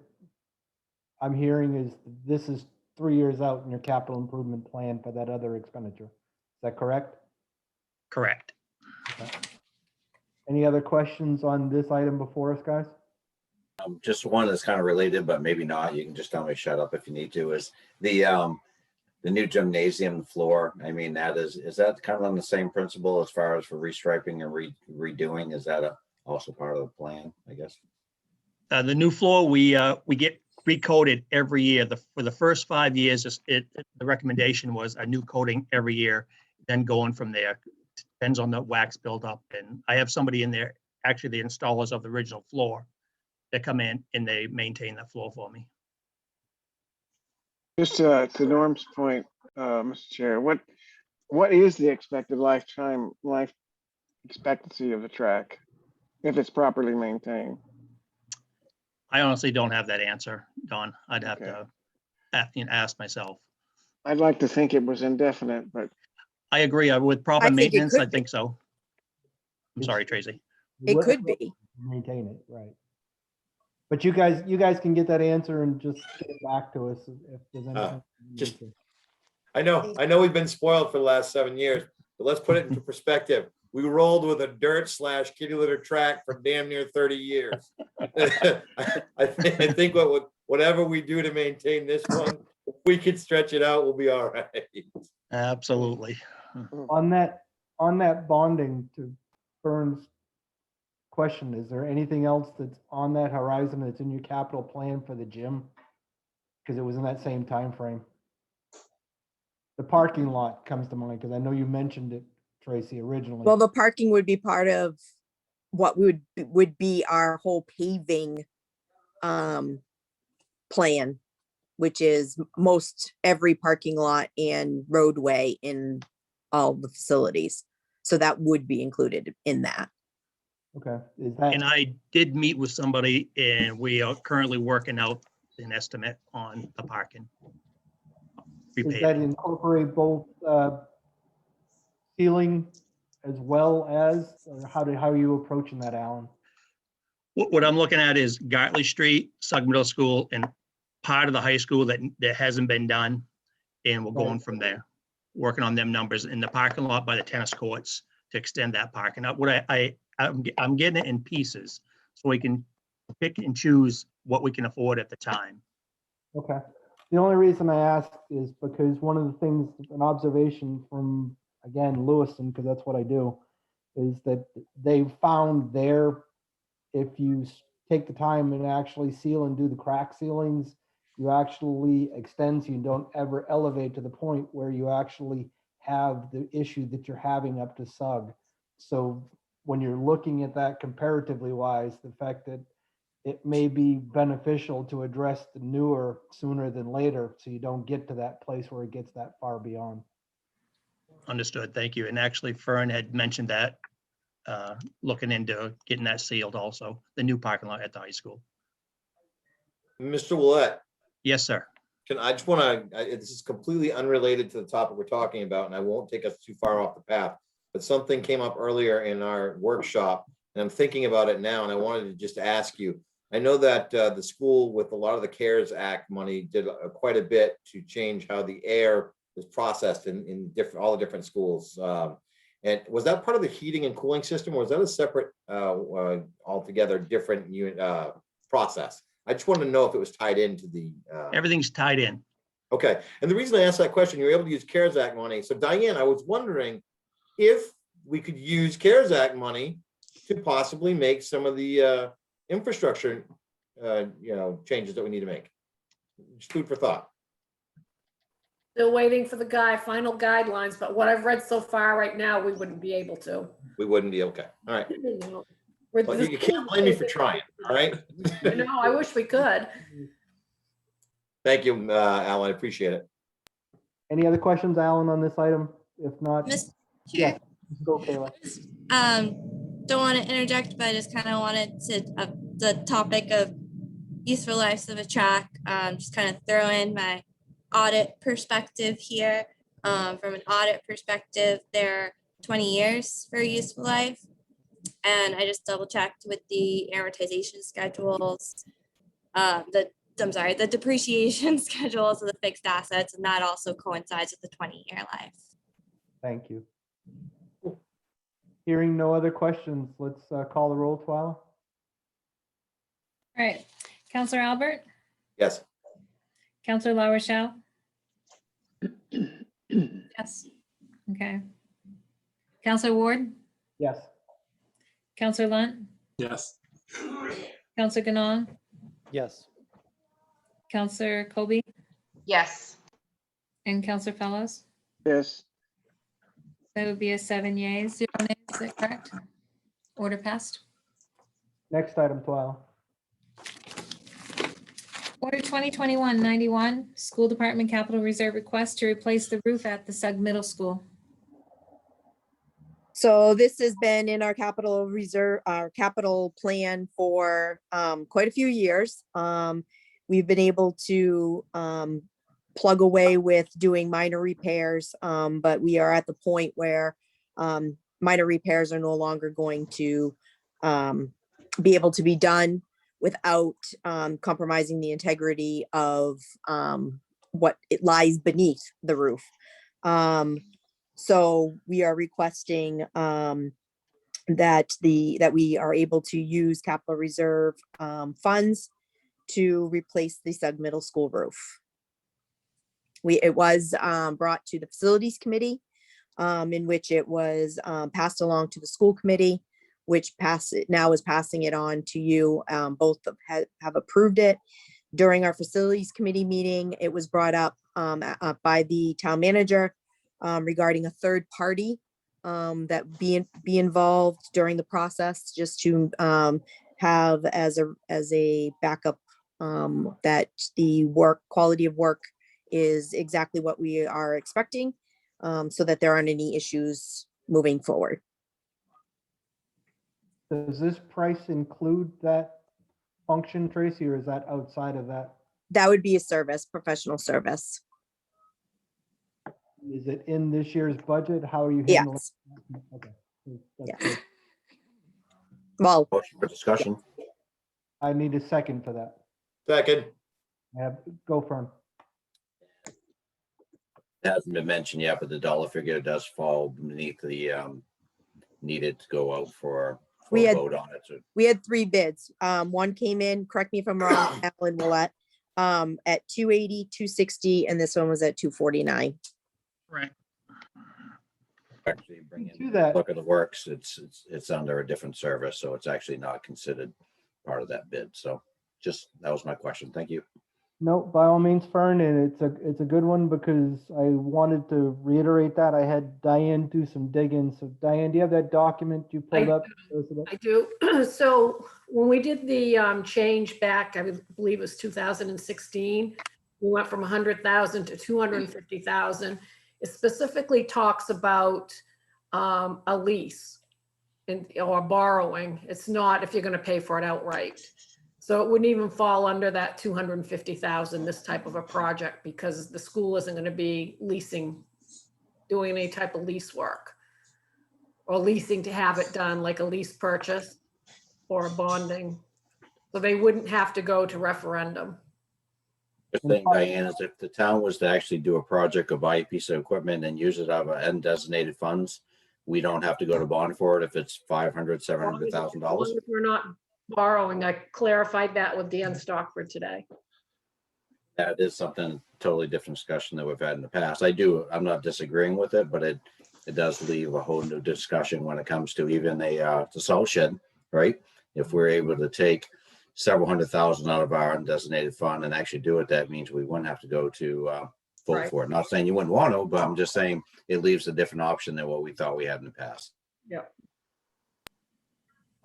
I'm hearing is this is 3 years out in your capital improvement plan for that other expenditure. Is that correct? Correct. Okay. Any other questions on this item before us, guys? Just one that's kind of related, but maybe not. You can just tell me shut up if you need to. Is the new gymnasium floor? I mean, is that kind of on the same principle as far as for restriping and redoing? Is that also part of the plan? I guess. The new floor, we get recoated every year. For the first 5 years, the recommendation was a new coating every year, then going from there. Depends on the wax buildup. And I have somebody in there, actually the installers of the original floor, that come in and they maintain that floor for me. Just to Norm's point, Mr. Chair, what is the expected life expectancy of the track if it's properly maintained? I honestly don't have that answer, Don. I'd have to ask myself. I'd like to think it was indefinite, but I agree. With proper I think it maintenance, could I think so. I'm sorry, Tracy. It could be. Maintain it, right. But you guys can get that answer and just get it back to us if there's anything. I know we've been spoiled for the last 7 years, but let's put it into perspective. We rolled with a dirt/kitty litter track for damn near 30 years. I think whatever we do to maintain this one, if we can stretch it out, we'll be all right. Absolutely. On that bonding, to Fern's question, is there anything else that's on that horizon that's in your capital plan for the gym? Because it was in that same time frame. The parking lot comes to mind because I know you mentioned it, Tracy, originally. Well, the parking would be part of what would be our whole paving plan, which is most every parking lot and roadway in all the facilities. So that would be included in that. Okay, is that? And I did meet with somebody and we are currently working out an estimate on the parking. Does that Repaving. incorporate both ceiling as well as, or how are you approaching that, Alan? What I'm looking at is Gartley Street, Sug Middle School, and part of the high school that hasn't been done. And we're going from there, working on them numbers in the parking lot by the tennis courts to extend that parking up. What I'm getting it in pieces so we can pick and choose what we can afford at the time. Okay. The only reason I ask is because one of the things, an observation from, again, Lewiston, because that's what I do, is that they found there, if you take the time and actually seal and do the crack sealings, you actually extend so you don't ever elevate to the point where you actually have the issue that you're having up to Sug. So when you're looking at that comparatively wise, the fact that it may be beneficial to address the newer sooner than later, so you don't get to that place where it gets that far beyond. Understood. Thank you. And actually Fern had mentioned that, looking into getting that sealed also, the new parking lot at the high school. Mr. Willett, Yes, sir. I just want to, this is completely unrelated to the topic we're talking about, and I won't take us too far off the path, but something came up earlier in our workshop, and I'm thinking about it now, and I wanted to just ask you. I know that the school, with a lot of the CARES Act money, did quite a bit to change how the air is processed in all the different schools. And was that part of the heating and cooling system, or was that a separate, altogether different unit process? I just wanted to know if it was tied into the. Everything's tied in. Okay, and the reason I asked that question, you were able to use CARES Act money. So Diane, I was wondering if we could use CARES Act money to possibly make some of the infrastructure, changes that we need to make. Just food for thought. Still waiting for the final guidelines, but what I've read so far right now, we wouldn't be able to. We wouldn't be okay. All right. We're Well, just- you can't blame me for trying. All right. No, I wish we could. Thank you, Alan. I appreciate it. Any other questions, Alan, on this item? If not, Mr. yeah, Chair, go, Kayla. don't want to interject, but I just kind of wanted to, the topic of useful lives of a track, just kind of throw in my audit perspective here. From an audit perspective, there are 20 years for useful life. And I just double checked with the amortization schedules, the depreciation schedules of the fixed assets, and that also coincides with the 20-year life. Thank you. Hearing no other questions, let's call the roll, Twyla. All right, Counselor Albert, Yes. Counselor La Rochelle? Yes. Okay. Counselor Ward, Yes. Counselor Lunt, Yes. Counselor Ganong, Yes. Counselor Colby, Yes. and Counselor Fellows? Yes. That would be a 7 yeas, 0 nays, is that correct? Order passed. Next item, Twyla. Order 2021-91, School Department Capital Reserve request to replace the roof at the Sug Middle School. So this has been in our capital reserve, our capital plan for quite a few years. We've been able to plug away with doing minor repairs, but we are at the point where minor repairs are no longer going to be able to be done without compromising the integrity of what it lies beneath the roof. So we are requesting that we are able to use capital reserve funds to replace the Sug Middle School roof. It was brought to the Facilities Committee, in which it was passed along to the School Committee, which now is passing it on to you. Both have approved it. During our Facilities Committee meeting, it was brought up by the town manager regarding a third party that be involved during the process, just to have as a backup that the quality of work is exactly what we are expecting, so that there aren't any issues moving forward. Does this price include that function, Tracy, or is that outside of that? That would be a service, professional service. Is it in this year's budget? How are you handling? Yes. Okay. That's Yes. good. Well, Motion for discussion. I need a second for that. Second. Go firm. It hasn't been mentioned yet, but the dollar figure does fall beneath the needed to go out for We a had- vote on it. So we had 3 bids. One came in, correct me if I'm wrong, Alan Willett, at 280, 260, and this one was at 249. Right. actually bring To in that- look at the works, it's under a different service, so it's actually not considered part of that bid. So just, that was my question. Thank you. No, by all means, Fern, and it's a good one because I wanted to reiterate that. I had Diane do some digging. So Diane, do you have that document you pulled up? I do. So when we did the change back, I believe it was 2016, we went from 100,000 to 250,000. It specifically talks about a lease or borrowing. It's not if you're going to pay for it outright. So it wouldn't even fall under that 250,000, this type of a project, because the school isn't going to be leasing, doing any type of lease work or leasing to have it done, like a lease purchase or a bonding. So they wouldn't have to go to referendum. The thing, Diane, is if the town was to actually do a project or buy a piece of equipment and use it out of undesignated funds, we don't have to go to bond for it if it's $500,000, $700,000. As long as we're not borrowing. I clarified that with Dan Stockford today. That is something totally different discussion that we've had in the past. I'm not disagreeing with it, but it does leave a whole new discussion when it comes to even the salt shed, right? If we're able to take several $100,000 out of our undesignated fund and actually do it, that means we wouldn't have to go to vote Right. for it. Not saying you wouldn't want to, but I'm just saying it leaves a different option than what we thought we had in the past. Yep.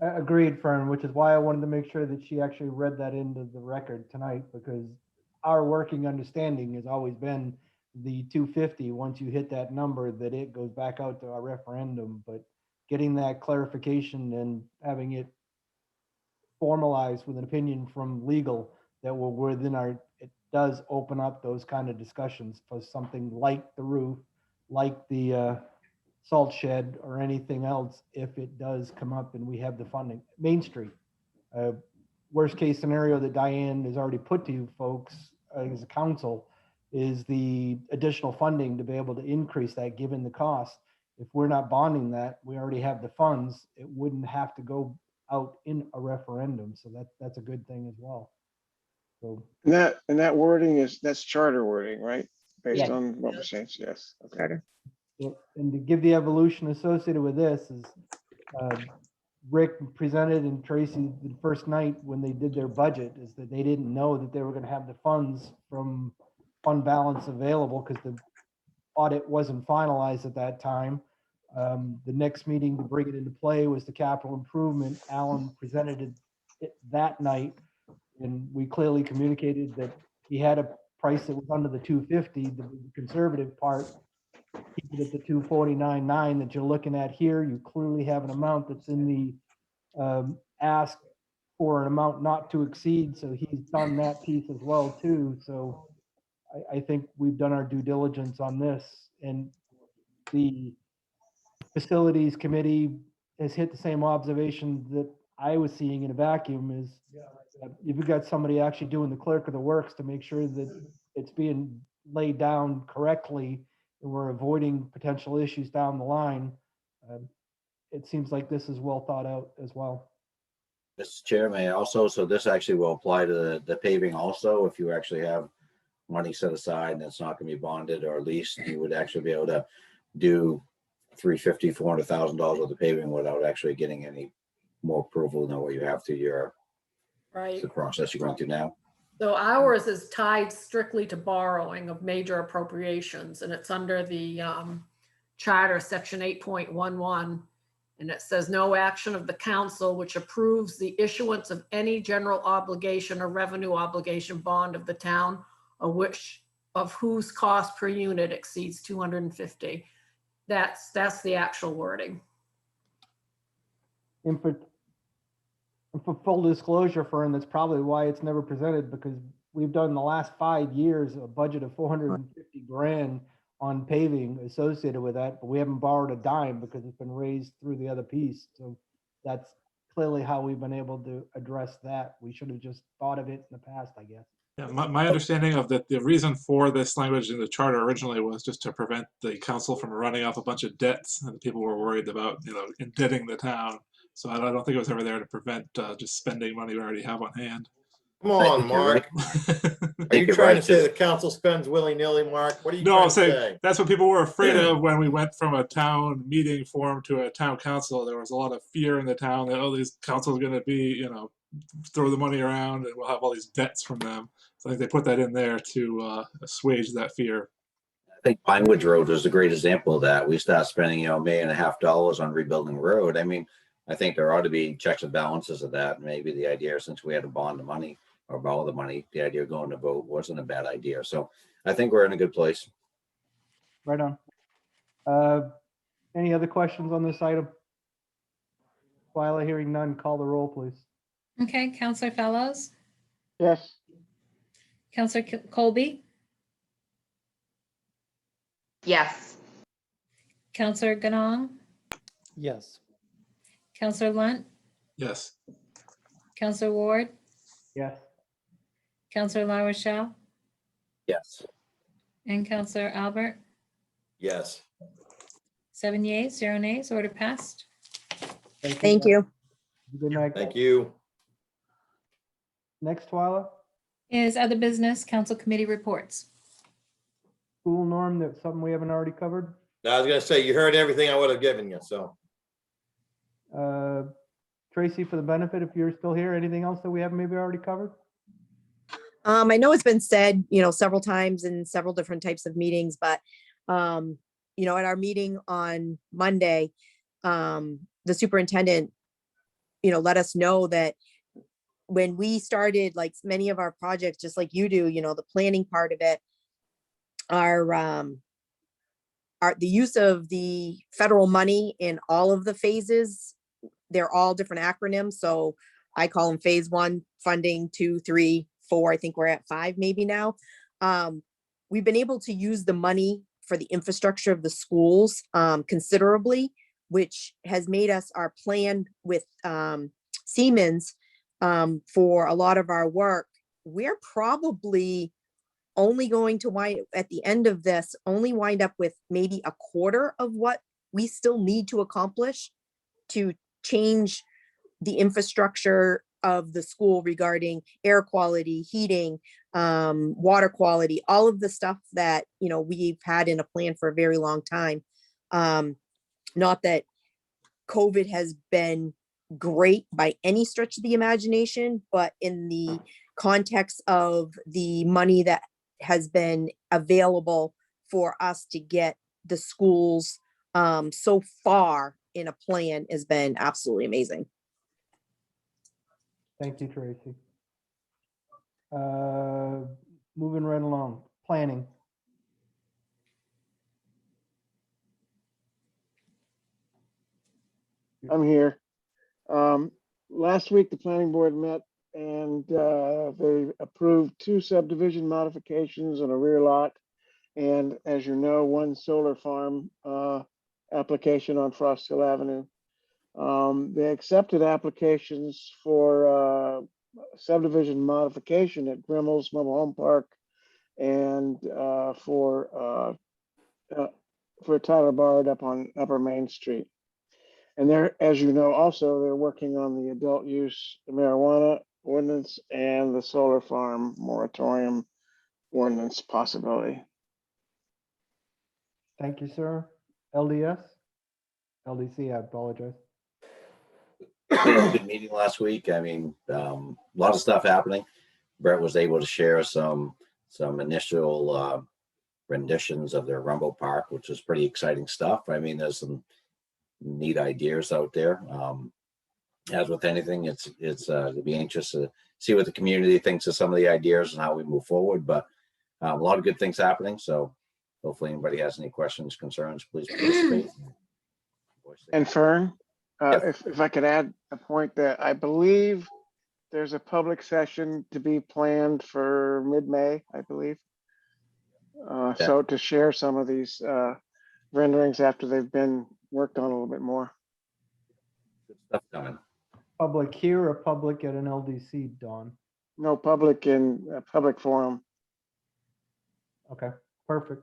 Agreed, Fern, which is why I wanted to make sure that she actually read that into the record tonight, because our working understanding has always been the 250, once you hit that number, that it goes back out to our referendum. But getting that clarification and having it formalized with an opinion from legal that we're within our, it does open up those kind of discussions for something like the roof, like the salt shed or anything else, if it does come up and we have the funding. Main Street, worst case scenario that Diane has already put to you folks as a council is the additional funding to be able to increase that given the cost. If we're not bonding that, we already have the funds, it wouldn't have to go out in a referendum. So that's a good thing as well. So And that wording that's charter wording, right? Based Yes. on what we're saying, yes. Okay. and to give the evolution associated with this is Rick presented and Tracy the first night when they did their budget is that they didn't know that they were going to have the funds from fund balance available because the audit wasn't finalized at that time. The next meeting to bring it into play was the capital improvement. Alan presented it that night, and we clearly communicated that he had a price that was under the 250, the conservative part. Keep it at the 249.9 that you're looking at here. You clearly have an amount that's in the ask for an amount not to exceed. So he's done that piece as well too. So I think we've done our due diligence on this, and the facilities committee has hit the same observation that I was seeing in a vacuum is if you've got somebody actually doing the clerk of the works to make sure that it's being laid down correctly and we're avoiding potential issues down the line, it seems like this is well thought out as well. Mr. Chair, may I also, so this actually will apply to the paving also, if you actually have money set aside and it's not gonna be bonded or leased, you would actually be able to do $350,000, $400,000 worth of paving without actually getting any more approval than what you have through your, Right. the process you're going through now. So ours is tied strictly to borrowing of major appropriations, and it's under the charter, section 8.11. And it says no action of the council which approves the issuance of any general obligation or revenue obligation bond of the town of whose cost per unit exceeds 250. That's the actual wording. And for And for full disclosure, Fern, that's probably why it's never presented, because we've done the last 5 years a budget of 450 grand on paving associated with that, but we haven't borrowed a dime because it's been raised through the other piece. So that's clearly how we've been able to address that. We should have just thought of it in the past, I guess. Yeah, my understanding of that, the reason for this language in the charter originally was just to prevent the council from running off a bunch of debts, and people were worried about, indebting the town. So I don't think it was ever there to prevent just spending money we already have on hand. Come on, Mark. Are you trying to say the council spends willy-nilly, Mark? What are you No, trying I'm to saying say? that's what people were afraid of when we went from a town meeting form to a town council. There was a lot of fear in the town that, oh, these councils are going to be, throw the money around and we'll have all these debts from them. So I think they put that in there to assuage that fear. I think Pinewood Road was a great example of that. We started spending, $1.5 million on rebuilding the road. I mean, I think there ought to be checks and balances of that. Maybe the idea, since we had to bond the money or borrow the money, the idea of going to vote wasn't a bad idea. So I think we're in a good place. Right on. Any other questions on this item? Twyla, hearing none, call the roll, please. Okay, Counselor Fellows, Yes. Counselor Colby, Yes. Counselor Ganong, Yes. Counselor Lunt, Yes. Counselor Ward, Yes. Counselor La Rochelle, Yes. and Counselor Albert. Yes. 7 yeas, 0 nays, order passed. Thank you. Good night. Thank you. Next, Twyla, Is other business, council committee reports. school norm, that's something we haven't already covered. I was gonna say, you heard everything I would have given you, so. Tracy, for the benefit, if you're still here, anything else that we haven't maybe already covered? I know it's been said, several times in several different types of meetings, but, at our meeting on Monday, the superintendent, let us know that when we started, like many of our projects, just like you do, the planning part of it, the use of the federal money in all of the phases, they're all different acronyms. So I call them phase 1 funding, 2, 3, 4. I think we're at 5 maybe now. We've been able to use the money for the infrastructure of the schools considerably, which has made us our plan with Siemens for a lot of our work. We're probably only going to at the end of this, only wind up with maybe a quarter of what we still need to accomplish to change the infrastructure of the school regarding air quality, heating, water quality, all of the stuff that, we've had in a plan for a very long time. Not that COVID has been great by any stretch of the imagination, but in the context of the money that has been available for us to get the schools so far in a plan has been absolutely amazing. Thank you, Tracy. Moving right along, planning. I'm here. Last week, the planning board met and they approved 2 subdivision modifications on a rear lot. And as you know, 1 solar farm application on Frost Hill Avenue. They accepted applications for subdivision modification at Grimmel's Mobile Home Park and for Tyler Bard up on Upper Main Street. And they're, as you know, also they're working on the adult use marijuana ordinance and the solar farm moratorium ordinance possibility. Thank you, sir. LDS? LDC, I apologize. Good meeting last week. I mean, a lot of stuff happening. Brett was able to share some initial renditions of their Rumble Park, which is pretty exciting stuff. I mean, there's some neat ideas out there. As with anything, it's to be anxious to see what the community thinks of some of the ideas and how we move forward. But a lot of good things happening. So hopefully anybody has any questions, concerns, please participate. And Fern, If I could add a point that I believe there's a public session to be planned for mid-May, I believe. So to share some of these renderings after they've been worked on a little bit more. Good stuff coming. Public here or public at an LDC, Dawn? No, public in a public forum. Okay, perfect.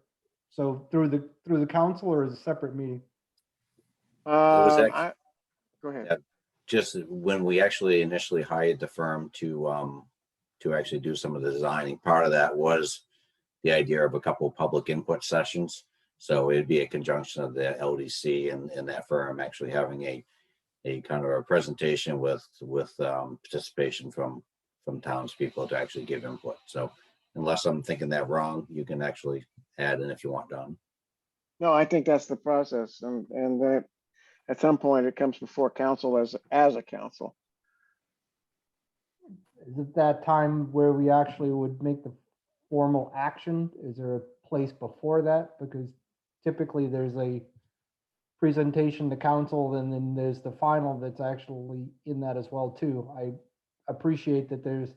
So through the council or is it a separate meeting? Go ahead. Yeah, just when we actually initially hired the firm to actually do some of the designing, part of that was the idea of a couple of public input sessions. So it'd be a conjunction of the LDC and that firm actually having a kind of a presentation with participation from townspeople to actually give input. So unless I'm thinking that wrong, you can actually add in if you want, Don. No, I think that's the process, and then at some point it comes before council as a council. Is it that time where we actually would make the formal action? Is there a place before that? Because typically there's a presentation to council and then there's the final that's actually in that as well too. I appreciate that there's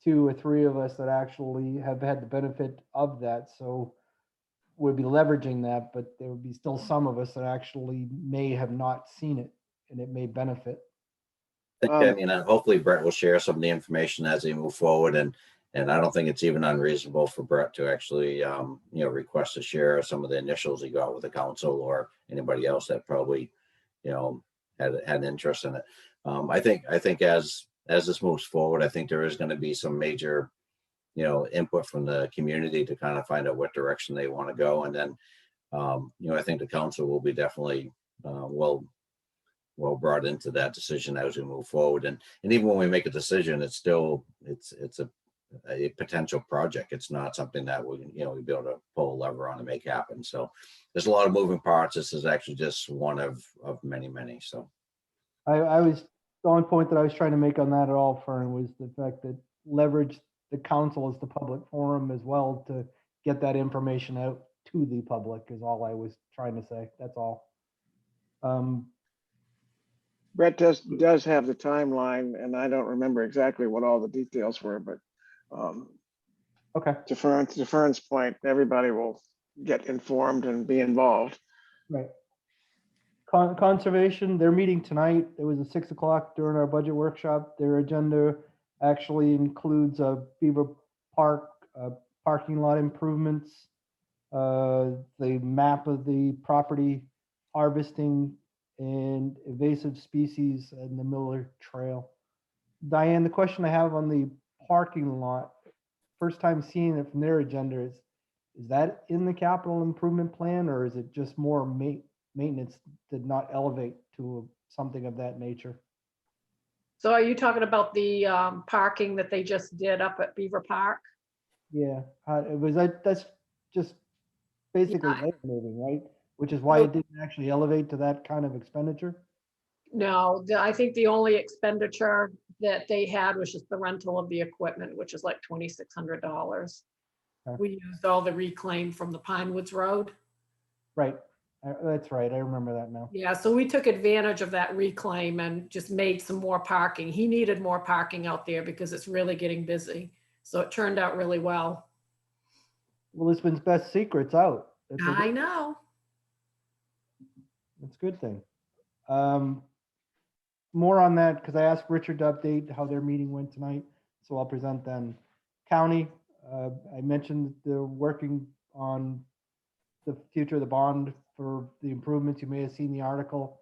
2 or 3 of us that actually have had the benefit of that. So we'll be leveraging that, but there would be still some of us that actually may have not seen it and it may benefit. I think, hopefully Brett will share some of the information as they move forward, and I don't think it's even unreasonable for Brett to actually, request to share some of the initials he got with the council or anybody else that probably, had an interest in it. I think as this moves forward, I think there is going to be some major, input from the community to kind of find out what direction they want to go, and then, I think the council will be definitely well brought into that decision as we move forward. And even when we make a decision, it's still it's a potential project. It's not something that we'd be able to pull a lever on to make happen. So there's a lot of moving parts. This is actually just one of many. So I was, the only point that I was trying to make on that at all, Fern, was the fact that leverage the council as the public forum as well to get that information out to the public is all I was trying to say. That's all. Brett does have the timeline, and I don't remember exactly what all the details were, but okay. To Fern's point, everybody will get informed and be involved. Right. Conservation, they're meeting tonight. It was at 6 o'clock during our budget workshop. Their agenda actually includes a Beaver Park parking lot improvements, the map of the property harvesting and invasive species in the Miller Trail. Diane, the question I have on the parking lot, first time seeing it from their agenda, is that in the capital improvement plan, or is it just more maintenance did not elevate to something of that nature? So are you talking about the parking that they just did up at Beaver Park? Yeah, it was that's just basically land moving, right? Which is why it didn't actually elevate to that kind of expenditure. No, I think the only expenditure that they had was just the rental of the equipment, which is like $2,600. Okay. We used all the reclaim from the Pine Woods Road. Right, that's right. I remember that now. Yeah, so we took advantage of that reclaim and just made some more parking. He needed more parking out there because it's really getting busy. So it turned out really well. Well, Lisbon's best secret's out. I know. That's a good thing. More on that, because I asked Richard to update how their meeting went tonight, so I'll present then. County, I mentioned they're working on the future of the bond for the improvements. You may have seen the article.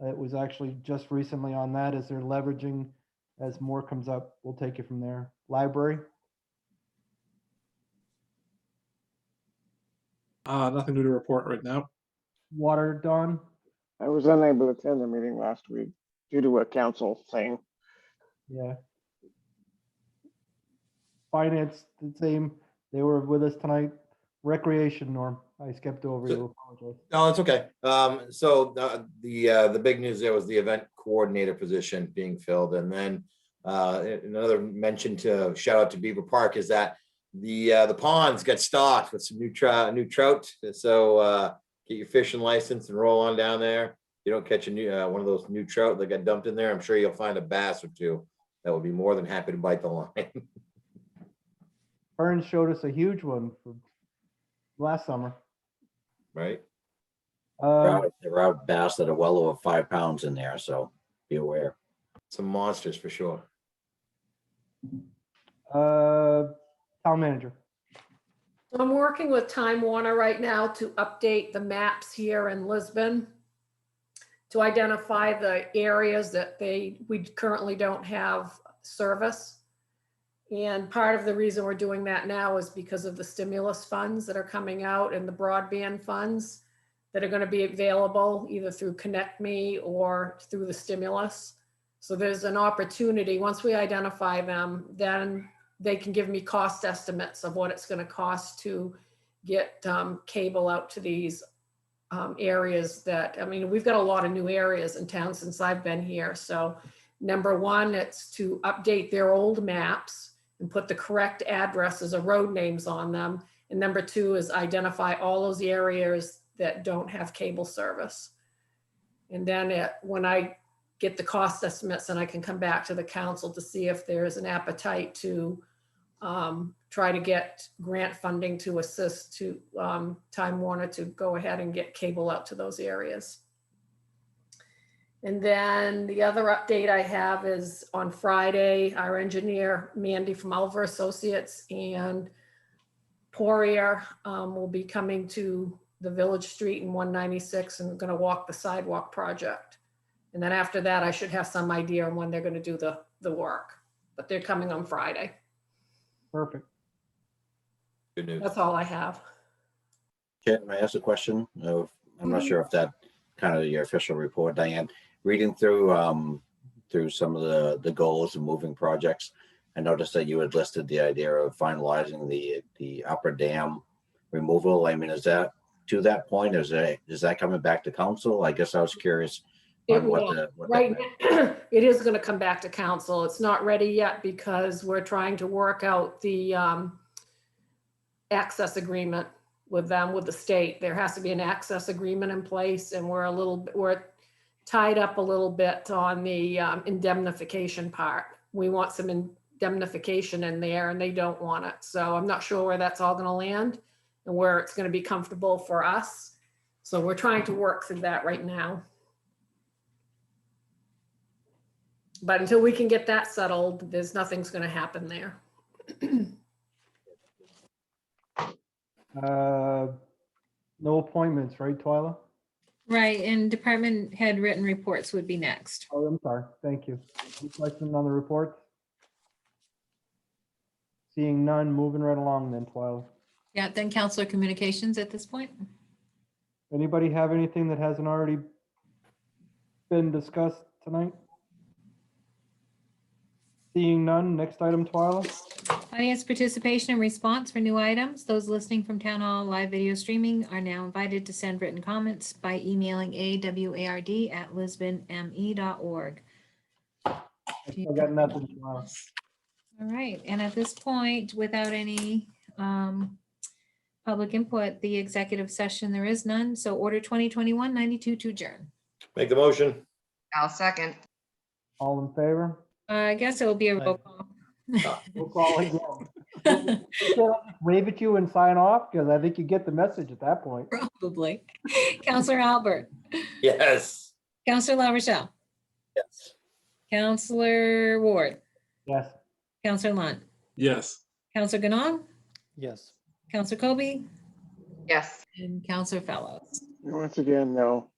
It was actually just recently on that as they're leveraging. As more comes up, we'll take it from there. Library. Nothing new to report right now. Water, Dawn. I was unable to attend the meeting last week due to a council thing. Yeah. Finance, the same. They were with us tonight. Recreation, Norm. I skipped over you. Apologize. No, it's okay. So the big news there was the event coordinator position being filled, and then another mention to shout out to Beaver Park is that the ponds got stocked with some new trout. So get your fishing license and roll on down there. you don't catch a new, one of those new trout that got dumped in there, I'm sure you'll find a bass or two that would be more than happy to bite the line. Burns showed us a huge one for last summer. Right? There are bass that are well over 5 pounds in there, so be aware. Some monsters for sure. Town manager. I'm working with Time Warner right now to update the maps here in Lisbon to identify the areas that we currently don't have service. And part of the reason we're doing that now is because of the stimulus funds that are coming out and the broadband funds that are going to be available either through Connect Me or through the stimulus. So there's an opportunity, once we identify them, then they can give me cost estimates of what it's going to cost to get cable out to these areas that, I mean, we've got a lot of new areas in town since I've been here. So number one, it's to update their old maps and put the correct addresses or road names on them. And number two is identify all those areas that don't have cable service. And then when I get the cost estimates, and I can come back to the council to see if there's an appetite to try to get grant funding to assist to Time Warner to go ahead and get cable out to those areas. And then the other update I have is on Friday, our engineer, Mandy from Ulver Associates and Poirier will be coming to the Village Street in 196 and going to walk the sidewalk project. And then after that, I should have some idea on when they're going to do the work, but they're coming on Friday. Perfect. Good news. That's all I have. Can I ask a question? I'm not sure if that kind of your official report, Diane. Reading through through some of the goals and moving projects, I noticed that you had listed the idea of finalizing the upper dam removal. I mean, is that to that point? Is that coming back to council? I guess I was curious on what Right now, it is going to come back to council. It's not ready yet because we're trying to work out the access agreement with them, with the state. There has to be an access agreement in place, and we're tied up a little bit on the indemnification part. We want some indemnification in there, and they don't want it. So I'm not sure where that's all going to land and where it's going to be comfortable for us. So we're trying to work through that right now. But until we can get that settled, there's nothing's going to happen there. No appointments, right, Twyla? Right, and department head written reports would be next. Oh, I'm sorry. Thank you. Any questions on the reports? Seeing none, moving right along then, Twyla. Yeah, then counselor communications at this point. Anybody have anything that hasn't already been discussed tonight? Seeing none, next item, Twyla. Audience participation and response for new items. Those listening from Town Hall live video streaming are now invited to send written comments by emailing award@lisbonme.org. I still got nothing, Twyla. All right, and at this point, without any public input, the executive session, there is none. So order 2021-92 to adjourn. Make the motion. I'll second. All in favor? I guess it will be a roll call. We'll call again. Wave at you and sign off because I think you get the message at that point. Probably. Counselor Albert, Yes. Counselor LaRochelle, Yes. Counselor Ward, Yes. Counselor Lunt, Yes. Counselor Ganong, Yes. Counselor Kobe, Yes. and Counselor Fellows. Once again, no.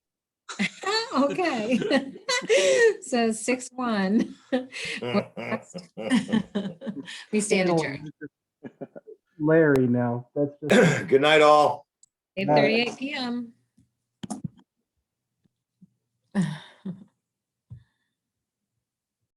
Okay. So 6-1. We stand adjourned. Larry now. That's just. Good night, all. 8:38 p.m.